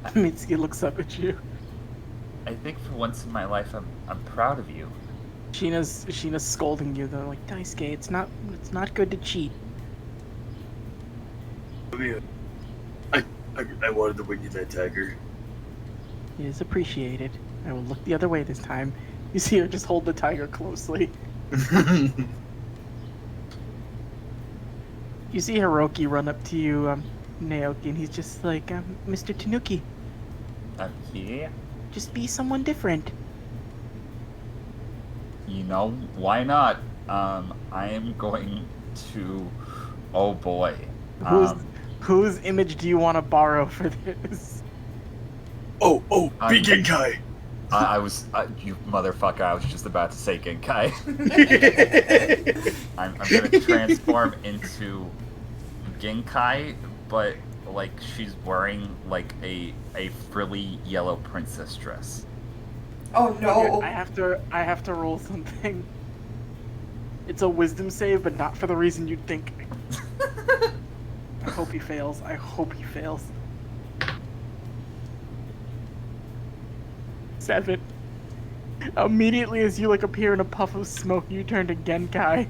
Mitsuki looks up at you. I think for once in my life, I'm proud of you. Sheena's scolding you though, like Daisuke, it's not good to cheat. I wanted to win you that tiger. It is appreciated. I will look the other way this time. You see her just hold the tiger closely. You see Hiroki run up to you, Naoki, and he's just like, Mr. Tanuki, Yeah. just be someone different. You know, why not? I am going to... Oh boy. Whose image do you want to borrow for this? Oh, be Genkai! You motherfucker, I was just about to say Genkai. I'm gonna transform into Genkai, but like she's wearing like a frilly yellow princess dress. Oh no! I have to roll something. It's a wisdom save, but not for the reason you'd think. I hope he fails. I hope he fails. 7. Immediately as you like appear in a puff of smoke, you turn to Genkai.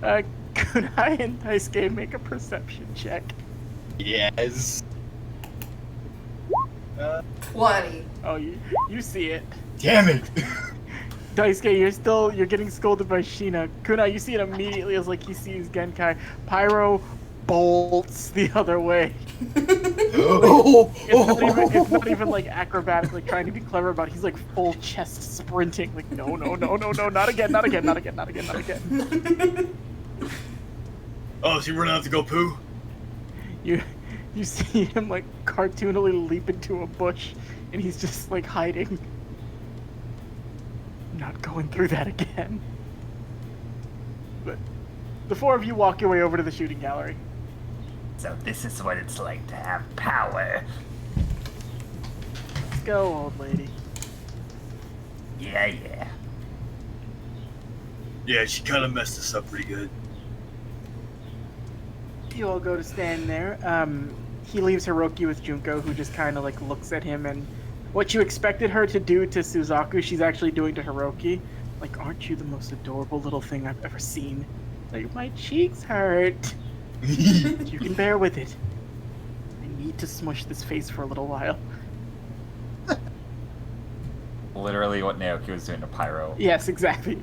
Kunai and Daisuke make a perception check. Yes. 20. Oh, you see it. Damn it! Daisuke, you're getting scolded by Sheena. Kunai, you see it immediately as like he sees Genkai. Pyro bolts the other way. It's not even like acrobatic, like trying to be clever about it. He's like full chest sprinting, like no, not again. Oh, so you run out to go poo? You see him like cartoonily leap into a bush, and he's just like hiding. Not going through that again. But the four of you walk your way over to the shooting gallery. So this is what it's like to have power. Let's go, old lady. Yeah. Yeah, she kind of messed us up pretty good. You all go to stand there. He leaves Hiroki with Junko, who just kind of like looks at him, and what you expected her to do to Suzaku, she's actually doing to Hiroki. Like, aren't you the most adorable little thing I've ever seen? Like, my cheeks hurt. You can bear with it. I need to smush this face for a little while. Literally what Naoki was doing to Pyro. Yes, exactly.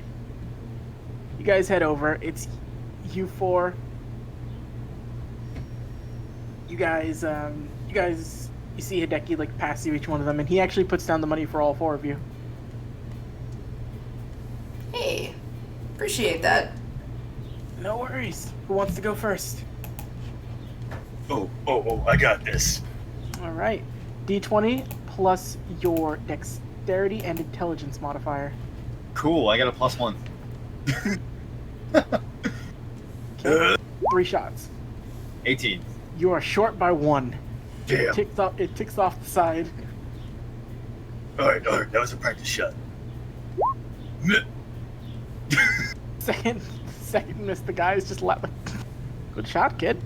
You guys head over. It's you four. You guys, you see Hideki like pass you each one of them, and he actually puts down the money for all 4 of you. Hey, appreciate that. No worries. Who wants to go first? Oh, I got this. All right. D20 plus your dexterity and intelligence modifier. Cool, I got a +1. Okay. 3 shots. 18. You are short by 1. Damn. It ticks off the side. Alright, that was a practice shot. Second miss. The guy is just laughing. Good shot, kid.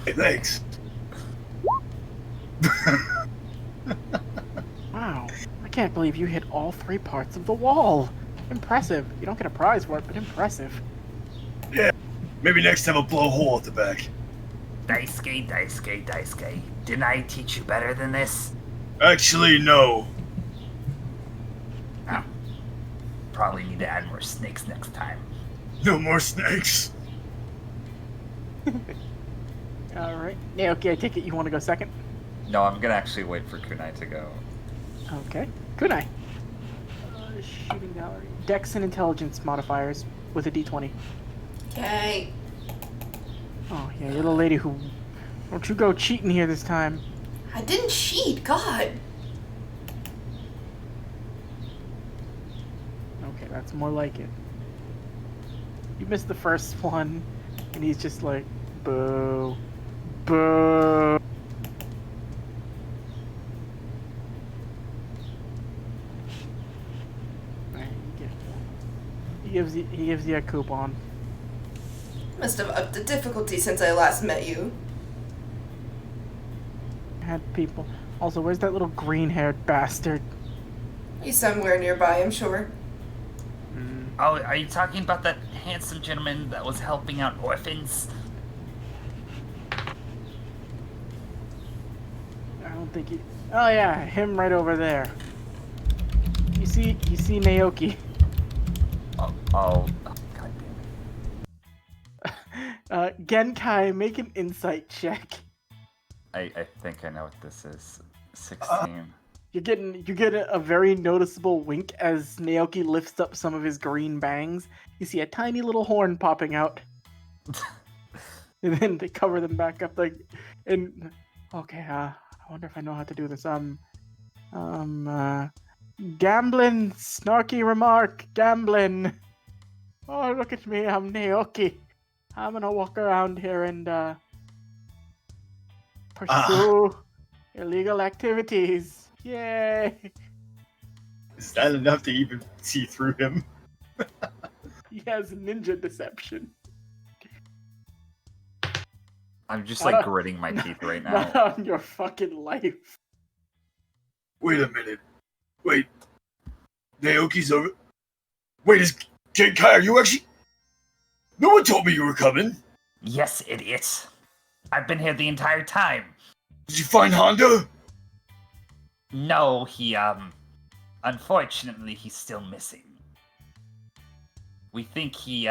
Hey, thanks. Wow. I can't believe you hit all 3 parts of the wall. Impressive. You don't get a prize for it, but impressive. Yeah, maybe next time I'll blow a hole at the back. Daisuke. Didn't I teach you better than this? Actually, no. Oh. Probably need to add more snakes next time. No more snakes. All right. Yeah, okay, I take it you want to go second? No, I'm gonna actually wait for Kunai to go. Okay. Kunai. Shooting gallery. Dex and intelligence modifiers with a d20. Okay. Oh, yeah, you're the lady who... Don't you go cheating here this time. I didn't cheat, God. Okay, that's more like it. You missed the first one, and he's just like, boo. Boo. He gives you a coupon. Must have upped the difficulty since I last met you. Had people. Also, where's that little green-haired bastard? He's somewhere nearby, I'm sure. Oh, are you talking about that handsome gentleman that was helping out orphans? I don't think he... Oh yeah, him right over there. You see Naoki. Oh, god damn it. Genkai, make an insight check. I think I know what this is. 16. You get a very noticeable wink as Naoki lifts up some of his green bangs. You see a tiny little horn popping out. And then they cover them back up okay, I wonder if I know how to do this. Gambling, snarky remark, gambling. Oh, look at me, I'm Naoki. I'm gonna walk around here and pursue illegal activities. Yay! Is that enough to even see through him? He has ninja deception. I'm just like gritting my teeth right now. Not on your fucking life. Wait a minute. Wait. Naoki's over. Wait, is Genkai, are you actually... No one told me you were coming. Yes, idiot. I've been here the entire time. Did you find Honda? No, he, unfortunately, he's still missing. We think he,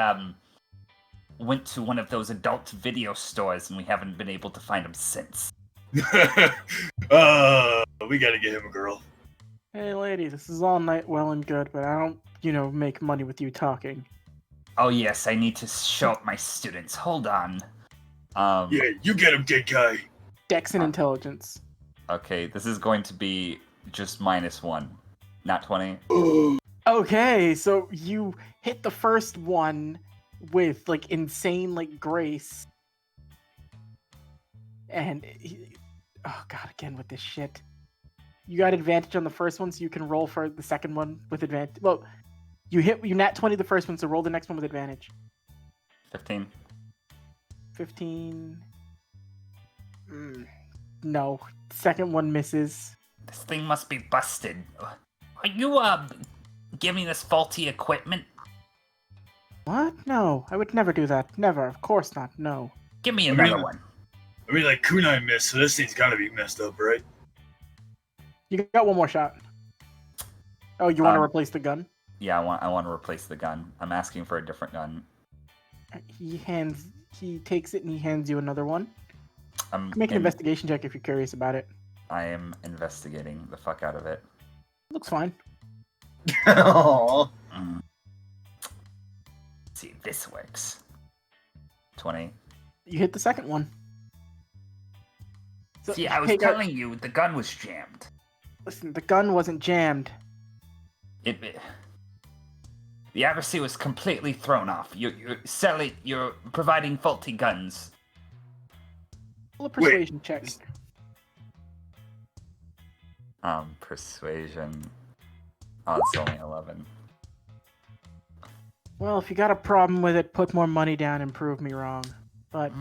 went to one of those adult video stores and we haven't been able to find him since. We gotta get him a girl. Hey lady, this is all well and good, but I don't, make money with you talking. Oh yes, I need to show up my students. Hold on. Yeah, you get him, Genkai. Dex and intelligence. Okay, this is going to be just -1, not 20. Okay, so you hit the first one with insane grace. And oh god, again with this shit. You got advantage on the first one, so you can roll for the second one with advantage. Well, you nat 20 the first one, so roll the next one with advantage. 15. 15. No. Second one misses. This thing must be busted. Are you, giving us faulty equipment? What? No, I would never do that. Never. Of course not. No. Give me another one. I mean, Kunai missed, so this thing's gotta be messed up, right? You got one more shot. Oh, you want to replace the gun? Yeah, I want to replace the gun. I'm asking for a different gun. He takes it and he hands you another one. Make an investigation check if you're curious about it. I am investigating the fuck out of it. Looks fine. Aww. Let's see if this works. 20. You hit the second one. So, See, I was hey, telling you the gun was jammed. Listen, the gun wasn't jammed. The accuracy was completely thrown off. You're providing faulty guns. Roll a persuasion check. Persuasion. Oh, it's only 11. Well, if you got a problem with it, put more money down and prove me wrong. But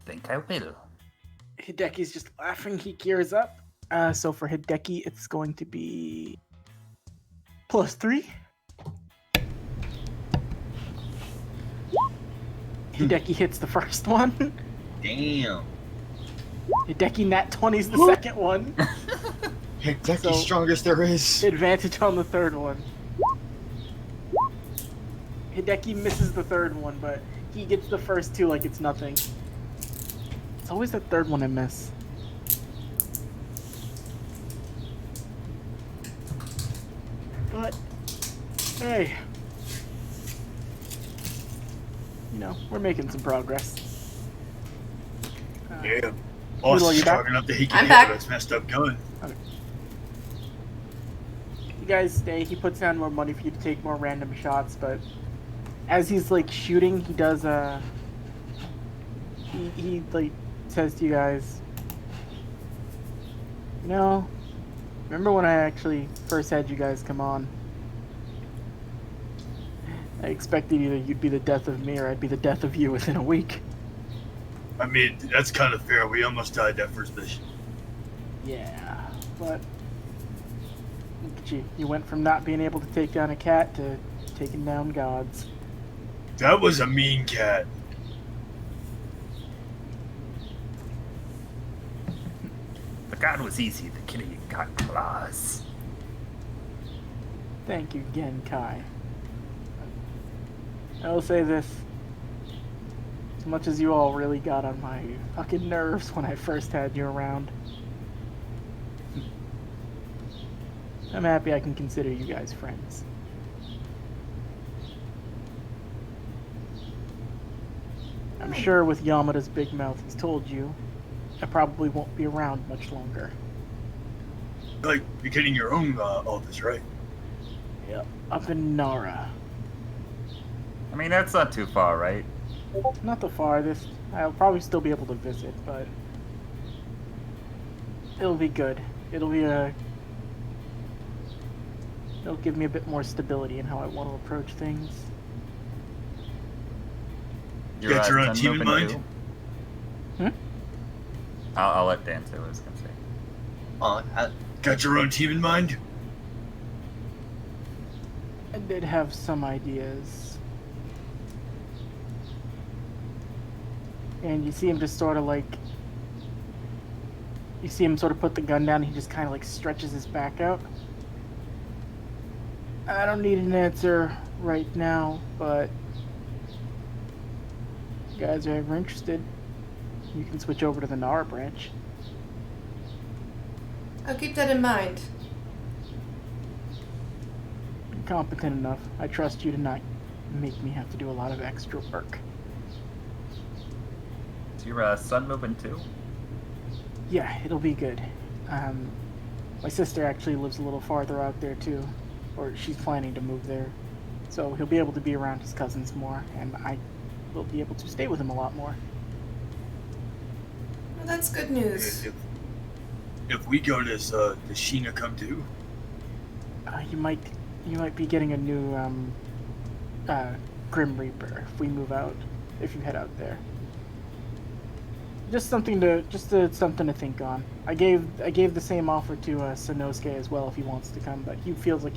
Think I will. Hideki's just laughing. He gears up. So for Hideki, it's going to be +3. Hideki hits the first one. Damn. Hideki nat 20's the second one. Hideki's So- strongest there is. Advantage on the third one. Hideki misses the third one, but he gets the first two like it's nothing. It's always the third one I miss. But, hey. You know, we're making some progress. Yeah. Boss Noodle, is you back? strong enough that he I'm can back. hit this messed up gun. You guys stay. He puts down more money for you to take more random shots, but as he's like shooting, he does he like says to you guys, you know, remember when I actually first had you guys come on? I expected either you'd be the death of me or I'd be the death of you within a week. I mean, that's kind of fair. We almost died that first mission. Yeah, but look at you. You went from not being able to take down a cat to taking down gods. That was a mean cat. The god was easy. The kitty got claws. Thank you again, Kai. I will say this. As much as you all really got on my fucking nerves when I first had you around, I'm happy I can consider you guys friends. I'm sure with Yamada's big mouth he's told you, I probably won't be around much longer. Like, you're getting your own office, right? Yep. Up in Nara. I mean, that's not too far, right? Not the farthest. I'll probably still be able to visit, but it'll be good. It'll give me a bit more stability in how I want to approach things. You got your own team in mind? Hmm? I'll let Dan say what I was gonna say. Got your own team in mind? I did have some ideas. And you see him just sort of like... You see him sort of put the gun down and he just kind of like stretches his back out. I don't need an answer right now, but... If you guys are ever interested, you can switch over to the Nara branch. I'll keep that in mind. You're competent enough. I trust you to not make me have to do a lot of extra work. Is your son moving too? Yeah, it'll be good. My sister actually lives a little farther out there too, or she's planning to move there. So he'll be able to be around his cousins more, and I will be able to stay with him a lot more. Well, that's good news. If we go, does Sheena come too? You might be getting a new Grim Reaper if we move out, if you head out there. Just something to think on. I gave the same offer to Sanosuke as well if he wants to come, but he feels like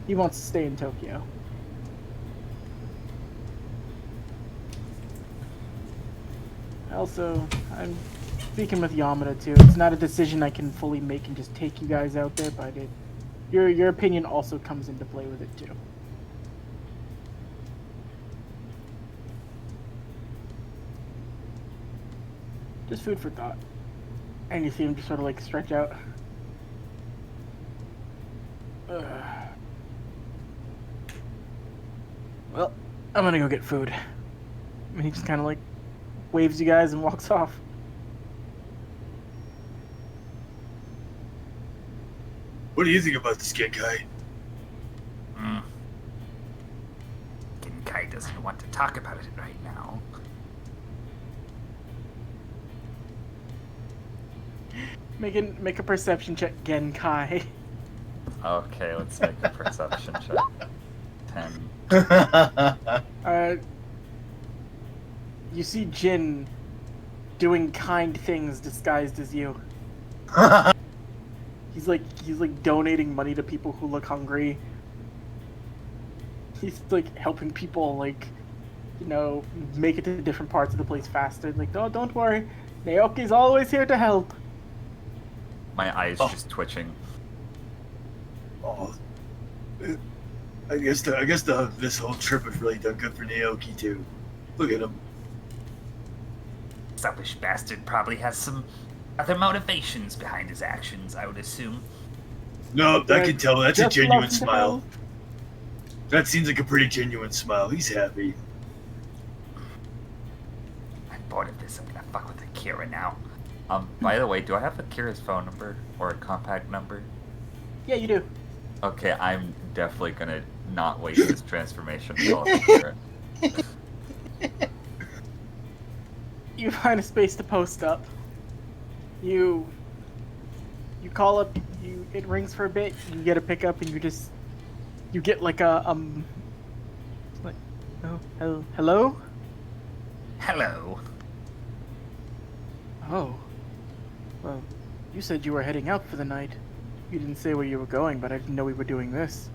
he wants to stay in Tokyo. Also, I'm speaking with Yamada too. It's not a decision I can fully make and just take you guys out there, but your opinion also comes into play with it too. Just food for thought. And you see him just sort of like stretch out. Well, I'm gonna go get food. And he just kind of like waves you guys and walks off. What do you think about this, Genkai? Genkai doesn't want to talk about it right now. Make a perception check, Genkai. Okay, let's make a perception check. 10. You see Jin doing kind things disguised as you. He's like donating money to people who look hungry. He's like helping people like, you know, make it to different parts of the place faster. Like, oh, don't worry, Naoki's always here to help. My eyes just twitching. Oh, I guess this whole trip has really done good for Naoki too. Look at him. Selfish bastard probably has some other motivations behind his actions, I would assume. No, I can tell. That's a Just genuine love to smile. help. That seems like a pretty genuine smile. He's happy. I'm bored of this. I'm gonna fuck with Akira now. By the way, do I have Akira's phone number or a contact number? Yeah, you do. Okay, I'm definitely gonna not waste this transformation to call Akira. You find a space to post up. You call up. It rings for a bit. You get a pickup, and you get like a like, oh, hello. Hello. Oh, well, you said you were heading out for the night. You didn't say where you were going, but I didn't know we were doing this.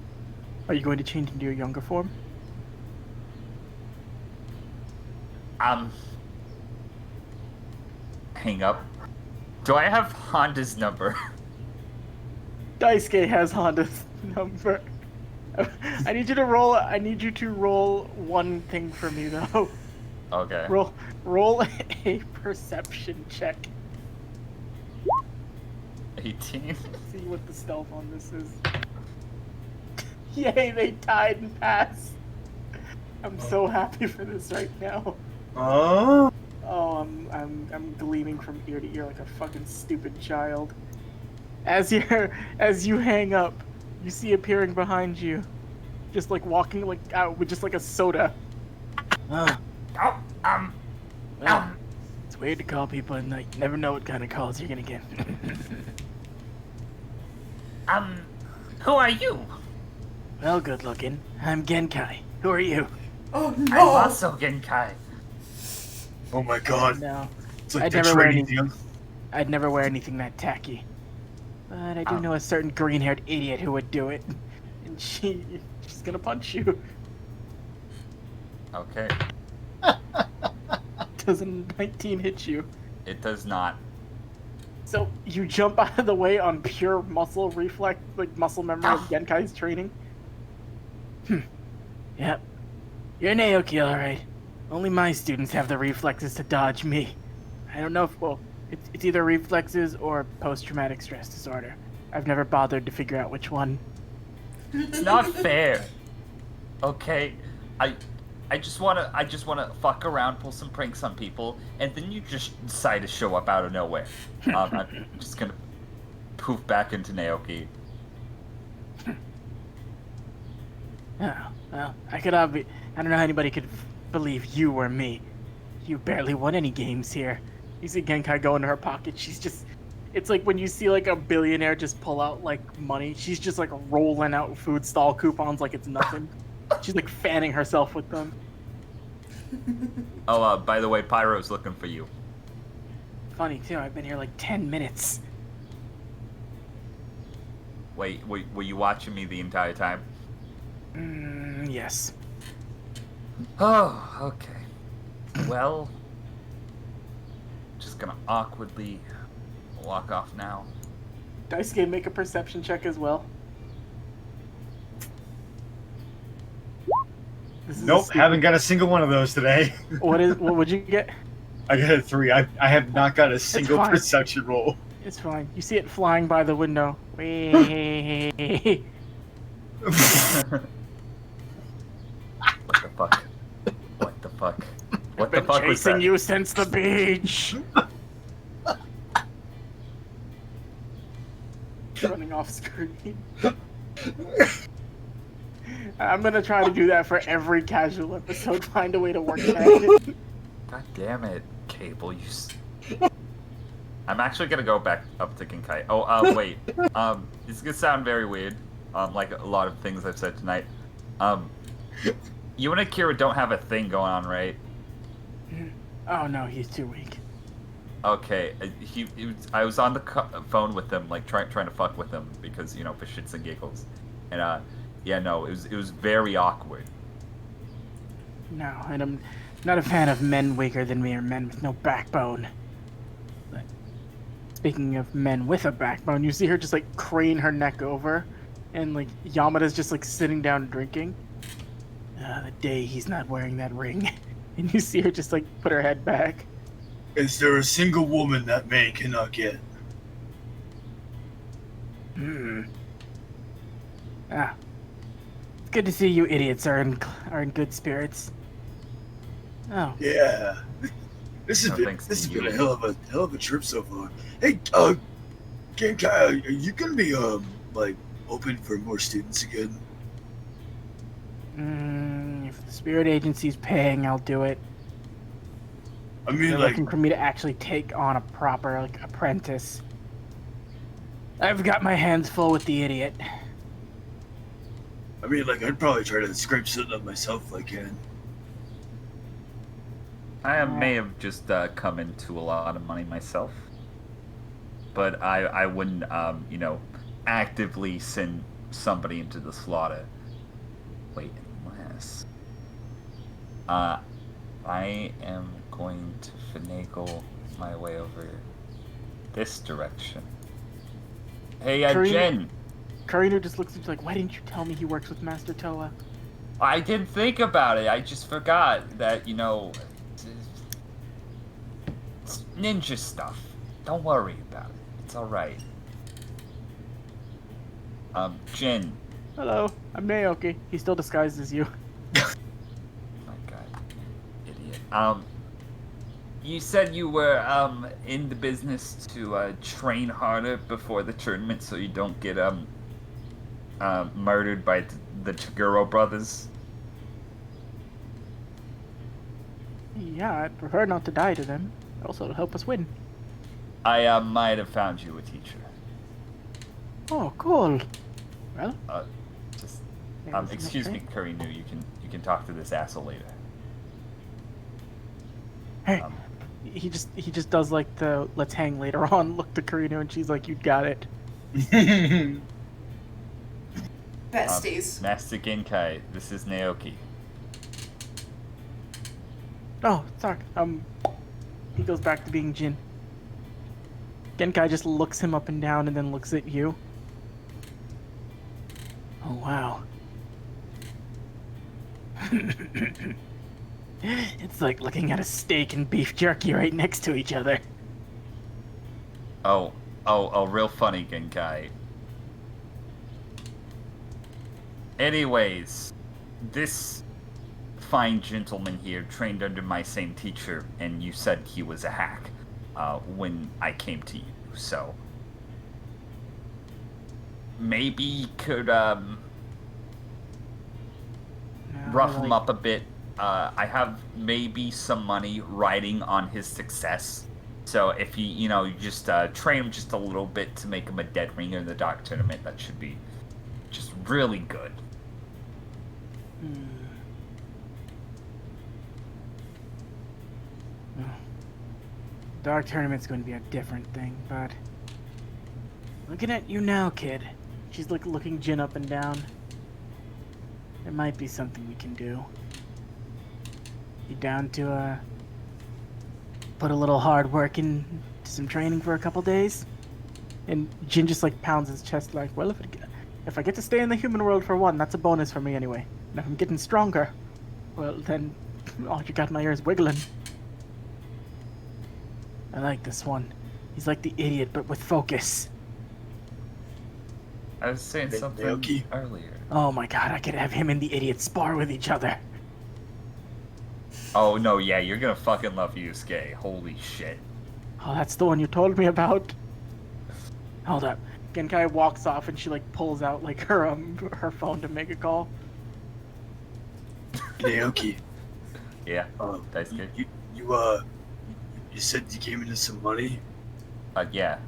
Are you going to change into your younger form? Hang up. Do I have Honda's number? Daisuke has Honda's number. I need you to roll one thing for me though. Okay. Roll a perception check. 18. See what the stealth on this is. Yay, they tied and passed. I'm so happy for this right now. Oh. Oh, I'm gleaming from ear to ear like a fucking stupid child. As you hang up, you see appearing behind you, just like walking like out with just like a soda. Oh, Well, it's weird to call people at night. You never know what kind of calls you're gonna get. who are you? Well, good looking. I'm Genkai. Who are you? Oh I'm no! also Genkai. Oh my God. No, It's like I'd they're never wear trading anything. you. I'd never wear anything that tacky. But I do know a certain green-haired idiot who would do it, and she's gonna punch you. Okay. Does a 19 hit you? It does not. So you jump out of the way on pure muscle reflex, like muscle memory of Genkai's training. Yep. You're Naoki, alright. Only my students have the reflexes to dodge me. I don't know if, well, it's either reflexes or post-traumatic stress disorder. I've never bothered to figure out which one. It's not fair. Okay, I just wanna fuck around, pull some pranks on people, and then you just decide to show up out of nowhere. I'm just gonna poof back into Naoki. Oh, well, I don't know how anybody could believe you or me. You barely won any games here. You see Genkai go into her pocket, it's like when you see like a billionaire just pull out like money, she's just like rolling out food stall coupons like it's nothing. She's like fanning herself with them. Oh, by the way, Pyro's looking for you. Funny too, I've been here like 10 minutes. Wait, were you watching me the entire time? Yes. Oh, okay. Well, just gonna awkwardly walk off now. Daisuke, make a perception check as well. This is a Nope, stupid- haven't got a single one of those today. What would you get? I got a 3. I have not got a single fine. perception roll. It's fine. You see it flying by the window. Wee. What the fuck? What the fuck? What the Been fuck was chasing that? you since the beach. Running off screen. I'm gonna try to do that for every casual episode. Find a way to work that in. God damn it, Cable! I'm actually gonna go back up to Genkai. Oh, wait. It's gonna sound very weird. Like a lot of things I've said tonight. You and Akira don't have a thing going on, right? Oh no, he's too weak. Okay, I was on the phone with him, like trying to fuck with him because for shits and giggles, and yeah, no, it was very awkward. No, and I'm not a fan of men weaker than me or men with no backbone. But speaking of men with a backbone, you see her just like crane her neck over, and like Yamada's just like sitting down drinking. The day he's not wearing that ring, and you see her just like put her head back. Is there a single woman that man cannot get? Ah. It's good to see you idiots are in good spirits. Oh. Yeah. This has No, been thanks this to has been you. a hell of a trip so far. Hey, Genkai, are you gonna be like open for more students again? If the spirit agency's paying, I'll do it. I mean, They're like, looking for me to actually take on a proper like apprentice. I've got my hands full with the idiot. I'd probably try to scrape something up myself if I can. I may have just come into a lot of money myself, but I wouldn't, actively send somebody into the slaughter. Wait, unless I am going to finagle my way over this direction. Hey, Jen! Karina just looks at you like, why didn't you tell me he works with Master Toa? I didn't think about it. I just forgot that, it's ninja stuff. Don't worry about it. It's alright. Jin. Hello, I'm Naoki. He still disguised as you. Oh my god. Idiot. You said you were, in the business to, train harder before the tournament so you don't get, murdered by the Taguro brothers? Yeah, I'd prefer not to die to them. Also, it'll help us win. I, might have found you a teacher. Oh, cool. Well, Just, there's excuse no me, Kurinu, you can talk to this asshole later. Hey, he just does like the let's hang later on look to Karina, and she's like, you got it. Besties. Master Genkai, this is Naoki. Oh, sorry. He goes back to being Jin. Genkai just looks him up and down and then looks at you. Oh, wow. It's like looking at a steak and beef jerky right next to each other. Oh, real funny, Genkai. Anyways, this fine gentleman here trained under my same teacher, and you said he was a hack when I came to you, so maybe you could rough him up a bit. I have maybe some money riding on his success, so if you just train him just a little bit to make him a dead ringer in the Dark Tournament, that should be just really good. Dark Tournament's going to be a different thing, but looking at you now, kid. She's like looking Jin up and down. There might be something we can do. You down to put a little hard work into some training for a couple days? And Jin just like pounds his chest like, well, if I get to stay in the human world for one, that's a bonus for me anyway. And if I'm getting stronger, well then, oh, you got my ears wiggling. I like this one. He's like the idiot, but with focus. I was saying something Naoki? earlier. Oh my god, I could have him and the idiot spar with each other. Oh no, yeah, you're gonna fucking love Yusuke. Holy shit. Oh, that's the one you told me about. Hold up. Genkai walks off and she like pulls out like her phone to make a call. Naoki, Yeah, Daisuke. you said you came into some money. Yeah.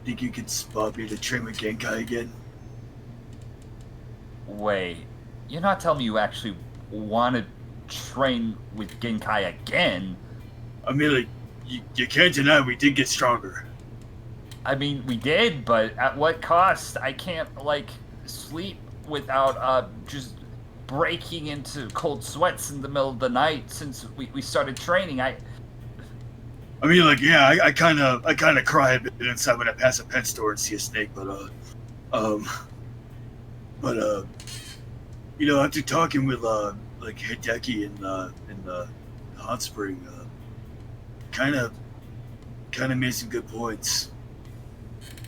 Think you could spot me to train with Genkai again? Wait, you're not telling me you actually want to train with Genkai again? I mean, like, you can't deny we did get stronger. I mean, we did, but at what cost? I can't, like, sleep without, just breaking into cold sweats in the middle of the night since we started training. I mean, like, yeah, I kind of cry a bit inside when I pass a pet store and see a snake, but you know, after talking with like Hideki in the hot spring, kind of made some good points.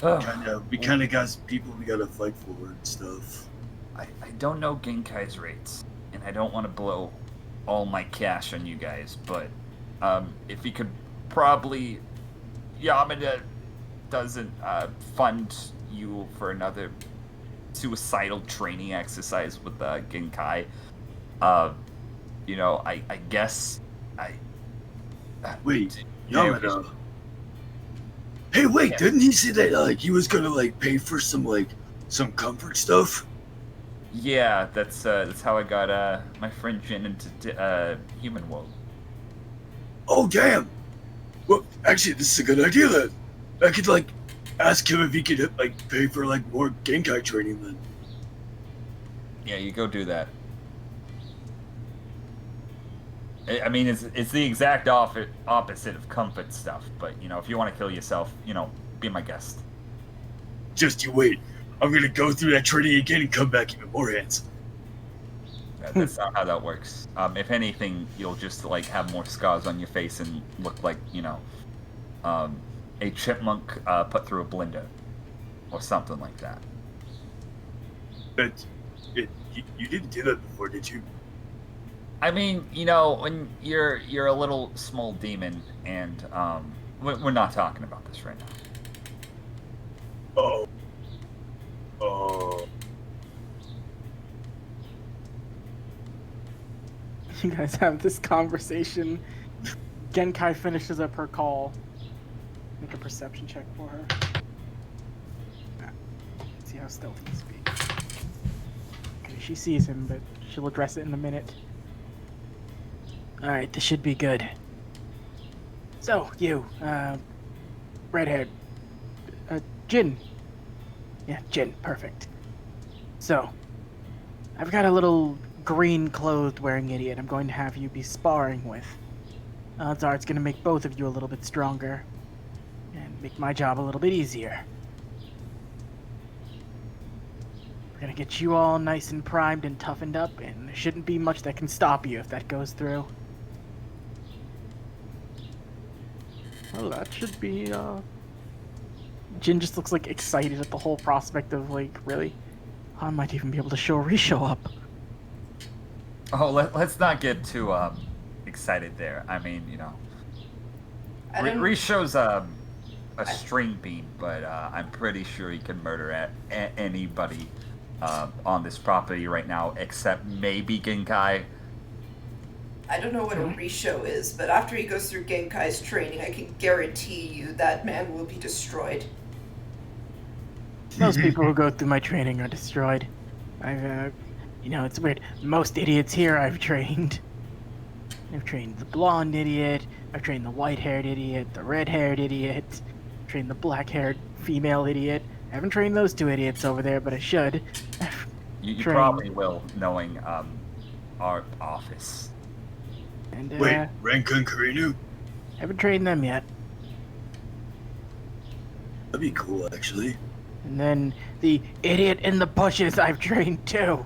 We kind of got some people we gotta fight for and stuff. I don't know Genkai's rates, and I don't want to blow all my cash on you guys, but if he could probably, Yamada doesn't fund you for another suicidal training exercise with Genkai. You know, I guess Wait, Yamada. Hey, wait! Yeah. Didn't he say that like he was gonna like pay for some comfort stuff? Yeah, that's how I got my friend Jin into human world. Oh damn! Well, actually, this is a good idea then. I could like ask him if he could like pay for like more Genkai training then. Yeah, you go do that. I mean, it's the exact opposite of comfort stuff, but, you know, if you want to kill yourself, you know, be my guest. Just you wait. I'm gonna go through that training again and come back even more handsome. That's not how that works. If anything, you'll just, like, have more scars on your face and look like, you know, a chipmunk put through a blender. Or something like that. But you didn't do that before, did you? I mean, you know, when you're a little small demon, and we're not talking about this right now. Oh. You guys have this conversation. Genkai finishes up her call. Make a perception check for her. Let's see how stealthy this be. Okay, she sees him, but she'll address it in a minute. Alright, this should be good. So, you, red-haired, Jin. Yeah, Jin, perfect. So, I've got a little green-clothed wearing idiot I'm going to have you be sparring with. Odds are it's going to make both of you a little bit stronger, and make my job a little bit easier. We're going to get you all nice and primed and toughened up, and there shouldn't be much that can stop you if that goes through. Well, that should be, Jin just looks, like, excited at the whole prospect of, like, really? I might even be able to show up. Oh, let's not get too excited there. I mean, you know, Risho's a string bean, but I'm pretty sure he can murder anybody on this property right now, except maybe Genkai. I don't know what a Risho is, but after he goes through Genkai's training, I can guarantee you that man will be destroyed. Most people who go through my training are destroyed. I've, you know, it's weird. Most idiots here I've trained. I've trained the blonde idiot, I've trained the white-haired idiot, the red-haired idiot, I've trained the black-haired female idiot. I haven't trained those two idiots over there, but I should. You probably will, knowing our office. And, Wait, Rankun Karinu? Haven't trained them yet. That'd be cool, actually. And then the idiot in the bushes I've trained too.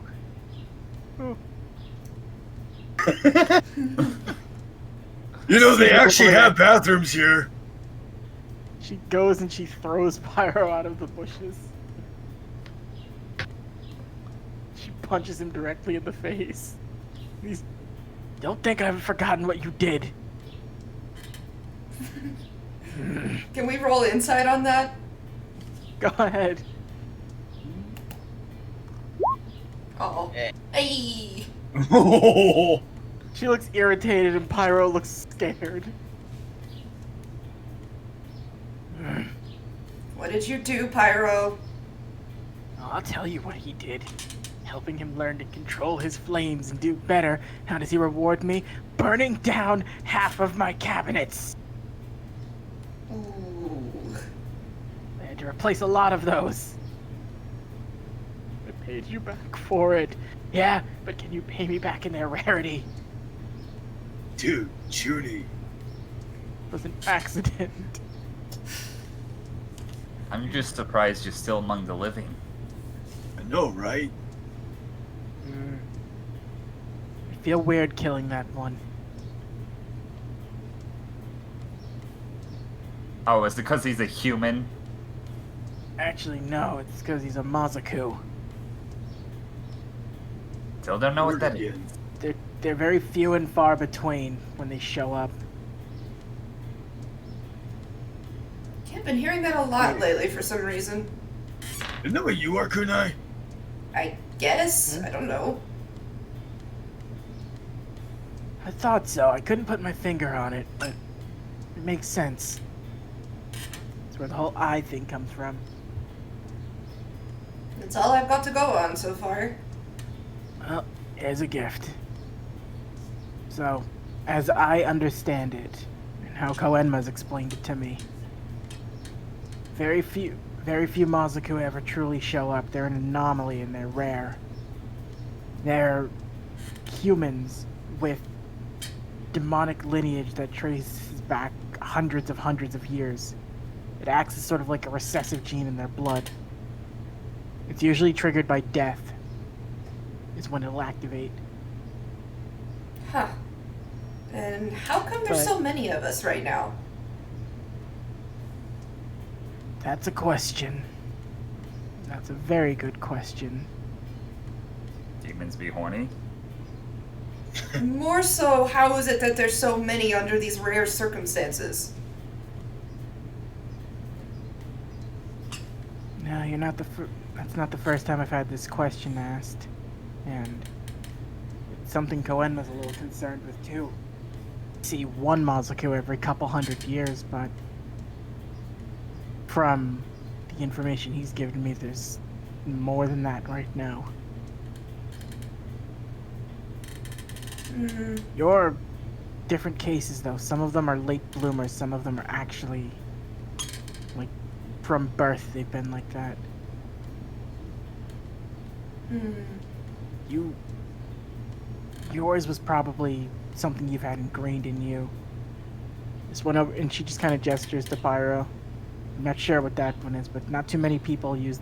You know, they actually have bathrooms here. She goes and she throws Pyro out of the bushes. She punches him directly in the face. He's, don't think I've forgotten what you did. Can we roll insight on that? Go ahead. Oh. Hey. She looks irritated and Pyro looks scared. What did you do, Pyro? I'll tell you what he did. Helping him learn to control his flames and do better. How does he reward me? Burning down half of my cabinets. Ooh. I had to replace a lot of those. I paid you back for it. Yeah, but can you pay me back in their rarity? Dude, Judy. It was an accident. I'm just surprised you're still among the living. I know, right? I feel weird killing that one. Oh, is it because he's a human? Actually, no, it's because he's a Mazaku. Still don't know what that is. They're very few and far between when they show up. I've been hearing that a lot lately for some reason. Isn't that what you are, Kunai? I guess. I don't know. I thought so. I couldn't put my finger on it, but it makes sense. That's where the whole eye thing comes from. That's all I've got to go on so far. Well, here's a gift. So, as I understand it, and how Koenma's explained it to me, very few Mazaku ever truly show up. They're an anomaly and they're rare. They're humans with demonic lineage that traces back hundreds of years. It acts as sort of like a recessive gene in their blood. It's usually triggered by death, is when it'll activate. Huh. And how come there's so many of us right now? That's a question. That's a very good question. Demons be horny? More so, how is it that there's so many under these rare circumstances? No, you're not that's not the first time I've had this question asked. And it's something Koenma's a little concerned with too. See one Mazaku every couple hundred years, but from the information he's given me, there's more than that right now. Your different cases, though. Some of them are late bloomers. Some of them are actually, like, from birth they've been like that. Yours was probably something you've had ingrained in you. This one over, and she just kind of gestures to Pyro. I'm not sure what that one is, but not too many people use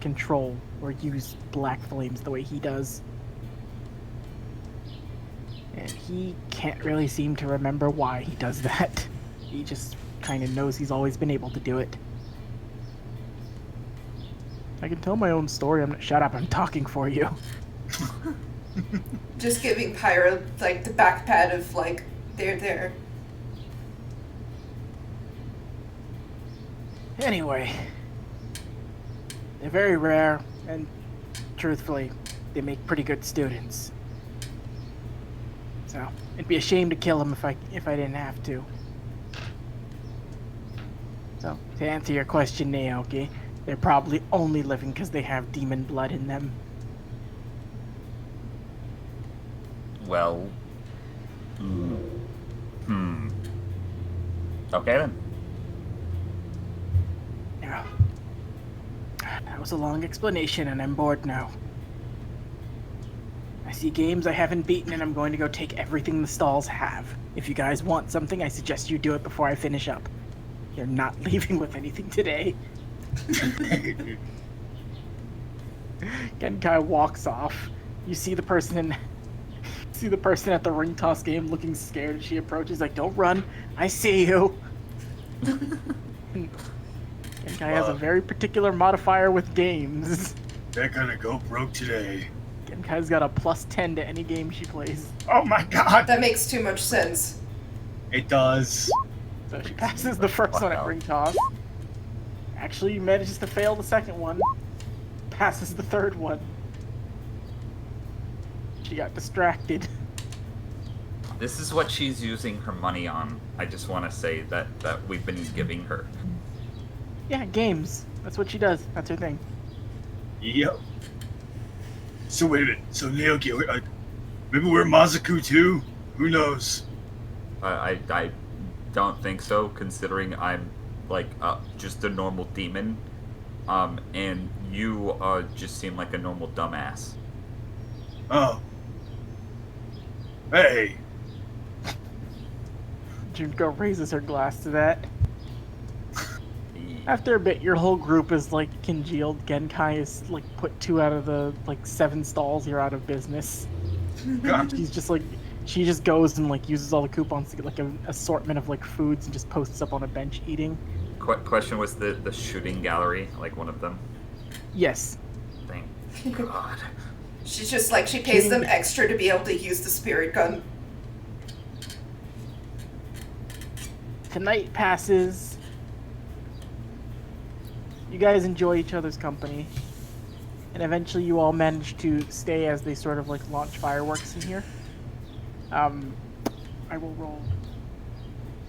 control or use black flames the way he does. And he can't really seem to remember why he does that. He just kind of knows he's always been able to do it. I can tell my own story. Shut up, I'm talking for you. Just giving Pyro, like, the back pat of, like, there. Anyway, they're very rare, and truthfully, they make pretty good students. So, it'd be a shame to kill them if I didn't have to. So, to answer your question, Naoki, they're probably only living because they have demon blood in them. Well... Okay then. Yeah. That was a long explanation, and I'm bored now. I see games I haven't beaten, and I'm going to go take everything the stalls have. If you guys want something, I suggest you do it before I finish up. You're not leaving with anything today. Genkai walks off. You see the person see the person at the ring toss game looking scared as she approaches, like, don't run, I see you. And guy has a very particular modifier with games. They're gonna go broke today. Genkai's got a +10 to any game she plays. Oh my god! That makes too much sense. It does. So she passes the first one at ring toss. Actually manages to fail the second one. Passes the third one. She got distracted. This is what she's using her money on. I just want to say that we've been giving her. Yeah, games. That's what she does. That's her thing. Yep. So wait a minute. So Naoki, maybe we're Mazaku too? Who knows? I don't think so, considering I'm like just a normal demon, and you just seem like a normal dumbass. Oh. Hey. Junko raises her glass to that. After a bit, your whole group is like congealed. Genkai is like put 2 out of the like 7 stalls here out of business. She's just like, she just goes and like uses all the coupons to get like an assortment of like foods and just posts up on a bench eating. Question, was the shooting gallery like one of them? Yes. Thank God. She's just like, she pays them extra to be able to use the spirit gun. Tonight passes. You guys enjoy each other's company. And eventually you all manage to stay as they sort of like launch fireworks in here. I will roll.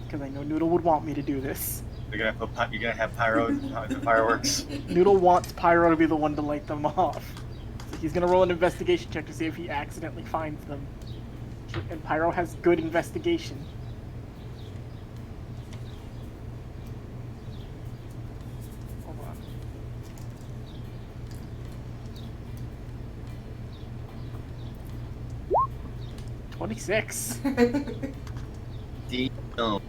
Because I know Noodle would want me to do this. You're gonna have pyro fireworks. Noodle wants Pyro to be the one to light them off. So he's gonna roll an investigation check to see if he accidentally finds them. And Pyro has good investigation. Hold on. $26. No.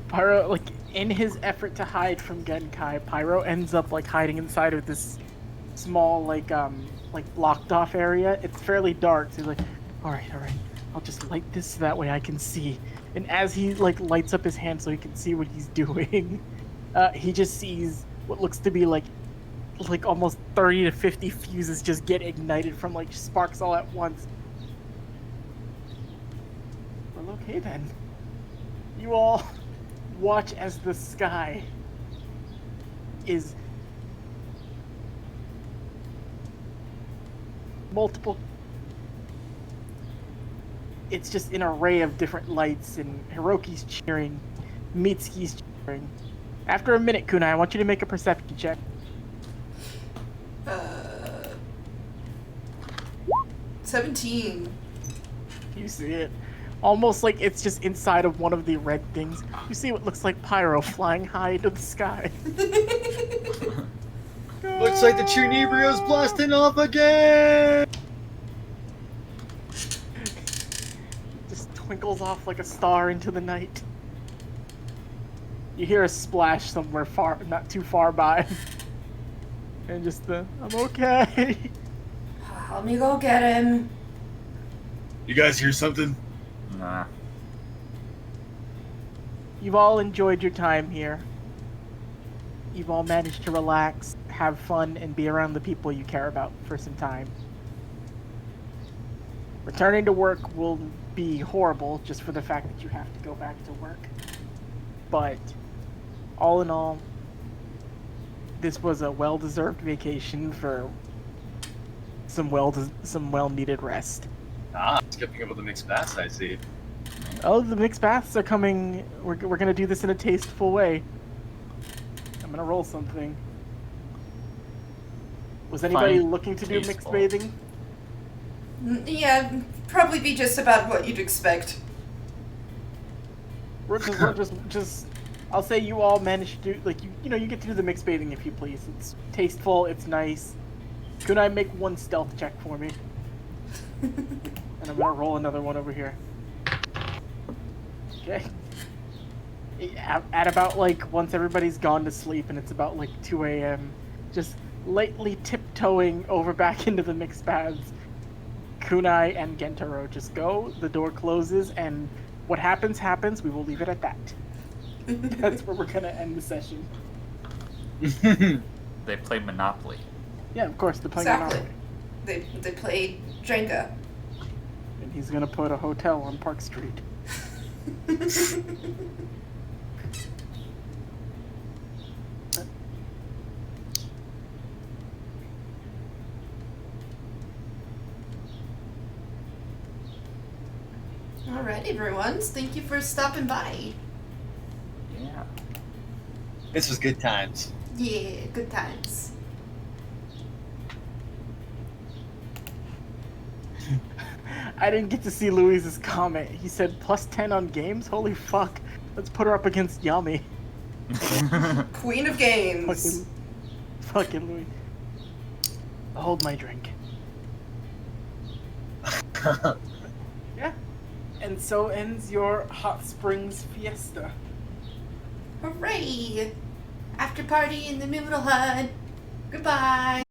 Pyro, like, in his effort to hide from Genkai, Pyro ends up, like, hiding inside of this small, like, blocked off area. It's fairly dark, so he's like, alright, I'll just light this so that way I can see. And as he, like, lights up his hand so he can see what he's doing, he just sees what looks to be, like almost 30 to 50 fuses just get ignited from, like, sparks all at once. Well, okay then. You all watch as the sky is multiple. It's just an array of different lights, and Hiroki's cheering, Mitsuki's cheering. After a minute, Kunai, I want you to make a perception check. 17. You see it. Almost like it's just inside of one of the red things. You see what looks like Pyro flying high into the sky. Looks like the Chunibrio's blasting off again! Just twinkles off like a star into the night. You hear a splash somewhere far, not too far by. And just I'm okay. Let me go get him. You guys hear something? Nah. You've all enjoyed your time here. You've all managed to relax, have fun, and be around the people you care about for some time. Returning to work will be horrible just for the fact that you have to go back to work. But all in all, this was a well-deserved vacation for some well-needed rest. Skipping over the mixed baths, I see. Oh, the mixed baths are coming. We're gonna do this in a tasteful way. I'm gonna roll something. Was anybody Fine. looking to do mixed Tasteful. bathing? Yeah, probably be just about what you'd expect. We're just. I'll say you all managed to do, like, you know, you get to do the mixed bathing if you please. It's tasteful. It's nice. Could I make one stealth check for me? And I'm gonna roll another one over here. Okay. At about, like, once everybody's gone to sleep and it's about, like, 2 a.m., just lightly tiptoeing over back into the mixed baths, Kunai and Gentaro just go, the door closes, and what happens, happens. We will leave it at that. That's where we're going to end the session. They play Monopoly. Yeah, of course, they're playing Exactly. Monopoly. They played Jenga. And he's going to put a hotel on Park Street. Alright, everyone. Thank you for stopping by. Yeah. This was good times. Yeah, good times. I didn't get to see Louise's comment. He said +10 on games? Holy fuck. Let's put her up against Yami. Queen of games. Fucking Louis. Hold my drink. Yeah. And so ends your Hot Springs Fiesta. Hooray! After party in the noodle hut. Goodbye.